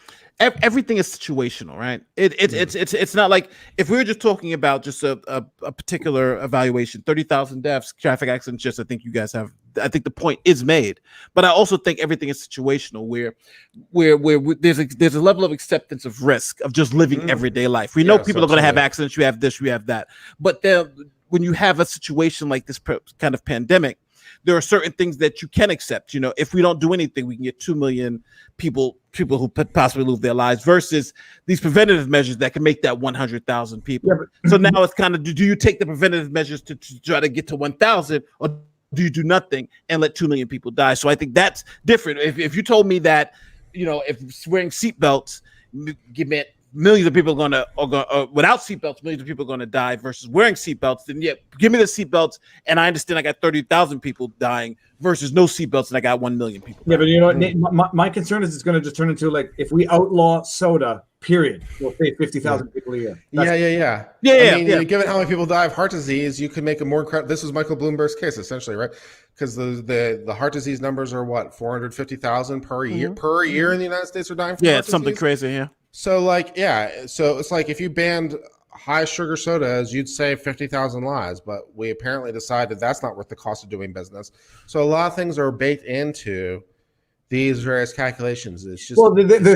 everything is situational, right? It's not like if we were just talking about just a particular evaluation, 30,000 deaths, traffic accidents. Just I think you guys have. I think the point is made, but I also think everything is situational, where there's a level of acceptance of risk of just living everyday life. We know people are going to have accidents. You have this, you have that, but then when you have a situation like this kind of pandemic, there are certain things that you can accept. If we don't do anything, we can get 2 million people who possibly lose their lives, versus these preventative measures that can make that 100,000 people. So now it's kind of, do you take the preventative measures to try to get to 1,000, or do you do nothing and let 2 million people die? So I think that's different. If you told me that, if wearing seatbelts meant millions of people are going to, without seatbelts, millions of people are going to die, versus wearing seatbelts, then give me the seatbelts, and I understand I got 30,000 people dying, versus no seatbelts and I got 1 million people dying. Yeah, but Nate, my concern is it's going to just turn into if we outlaw soda, period, we'll save 50,000 people a year. Yeah. Given how many people die of heart disease, you could make a more incredible. This was Michael Bloomberg's case, essentially, right? Because the heart disease numbers are 450,000 per year in the United States are dying from heart it's something disease. Crazy, yeah. So so it's like if you banned high sugar sodas, you'd save 50,000 lives, but we apparently decided that's not worth the cost of doing business. So a lot of things are baked into these various calculations. It's just,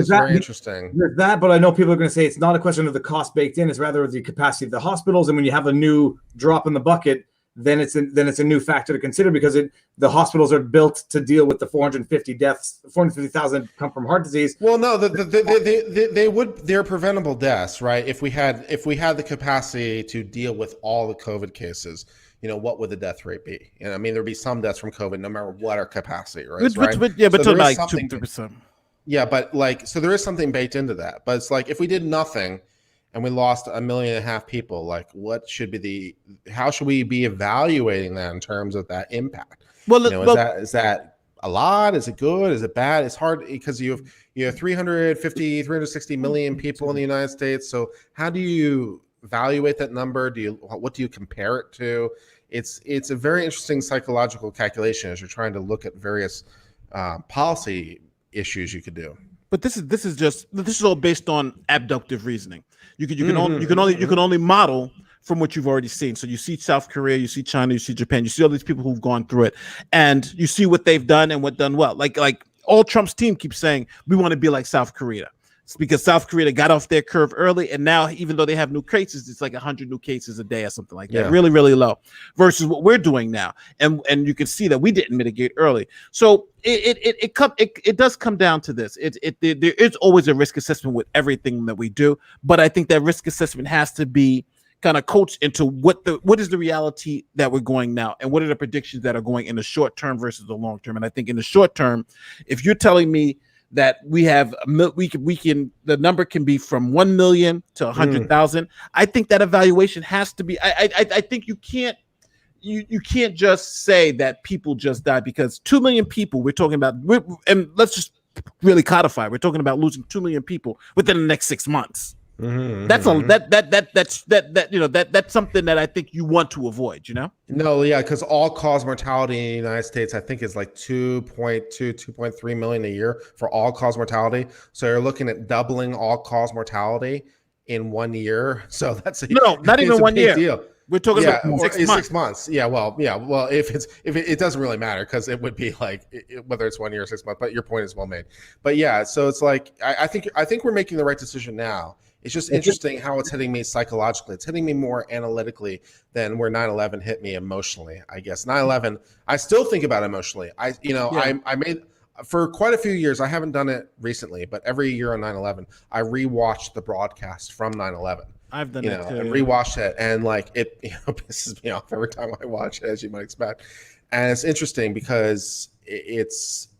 very interesting. There's that, but I know people are going to say it's not a question of the cost baked in, it's rather the capacity of the hospitals. And when you have a new drop in the bucket, then it's a new factor to consider, because the hospitals are built to deal with the 450,000 come from heart disease. Well, no, they're preventable deaths, right? If we had the capacity to deal with all the COVID cases, what would the death rate be? There'd be some deaths from COVID, no matter what our capacity, right? But not like 2%. Yeah, but like, so there is something baked into that. But it's like, if we did nothing and we lost 1.5 million people, like, what should be how should we be evaluating that in terms of that impact? Well, Is that a lot? Is it good? Is it bad? It's hard because you have 360 million people in the United States. So how do you evaluate that number? What do you compare it to? It's a very interesting psychological calculation as you're trying to look at various policy issues you could do. But this is all based on abductive reasoning. You can only model from what you've already seen. So you see South Korea, you see China, you see Japan, you see all these people who've gone through it, and you see what they've done and what done well. Like all Trump's team keeps saying, we want to be like South Korea. It's because South Korea got off their curve early, and now even though they have new cases, it's like 100 new cases a day or something like that. Really, really low versus what we're doing now. And you can see that we didn't mitigate early. So it does come down to this. There is always a risk assessment with everything that we do, but I think that risk assessment has to be kind of coached into what is the reality that we're going now, and what are the predictions that are going in the short term versus the long term. And I think in the short term, if you're telling me that the number can be from 1 million to 100,000. I think that evaluation has to be. I think you can't just say that people just died, because 2 million people we're talking about, and let's just really codify. We're talking about losing 2 million people within the next 6 months. That's something that I think you want to avoid, No, yeah, because all-cause mortality in the United States, I think, is like 2.3 million a year for all-cause mortality. So you're looking at doubling all-cause mortality in 1 year. So that's not even 1 year. Deal. We're talking about 6 months. Yeah, well, if it doesn't really matter, because it would be like whether it's 1 year or 6 months. But your point is well made. But yeah, so it's like I think we're making the right decision now. It's just interesting how it's hitting me psychologically. It's hitting me more analytically than where 9/11 hit me emotionally. I guess 9/11, I still think about emotionally. I made for quite a few years. I haven't done it recently, but every year on 9/11, I rewatched the broadcast from 9/11. I've done it too. And rewatched it, and like it pisses me off every time I watch it, as you might expect. And it's interesting because it's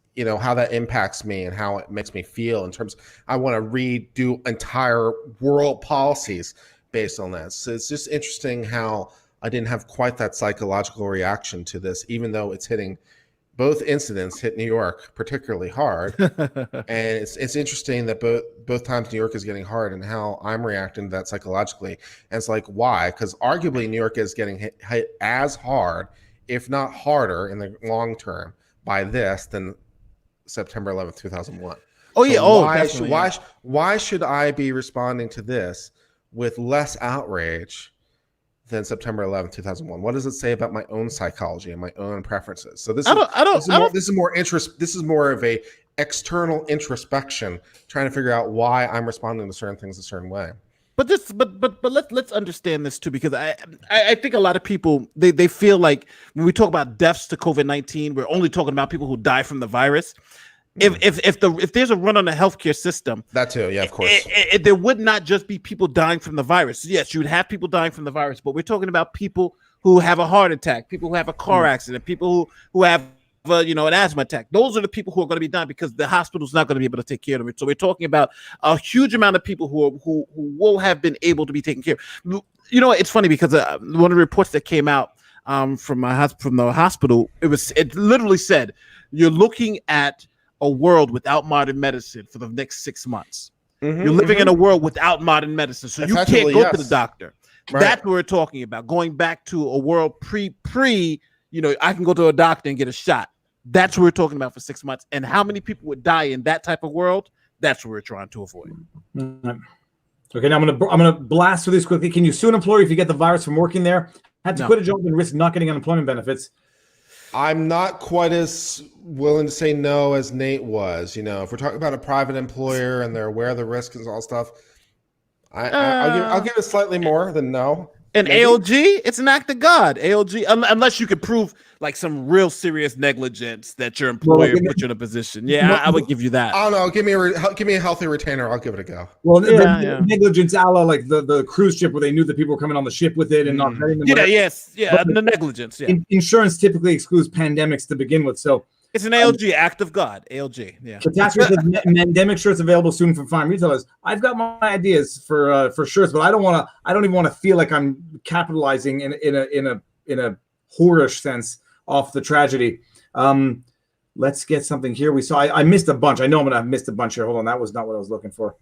how that impacts me and how it makes me feel in terms I want to redo entire world policies based on that. So it's just interesting how I didn't have quite that psychological reaction to this, even though it's hitting, both incidents hit New York particularly hard. And it's interesting that both times New York is getting hard and how I'm reacting to that psychologically. And it's like, why? Because arguably New York is getting hit as hard, if not harder in the long term by this than September 11th, 2001. Oh yeah. Why should I be responding to this with less outrage than September 11th, 2001? What does it say about my own psychology and my own preferences? So this is more of a external introspection, trying to figure out why I'm responding to certain things a certain way. But let's understand this too, because I think a lot of people they feel like when we talk about deaths to COVID-19, we're only talking about people who die from the virus. If there's a run on the healthcare system, that too, yeah, of course, there would not just be people dying from the virus. Yes, you would have people dying from the virus, but we're talking about people who have a heart attack, people who have a car accident, people who have an asthma attack. Those are the people who are going to be dying because the hospital's not going to be able to take care of it. So we're talking about a huge amount of people who will have been able to be taken care of. It's funny because one of the reports that came out from the hospital, it literally said you're looking at a world without modern medicine for the next 6 months. You're living in a world without modern medicine, so you can't go to the doctor. Right. That's what we're talking about. Going back to a world pre, I can go to a doctor and get a shot. That's what we're talking about for 6 months. And how many people would die in that type of world? That's what we're trying to avoid. Okay, now I'm gonna blast through this quickly. Can you sue an employer if you get the virus from working there? Had to quit a job and risk not getting unemployment benefits. I'm not quite as willing to say no as Nate was. If we're talking about a private employer and they're aware of the risks and all stuff, I'll give it slightly more than no. And ALG, it's an act of God. ALG, unless you could prove like some real serious negligence that your employer put you in a position. Yeah, I would give you that. I don't know. Give me a healthy retainer. I'll give it a go. Well, the negligence, a la like the cruise ship where they knew that people were coming on the ship with it and not paying them. The negligence. Yeah, insurance typically excludes pandemics to begin with. So It's an ALG, act of God. ALG, yeah. Catastrophe says pandemic shirts available soon from fine retailers. I've got my ideas for shirts, but I don't even want to feel like I'm capitalizing in a whorish sense off the tragedy. Let's get something here. We saw I missed a bunch. I know I'm gonna have missed a bunch here. Hold on, that was not what I was looking for.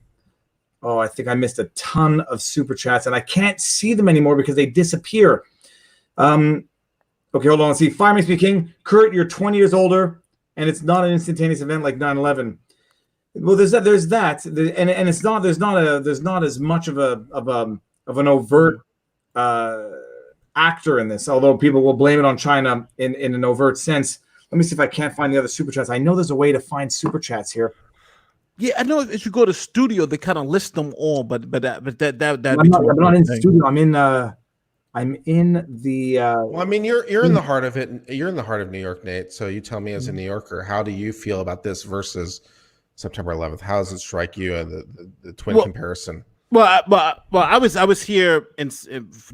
Oh, I think I missed a ton of super chats, and I can't see them anymore because they disappear. Okay, hold on. Let's see. Fire Makes Me King. Kurt, you're 20 years older, and it's not an instantaneous event like 9/11. Well, there's that, and it's not. There's not as much of an overt actor in this, although people will blame it on China in an overt sense. Let me see if I can't find the other super chats. I know there's a way to find super chats here. Yeah, I know if you go to studio, they kind of list them all, but that I'm not in studio. I'm in the. Well, I mean, you're in the heart of it. You're in the heart of New York, Nate. So you tell me, as a New Yorker, how do you feel about this versus September 11th? How does it strike you? The twin comparison. Well, I was here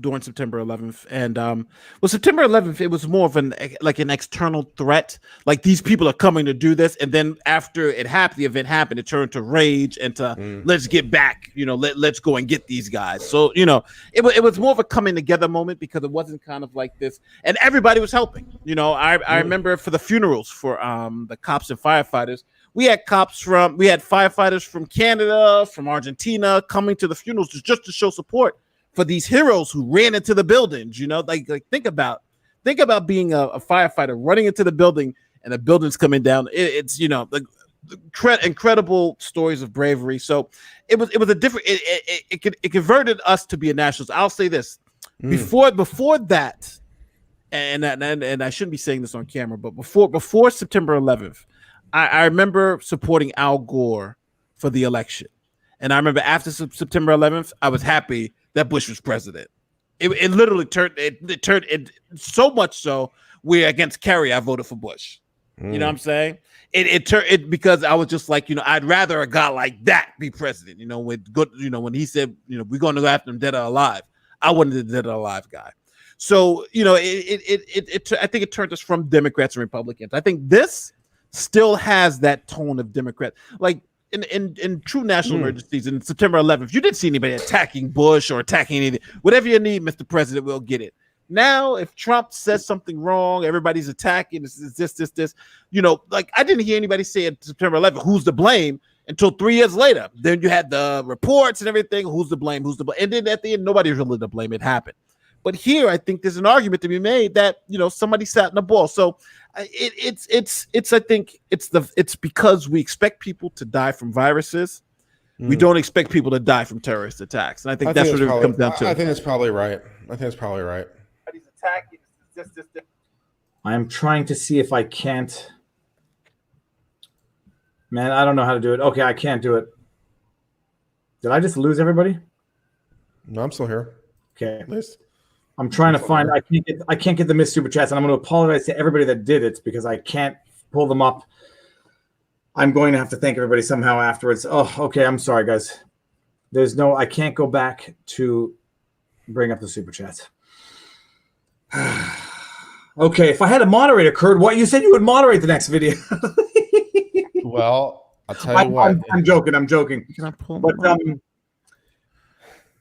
during September 11th, and September 11th, it was more of an external threat. Like, these people are coming to do this, and then after the event happened, it turned to rage and to let's get back. Let's go and get these guys. So it was more of a coming together moment because it wasn't kind of like this, and everybody was helping. I remember for the funerals for the cops and firefighters. We had firefighters from Canada, from Argentina coming to the funerals just to show support for these heroes who ran into the buildings. Think about being a firefighter running into the building and the building's coming down. It's incredible stories of bravery. So it was a different. It converted us to be a nationalist. I'll say this before that, and I shouldn't be saying this on camera, but before September 11th. I remember supporting Al Gore for the election. And I remember after September 11th, I was happy that Bush was president. It literally turned so much so where against Kerry, I voted for Bush. You know what I'm saying? It turned because I was just like, I'd rather a guy like that be president, when he said, we're going to go after him dead or alive. I wanted the dead or alive guy. So, I think it turned us from Democrats and Republicans. I think this still has that tone of Democrat, like in true national emergencies in September 11th. You didn't see anybody attacking Bush or attacking anything. Whatever you need, Mr. President, we'll get it. Now, if Trump says something wrong, everybody's attacking. This. I didn't hear anybody say at September 11th, who's to blame, until 3 years later. Then you had the reports and everything. Who's to blame? And then at the end, nobody's really to blame. It happened. But here, I think there's an argument to be made that somebody sat in the ball. So I think it's because we expect people to die from viruses. We don't expect people to die from terrorist attacks, and I think that's what it comes down to. I think that's probably right. I'm trying to see if I can't. Man, I don't know how to do it. Okay, I can't do it. Did I just lose everybody? No, I'm still here. Okay. At least. I'm trying to find. I can't get the missed super chats, and I'm going to apologize to everybody that did it because I can't pull them up. I'm going to have to thank everybody somehow afterwards. Oh, okay. I'm sorry, guys. I can't go back to bring up the super chats. Okay, if I had a moderator, Kurt, what you said you would moderate the next video. Well, I'll tell you what. I'm joking. Can I pull? But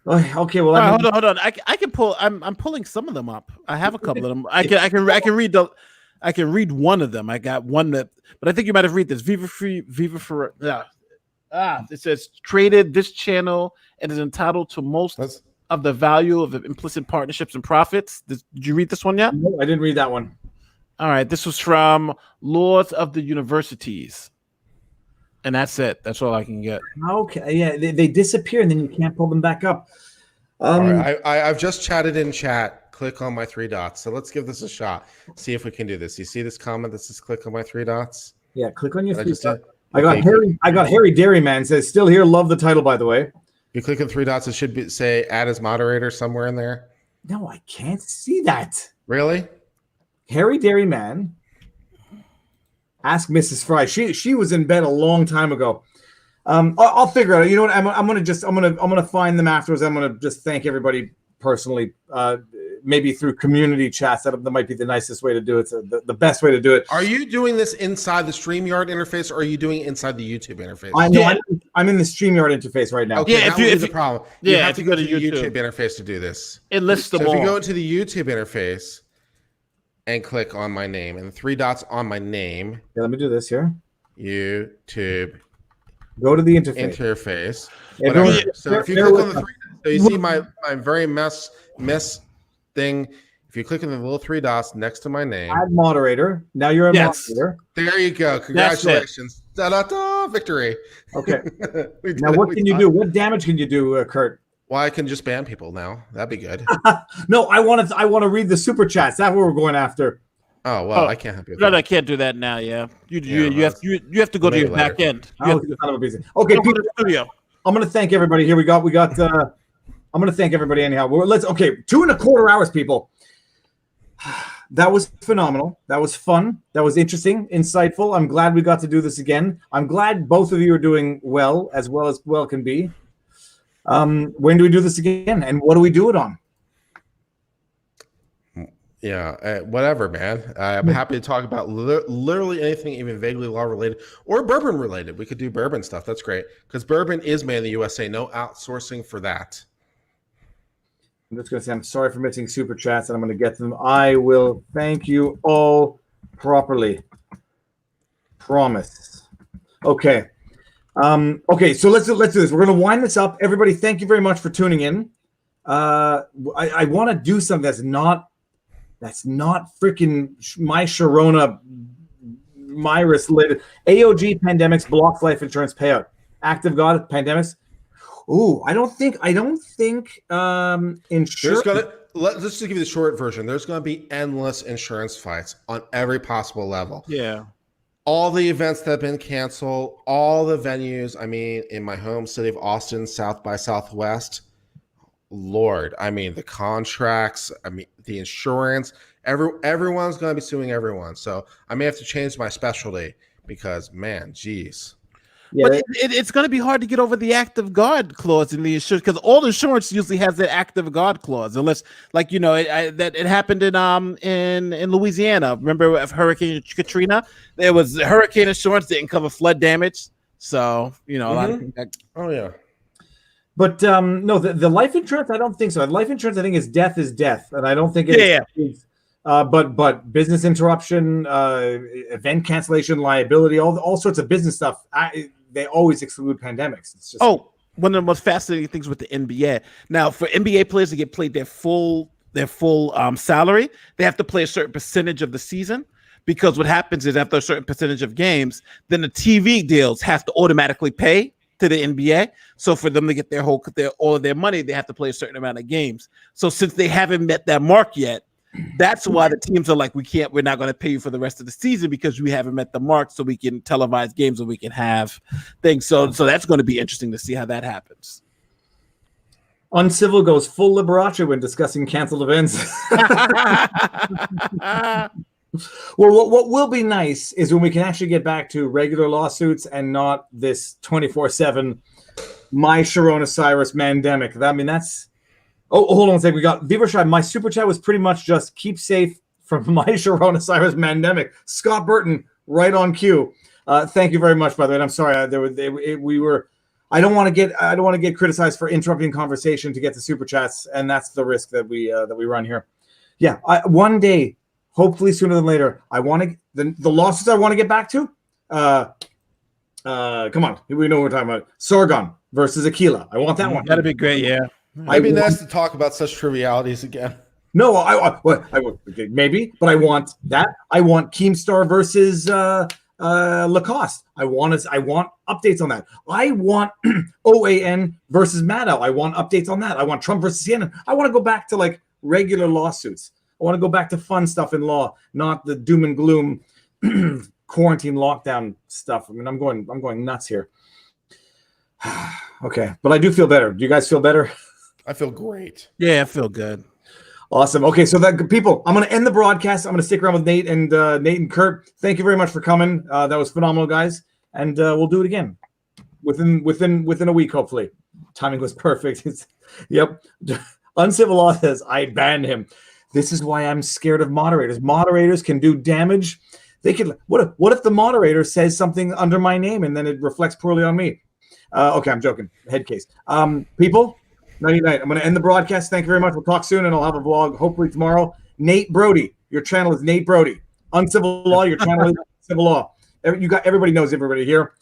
okay, well, hold on. I can pull. I'm pulling some of them up. I have a couple of them. I can read one of them. I got one but I think you might have read this. Viva Frei. Yeah. It says created this channel and is entitled to most of the value of implicit partnerships and profits. Did you read this one yet? No, I didn't read that one. All right, this was from Lords of the Universities. And that's it. That's all I can get. Okay. Yeah, they disappear and then you can't pull them back up. All right, I've just chatted in chat. Click on my three dots. So let's give this a shot. See if we can do this. You see this comment that says click on my three dots? Yeah, click on your three dots. I got Harry Dairyman says still here. Love the title, by the way. You click on three dots. It should say add as moderator somewhere in there. No, I can't see that. Really? Harry Dairyman. Ask Mrs. Frei. She was in bed a long time ago. I'll figure it out. You know what? I'm gonna find them afterwards. I'm gonna just thank everybody personally. maybe through community chats. That might be the nicest way to do it. So the best way to do it. Are you doing this inside the StreamYard interface, or are you doing it inside the YouTube interface? I'm in the StreamYard interface right now. Okay, if the problem. Yeah, you have to go to the YouTube interface to do this. It lists them all. If you go into the YouTube interface and click on my name, and the 3 dots on my name. Yeah, let me do this here. YouTube. Go to the interface. So if you click on the 3 dots, so you see my very mess thing. If you click on the little 3 dots next to my name, add moderator. Now you're a moderator. There you go. Congratulations. Da-da-da, victory. Okay. Now what can you do? What damage can you do, Kurt? Well, I can just ban people now. That'd be good. No, I want to read the super chats. That's what we're going after. Oh well, I can't help you. No, I can't do that now. Yeah, you have to go to your back end. Okay, go to the studio. I'm going to thank everybody here. We got. I'm going to thank everybody anyhow. Let's 2.25 hours, people. That was phenomenal. That was fun. That was interesting, insightful. I'm glad we got to do this again. I'm glad both of you are doing well as well can be. When do we do this again? And what do we do it on? Yeah, whatever, man. I'm happy to talk about literally anything, even vaguely law related or bourbon related. We could do bourbon stuff. That's great because bourbon is made in the USA. No outsourcing for that. I'm just going to say I'm sorry for missing super chats, and I'm going to get them. I will thank you all properly. Promise. Okay. Okay, so let's do this. We're going to wind this up. Everybody, thank you very much for tuning in. I want to do something that's not freaking my Sharona Cyrus related. AOG pandemics blocks life insurance payout. Act of God pandemics. Ooh, I don't think insurance. Let's just give you the short version. There's going to be endless insurance fights on every possible level. Yeah. All the events that have been canceled, all the venues. I mean, in my home city of Austin, South by Southwest. Lord, I mean, the contracts, I mean, the insurance. Everyone's going to be suing everyone. So I may have to change my specialty because, man, geez. Yeah, but it's going to be hard to get over the act of God clause in the insurance because all insurance usually has that act of God clause, unless, like, it happened in Louisiana. Remember of Hurricane Katrina? There was hurricane insurance didn't cover flood damage, so a lot of things. Oh yeah. But no, the life insurance, I don't think so. Life insurance, I think is death, and I don't think it is. But business interruption, event cancellation, liability, all sorts of business stuff. They always exclude pandemics. It's just one of the most fascinating things with the NBA. Now, for NBA players to get paid their full salary, they have to play a certain percentage of the season. Because what happens is after a certain percentage of games, then the TV deals have to automatically pay to the NBA. So for them to get all of their money, they have to play a certain amount of games. So since they haven't met that mark yet, that's why the teams are like, we're not going to pay you for the rest of the season because we haven't met the mark, so we can televise games and we can have things. So that's going to be interesting to see how that happens. Uncivil goes full Liberace when discussing canceled events. Well, what will be nice is when we can actually get back to regular lawsuits and not this 24/7 my Sharona Cyrus mandemic. I mean, that's. Oh, hold on a second. We got Viva Frei. My super chat was pretty much just keep safe from my Sharona Cyrus mandemic. Scott Burton, right on cue. Thank you very much, by the way. And I'm sorry. I don't want to get criticized for interrupting conversation to get the super chats, and that's the risk that we run here. Yeah, one day, hopefully sooner than later, I want to the lawsuits I want to get back to. Come on, we know what we're talking about. Sargon versus Aquila. I want that one. That'd be great. Yeah. It'd be nice to talk about such trivialities again. No, I maybe, but I want that. I want Keemstar versus Lacoste. I want updates on that. I want OAN versus Maddow. I want updates on that. I want Trump versus CNN. I want to go back to like regular lawsuits. I want to go back to fun stuff in law, not the doom and gloom quarantine lockdown stuff. I mean, I'm going nuts here. Okay, but I do feel better. Do you guys feel better? I feel great. Yeah, I feel good. Awesome. Okay, so people, I'm going to end the broadcast. I'm going to stick around with Nate and Kurt. Thank you very much for coming. That was phenomenal, guys. And we'll do it again within a week, hopefully. Timing was perfect. Yep. Uncivil Law says I banned him. This is why I'm scared of moderators. Moderators can do damage. They can. What if the moderator says something under my name and then it reflects poorly on me? Okay, I'm joking. Head case. People, night night. I'm going to end the broadcast. Thank you very much. We'll talk soon, and I'll have a vlog hopefully tomorrow. Nate Broady, your channel is Nate Broady. Uncivil Law, your channel is Civil Law. Everybody knows everybody here.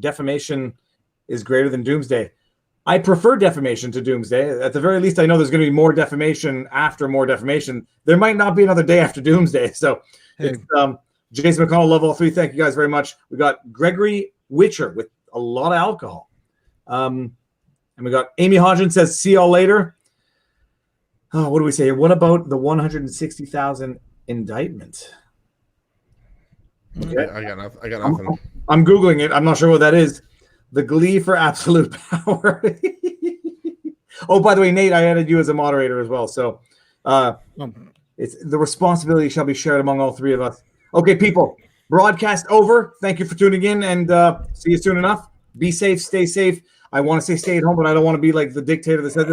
Defamation is greater than doomsday. I prefer defamation to doomsday. At the very least, I know there's going to be more defamation after more defamation. There might not be another day after doomsday. So, it's, Jason McConnell, love all three. Thank you guys very much. We got Gregory Witcher with a lot of alcohol. And we got Amy Hodgins says, see y'all later. Oh, what do we say? What about the 160,000 indictment? Okay. I got nothing. I'm Googling it. I'm not sure what that is. The glee for absolute power. Oh, by the way, Nate, I added you as a moderator as well. So it's the responsibility shall be shared among all three of us. Okay, people, broadcast over. Thank you for tuning in, and see you soon enough. Be safe, stay safe. I want to say stay at home, but I don't want to be like the dictator that says it.